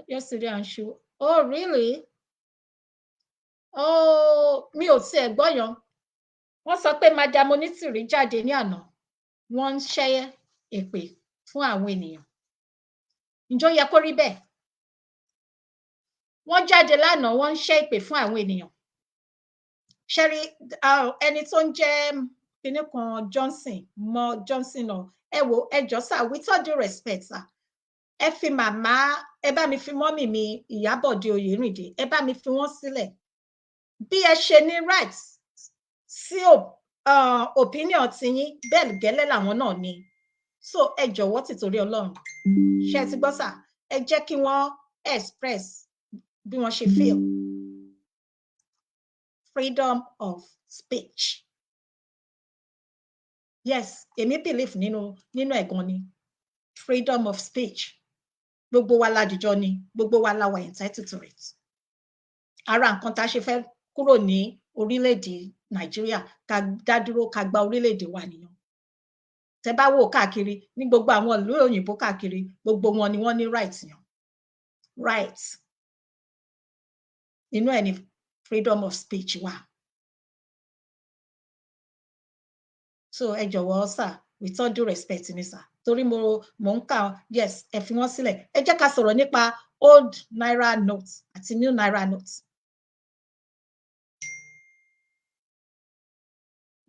Yesterday and show. Oh really? Oh, mi ò tiẹ̀ gbọ́ yan. Wọ́n sọ pé Madam Onitiri jáde ní àná, wọ́n ń ṣẹ́ èpè fún àwọn ènìyàn. Ǹjọ́ yẹ kó rí bẹ́ẹ̀? Wọ́n jáde lánàá, wọ́n ń ṣẹ́ èpè fún àwọn ènìyàn. Ṣẹ́rí ẹni tó ń jẹ́ kinní kan Johnson náà, ẹ wo, ẹ jọ̀ọ́ sà, with all due respect sà, ẹ fi màmá, ẹ bá mi fi mọ́mì mi Ìyábọ̀dé Oyèrìndé, ẹ bá mi fi wọ́n sílẹ̀. Bí ẹ ṣe ní right sí opinion tiyín, bẹ́ẹ̀ gẹ́lẹ́ làwọn náà ní. So ẹ jọ̀wọ́ tìtorí Ọlọ́run, ṣé ẹ ti gbọ́ sà, ẹ jẹ́ kí wọ́n express bí wọ́n ṣe feel. Freedom of speech. Yes, èmi believe nínú ẹ̀gan ni. Freedom of speech. Gbogbo wa ládìjọ ni, gbogbo wa la wà entitled to it. Ara nǹkan tá a ṣe fẹ́ kúrò ní orílẹ̀-èdè Nàìjíríà, ká dá dúró, ká gba orílẹ̀-èdè wa nìyẹn. Tẹ́ bá wò káàkiri ní gbogbo àwọn ìlú òyìnbó káàkiri, gbogbo wọn ni wọ́n ní right yẹn. Right. Inú ẹ̀ ni freedom of speech wà. So ẹ jọ̀wọ́ sà, with all due respect ni sà, torí mo ń kà, yes, ẹ fi wọ́n sílẹ̀. Ẹ jẹ́ ká sọ̀rọ̀ nípa old naira notes àti new naira notes.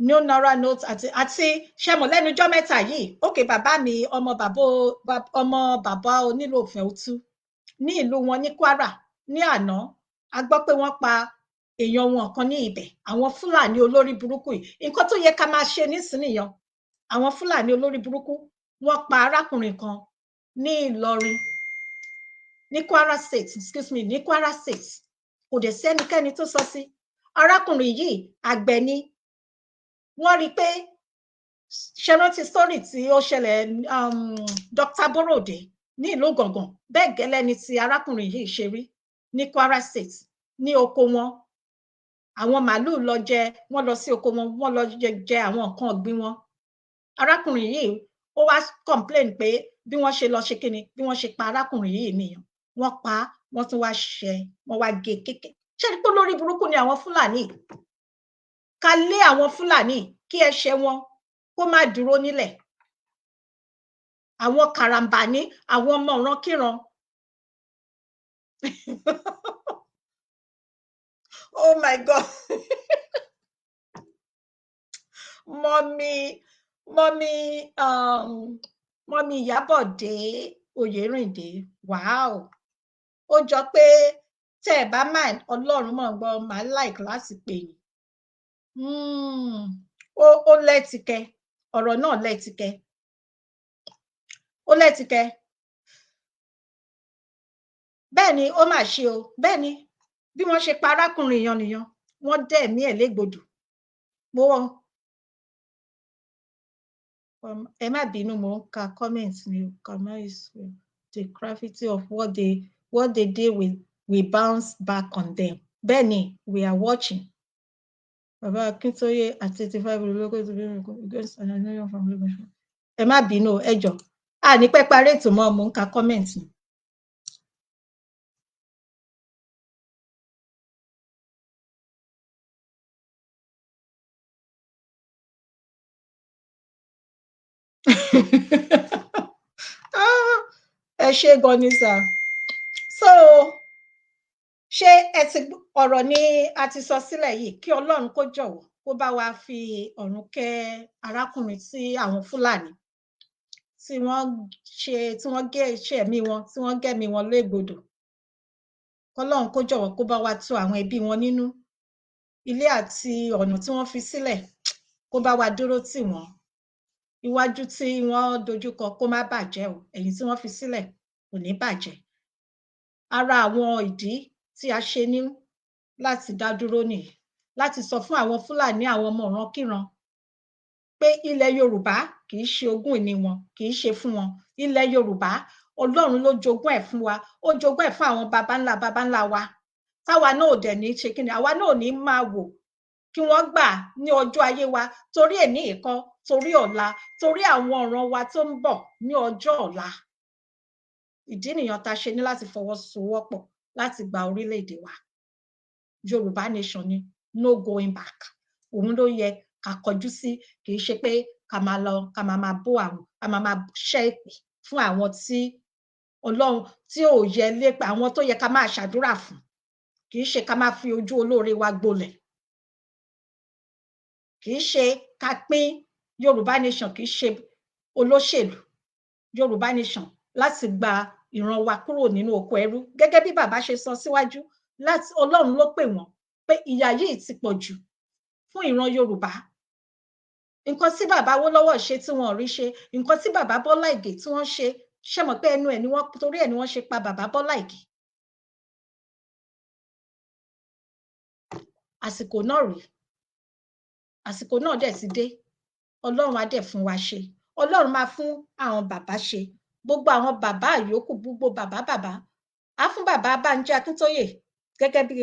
New naira notes àti ṣẹ́mọ̀ lẹ́nujọ́ mẹ́ta yìí. Okay, bàbá mi ọmọ bàbá onílò òfin òtú ní ìlú wọn ní Kwara. ní àná a gbọ́ pé wọ́n pa èèyàn wọn kan ní ibẹ̀ àwọn Fúlàní olórí burúkú yìí nǹkan tó yẹ ká máa ṣe nísìnyìí àwọn Fúlàní olórí burúkú wọ́n pa arákùnrin kan ní Ìlọrin ní Kwara State excuse me ní Kwara State kò dẹ̀ sí ẹnikẹ́ni tó sọ sí arákùnrin yìí àgbẹ̀ ni wọ́n rí i pé ṣe rántí story tí ó ṣẹlẹ̀ Dr. Borode ní ìlú Gàngàn bẹ́ẹ̀ gẹ́lẹ́ ni ti arákùnrin yìí ṣe rí ní Kwara State ní oko wọn àwọn màálù lọ jẹ wọ́n lọ sí oko wọn wọ́n lọ jẹ àwọn nǹkan ọ̀gbìn wọn arákùnrin yìí ó wá complain pé bí wọ́n ṣe lọ ṣe kíni bí wọ́n ṣe pa arákùnrin yìí nìyẹn wọ́n pa á wọ́n tún wá ṣe wọ́n wá gé kéké ṣé ní pé lórí burúkú ni àwọn Fúlàní ká lé àwọn Fúlàní kí ẹsẹ̀ wọn kó má dúró nílẹ̀ àwọn karambani àwọn ọmọ ìrankíran oh my God mọ́mí Ìyábọ̀dé Oyèrìndé wow ó jọ pé tẹ́ ẹ bá mind Ọlọ́run mọ̀ gbọ́ máa like láti pè yín ó lẹ́tìkẹ́ ọ̀rọ̀ náà lẹ́tìkẹ́ ó lẹ́tìkẹ́ bẹ́ẹ̀ ni ó mà ṣe o bẹ́ẹ̀ ni bí wọ́n ṣe pa arákùnrin yan nìyẹn wọ́n dẹ̀ ẹ̀mí ẹ̀ légbodò mo ẹ má bínú mo ń ka comment ni the gravity of what they did we bounce back on them bẹ́ẹ̀ ni we are watching bàbá Akíntóyè àti 85 olóko tó bí against an Nigerian family ẹ má bínú ẹ jọ̀ọ́ a ní pẹ́ parí ètò mọ́ mo ń ka comment ni. ẹ ṣe gan ni sir so ṣé ẹ ti ọ̀rọ̀ ni a ti sọ sílẹ̀ yìí kí Ọlọ́run kó jọ̀wọ́ kó bá wa fi ọ̀run kẹ́ arákùnrin tí àwọn Fúlàní tí wọ́n gé ẹ̀mí wọn tí wọ́n gẹ̀mí wọn légbodò kọ́lọ́run kó jọ̀wọ́ kó bá wa tu àwọn ẹbí wọn nínú ilé àti ọ̀nà tí wọ́n fi sílẹ̀ kó bá wa dúró tì wọ́n iwájú tí wọ́n dojúkọ kó má bàjẹ́ o ẹ̀yìn tí wọ́n fi sílẹ̀ kò ní bàjẹ́ ara àwọn ìdí tí a ṣe ní láti dá dúró nìyí láti sọ fún àwọn Fúlàní àwọn ọmọ ìrankíran pé ilẹ̀ Yorùbá kì í ṣe ogún ìní wọn kì í ṣe fún wọn ilẹ̀ Yorùbá Ọlọ́run ló jogún ẹ̀ fún wa ó jogún ẹ̀ fún àwọn baba ńlá wa táwa náà ò dẹ̀ ní ṣe kí ni àwa náà ò ní máa wò kí wọ́n gbà ní ọjọ́ ayé wa torí èní ìkan torí ọ̀la torí àwọn ọ̀ràn wa tó ń bọ̀ ní ọjọ́ ọ̀la ìdí nìyẹn tá a ṣe ní láti fọwọ́sowọ́pọ̀ láti gba orílẹ̀-èdè wa Yorùbá nation ni no going back òun ló yẹ ká kọjú sí kì í ṣe pé ká máa bó àwọn ká máa ṣẹ́ ìpè fún àwọn tí Ọlọ́run tí ò yẹ lépa àwọn tó yẹ ká máa ṣàdúrà fún kì í ṣe ká máa fi ojú olóore wa gbolẹ̀ kì í ṣe ká pín Yorùbá nation kì í ṣe olóṣèlú Yorùbá nation láti gba ìran wa kúrò nínú oko ẹrú gẹ́gẹ́ bí bàbá ṣe sọ síwájú láti Ọlọ́run ló pè wọ́n pé ìyà yìí ti pọ̀ jù fún ìran Yorùbá nǹkan tí bàbá Awólọ́wọ̀ ṣe tí wọ́n rí ṣe nǹkan tí bàbá Bọ́lá Ìgè tí wọ́n ṣe mọ̀ pé ẹnu ẹ̀ ni wọ́n torí ẹ̀ ni wọ́n ṣe pa bàbá Bọ́lá Ìgè àsìkò náà rèé àsìkò náà dẹ̀ ti dé Ọlọ́run á dẹ̀ fún wa ṣe Ọlọ́run máa fún àwọn bàbá ṣe gbogbo àwọn bàbá àyókù gbogbo bàbá á fún bàbá Bánjí Akíntóyè gẹ́gẹ́ bí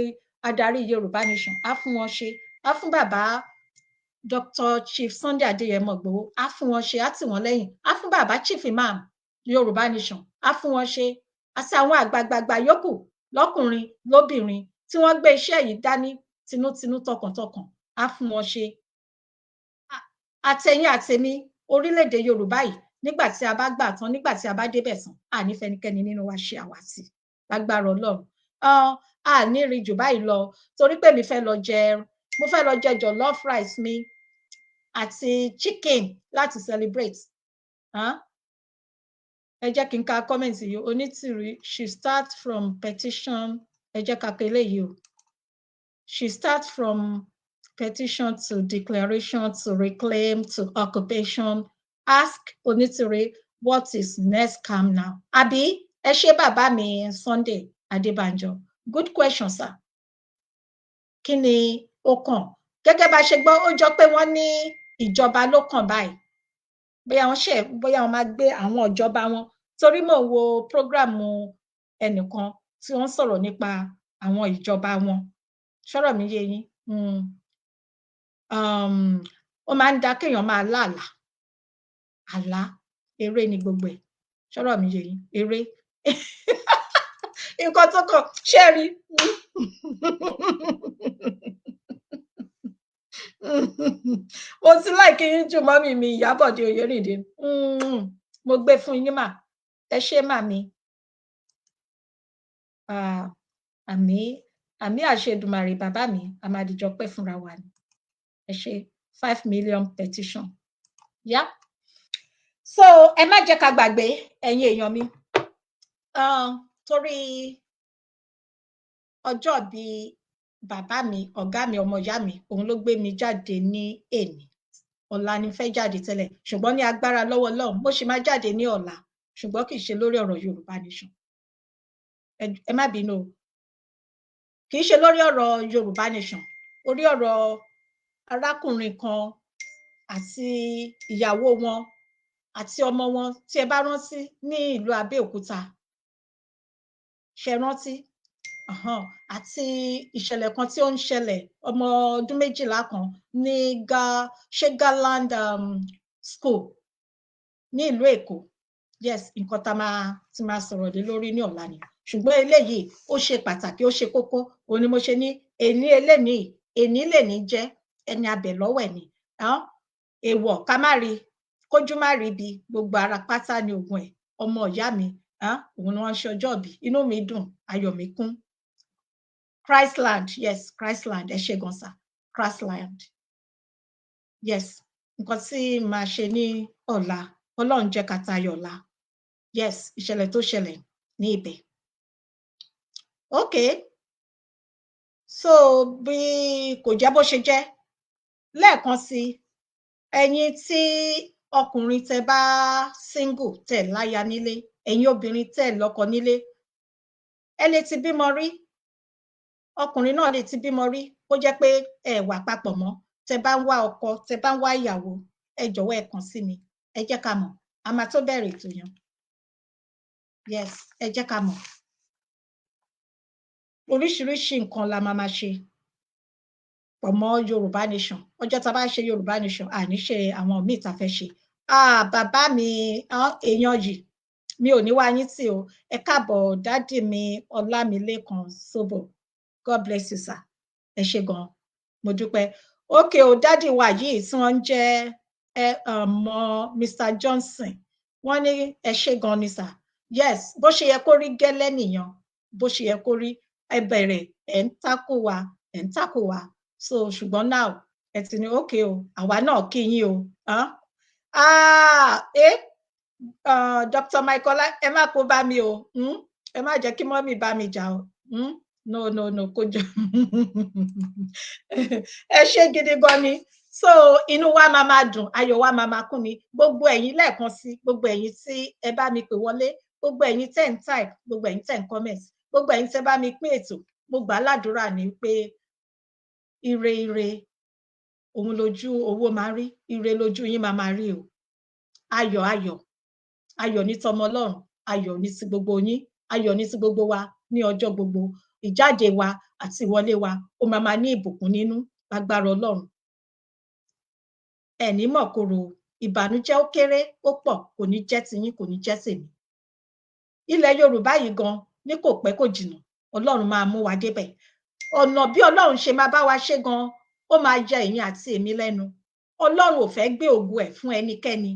adarí Yorùbá nation á fún wọn ṣe á fún bàbá Dr. Chief Sunday Adéyẹmọ Ìgbòho á fún wọn ṣe á tì wọ́n lẹ́yìn á fún bàbá Chief Imam Yorùbá nation á fún wọn ṣe àti àwọn àgbààgbà yòókù lọ́kùnrin lóbìnrin tí wọ́n gbé iṣẹ́ yìí dání tinútinú tọkàntọkàn á fún wọn ṣe àtẹ̀yìn àtẹ̀mí orílẹ̀-èdè Yorùbá yìí nígbà tí a bá gbà tán nígbà tí a bá débẹ̀ tán àní fẹ́nikẹ́ni nínú wa ṣe àwátì lágbára Ọlọ́run àní rí jù báyìí lọ torí pé mo fẹ́ lọ jẹ jollof rice mi àti chicken láti celebrate ẹ jẹ́ kí n ka comment yìí Onitiri she start from petition ẹ jẹ́ ká pe eléyìí o. She starts from petition to declaration to reclaim to occupation. Ask Onitiri what is next calm now. Àbí ẹ ṣé bàbá mi Sunday Adébánjọ. Good question, sir. Kí ni ó kàn? Gẹ́gẹ́ bá ṣe gbọ́, ó jọ pé wọ́n ní ìjọba ló kàn báyìí. Bóyá wọ́n máa gbé àwọn ìjọba wọn. Torí mò ń wo prógráàmù ẹnìkan tí wọ́n sọ̀rọ̀ nípa àwọn ìjọba wọn. Ṣọ́rọ̀ mi yé yín? Ó máa ń dá kéèyàn máa láàlá. Àlá, eré ni gbogbo ẹ̀. Ṣọ́rọ̀ mi yé yín? Eré. Nǹkan tó kàn, ṣé ẹ rí? Mo ti like yín jù mọ́mì mi Ìyábọ̀dé Oyèrìndé. Mo gbé fún yín mà. Ẹ ṣé màmí. Àmì àṣedùmàrè bàbá mi, a máa dìjọ pẹ́ fúnra wa ni. Ẹ ṣé 5 million petition. Yeah. So ẹ má jẹ́ ká gbàgbé ẹ̀yin èèyàn mi. Torí ọjọ́ bí bàbá mi, ọ̀gá mi, ọmọ ìyá mi, òun ló gbé mi jáde ní èní. Ọ̀la ni fẹ́ jáde tẹ́lẹ̀, ṣùgbọ́n ní agbára lọ́wọ́ Ọlọ́run, mo sì máa jáde ní ọ̀la, ṣùgbọ́n kì í ṣe lórí ọ̀rọ̀ Yorùbá Nation. Ẹ má bínú o. Kì í ṣe lórí ọ̀rọ̀ Yorùbá Nation, orí ọ̀rọ̀ arákùnrin kan àti ìyàwó wọn àti ọmọ wọn tí ẹ bá rántí ní ìlú Abẹ́òkúta. Ṣé rántí? Àti ìṣẹ̀lẹ̀ kan tí ó ń ṣẹlẹ̀ ọmọ ọdún 12 kan ní Garland school ní ìlú Èkó. Yes, nǹkan tá ti máa sọ̀rọ̀ lé lórí ní ọ̀la ni. Ṣùgbọ́n eléyìí ó ṣe pàtàkì, ó ṣe kókó. Òun ni mo ṣe ní èní lè ní jẹ́ ẹni abẹ̀ lọ́wọ́ ẹ̀ ni. Èèwọ̀ ká má rí, kójú má rí bí gbogbo ara pátá ni ògùn ẹ̀. Ọmọ ìyá mi, òun ni wọ́n ṣe ọjọ́ ìbí. Inú mi dùn, ayọ̀ mi kún. Christland, yes, Christland, ẹ ṣé gan sà. Christland. Yes, nǹkan tí màá ṣe ní ọ̀la, Ọlọ́run jẹ́ ká tayọ̀ ọ̀la. Yes, ìṣẹ̀lẹ̀ tó ṣẹlẹ̀ ní ibẹ̀. Okay. So bí kò jẹ́ bó ṣe jẹ́, lẹ́ẹ̀kan sí, ẹ̀yin tí ọkùnrin tẹ́ bá single tẹ́ láya nílé, ẹ̀yin obìnrin tẹ́ lọ́kọ nílé, ẹ lè ti bímọ rí. Ọkùnrin náà lè ti bímọ rí, ó jẹ́ pé ẹ wà papọ̀ mọ́. Tẹ́ bá ń wá ọkọ, tẹ́ bá ń wá ìyàwó, ẹ jọ̀wọ́ ẹ kàn sí mi. Ẹ jẹ́ ká mọ̀. A máa tó bẹ̀rẹ̀ ètò yẹn. Yes, ẹ jẹ́ ká mọ̀. Oríṣiríṣi nǹkan la máa ṣe pọ̀ mọ́ Yorùbá Nation. Ọjọ́ tá bá ṣe Yorùbá Nation, àní ṣe àwọn míì tá fẹ́ ṣe. Bàbá mi, èèyàn yìí, mi ò ní wá yín tì o. Ẹ káàbọ̀ dádì mi Ọlámilékan Sóbò. God bless you, sir. Ẹ ṣé gan. Mo dúpẹ́. Okay o, dádì wa yìí tí wọ́n ń jẹ́ Mr. Johnson. Wọ́n ní ẹ ṣé gan ni, sir. Yes, bó ṣe yẹ kó rí gẹ́lẹ́ nìyẹn. Bó ṣe yẹ kó rí. Ẹ bẹ̀rẹ̀, ẹ̀ ń tákù wa. So ṣùgbọ́n now ẹ ti ní okay o, àwa náà kí yín o. Dr. Michael, ẹ má kó bá mi o. Ẹ má jẹ́ kí mọ́mì bá mi jà o. No, kó jọ. Ẹ ṣé gidi gan ni. So inú wa máa dùn, ayọ̀ wa máa kún ni. Gbogbo ẹ̀yin lẹ́ẹ̀kan sí, gbogbo ẹ̀yin tí ẹ bá mi pè wọlé, gbogbo ẹ̀yin tẹ́ ń type, gbogbo ẹ̀yin tẹ́ ń comment, gbogbo ẹ̀yin tẹ́ bá mi pín ètò, mo gbà ládùúrà ní pé ire òun lójú owó máa rí, ire lójú yín máa rí o. Ayọ̀ ní tọmọ Ọlọ́run, ayọ̀ ní ti gbogbo yín, ayọ̀ ní ti gbogbo wa ní ọjọ́ gbogbo. Ìjáde wa àti ìwọlé wa ó máa ní ìbùkún nínú lágbára Ọlọ́run. Ẹ̀ní mọ̀kòrò, ìbànújẹ́ ó kéré ó pọ̀, kò ní jẹ́ tiyín, kò ní jẹ́ tèmi. Ilẹ̀ Yorùbá yìí gan ní kò pẹ́ kò jìnnà, Ọlọ́run máa mú wa débẹ̀. Ọ̀nà bí Ọlọ́run ṣe máa bá wa ṣe gan, ó máa yà ẹ̀yin àti èmi lẹ́nu. Ọlọ́run ò fẹ́ gbé ògo ẹ̀ fún ẹnikẹ́ni.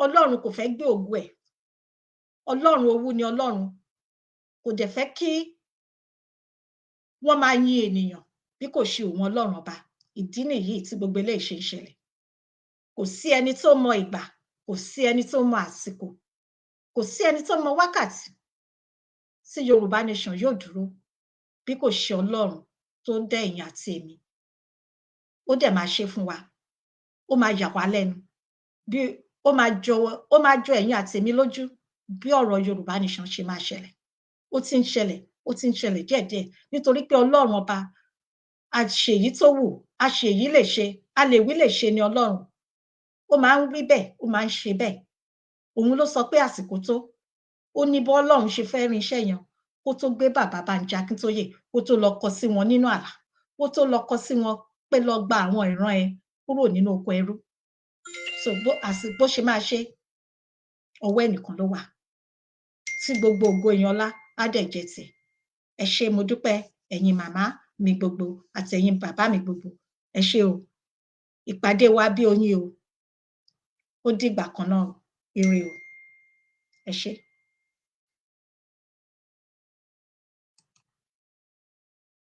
Ọlọ́run kò fẹ́ gbé ògo ẹ̀. Ọlọ́run owú ni Ọlọ́run. Kò dẹ̀ fẹ́ kí wọ́n máa yin ènìyàn bí kò ṣe òun Ọlọ́run ọba. Ìdí nìyí tí gbogbo eléyìí ṣe ń ṣẹlẹ̀. Kò sí ẹni tó mọ ìgbà, kò sí ẹni tó mọ àsìkò, kò sí ẹni tó mọ wákàtí tí Yorùbá Nation yóò dúró. bí kò ṣe Ọlọ́run tó dá ẹ̀yin àti èmi. Ó dẹ̀ máa ṣe fún wa. Ó máa yà wá lẹ́nu. Bí ó máa jọ ẹ̀yin àti èmi lójú bí ọ̀rọ̀ Yorùbá Nation ṣe máa ṣẹlẹ̀. Ó ti ń ṣẹlẹ̀ díẹ̀díẹ̀ nítorí pé Ọlọ́run ọba àṣèyí tó wù, àṣèyí lè ṣe, a lè wí lè ṣe ni Ọlọ́run. Ó máa ń wí bẹ́ẹ̀, ó máa ń ṣe bẹ́ẹ̀. Òun ló sọ pé àsìkò tó. Ó ní bọ́ Ọlọ́run ṣe fẹ́ rin iṣẹ́ yẹn kó tó gbé bàbá Bánjí Akíntóyè kó tó lọ kọ sí wọn nínú àlà, kó tó lọ kọ sí wọn pé lọ gba àwọn ìran ẹ kúrò nínú oko ẹrú. So bó ṣe máa ṣe, ọwọ́ ẹnìkan ló wà. Tí gbogbo ògo ìyanlá á dẹ̀ jẹ́ tiẹ̀. Ẹ ṣé mo dúpẹ́ ẹ̀yin màmá mi gbogbo àti ẹ̀yin bàbá mi gbogbo. Ẹ ṣé o. Ìpàdé wa bí oyin o. Ó dìgbà kan náà. Ire o. Ẹ ṣé.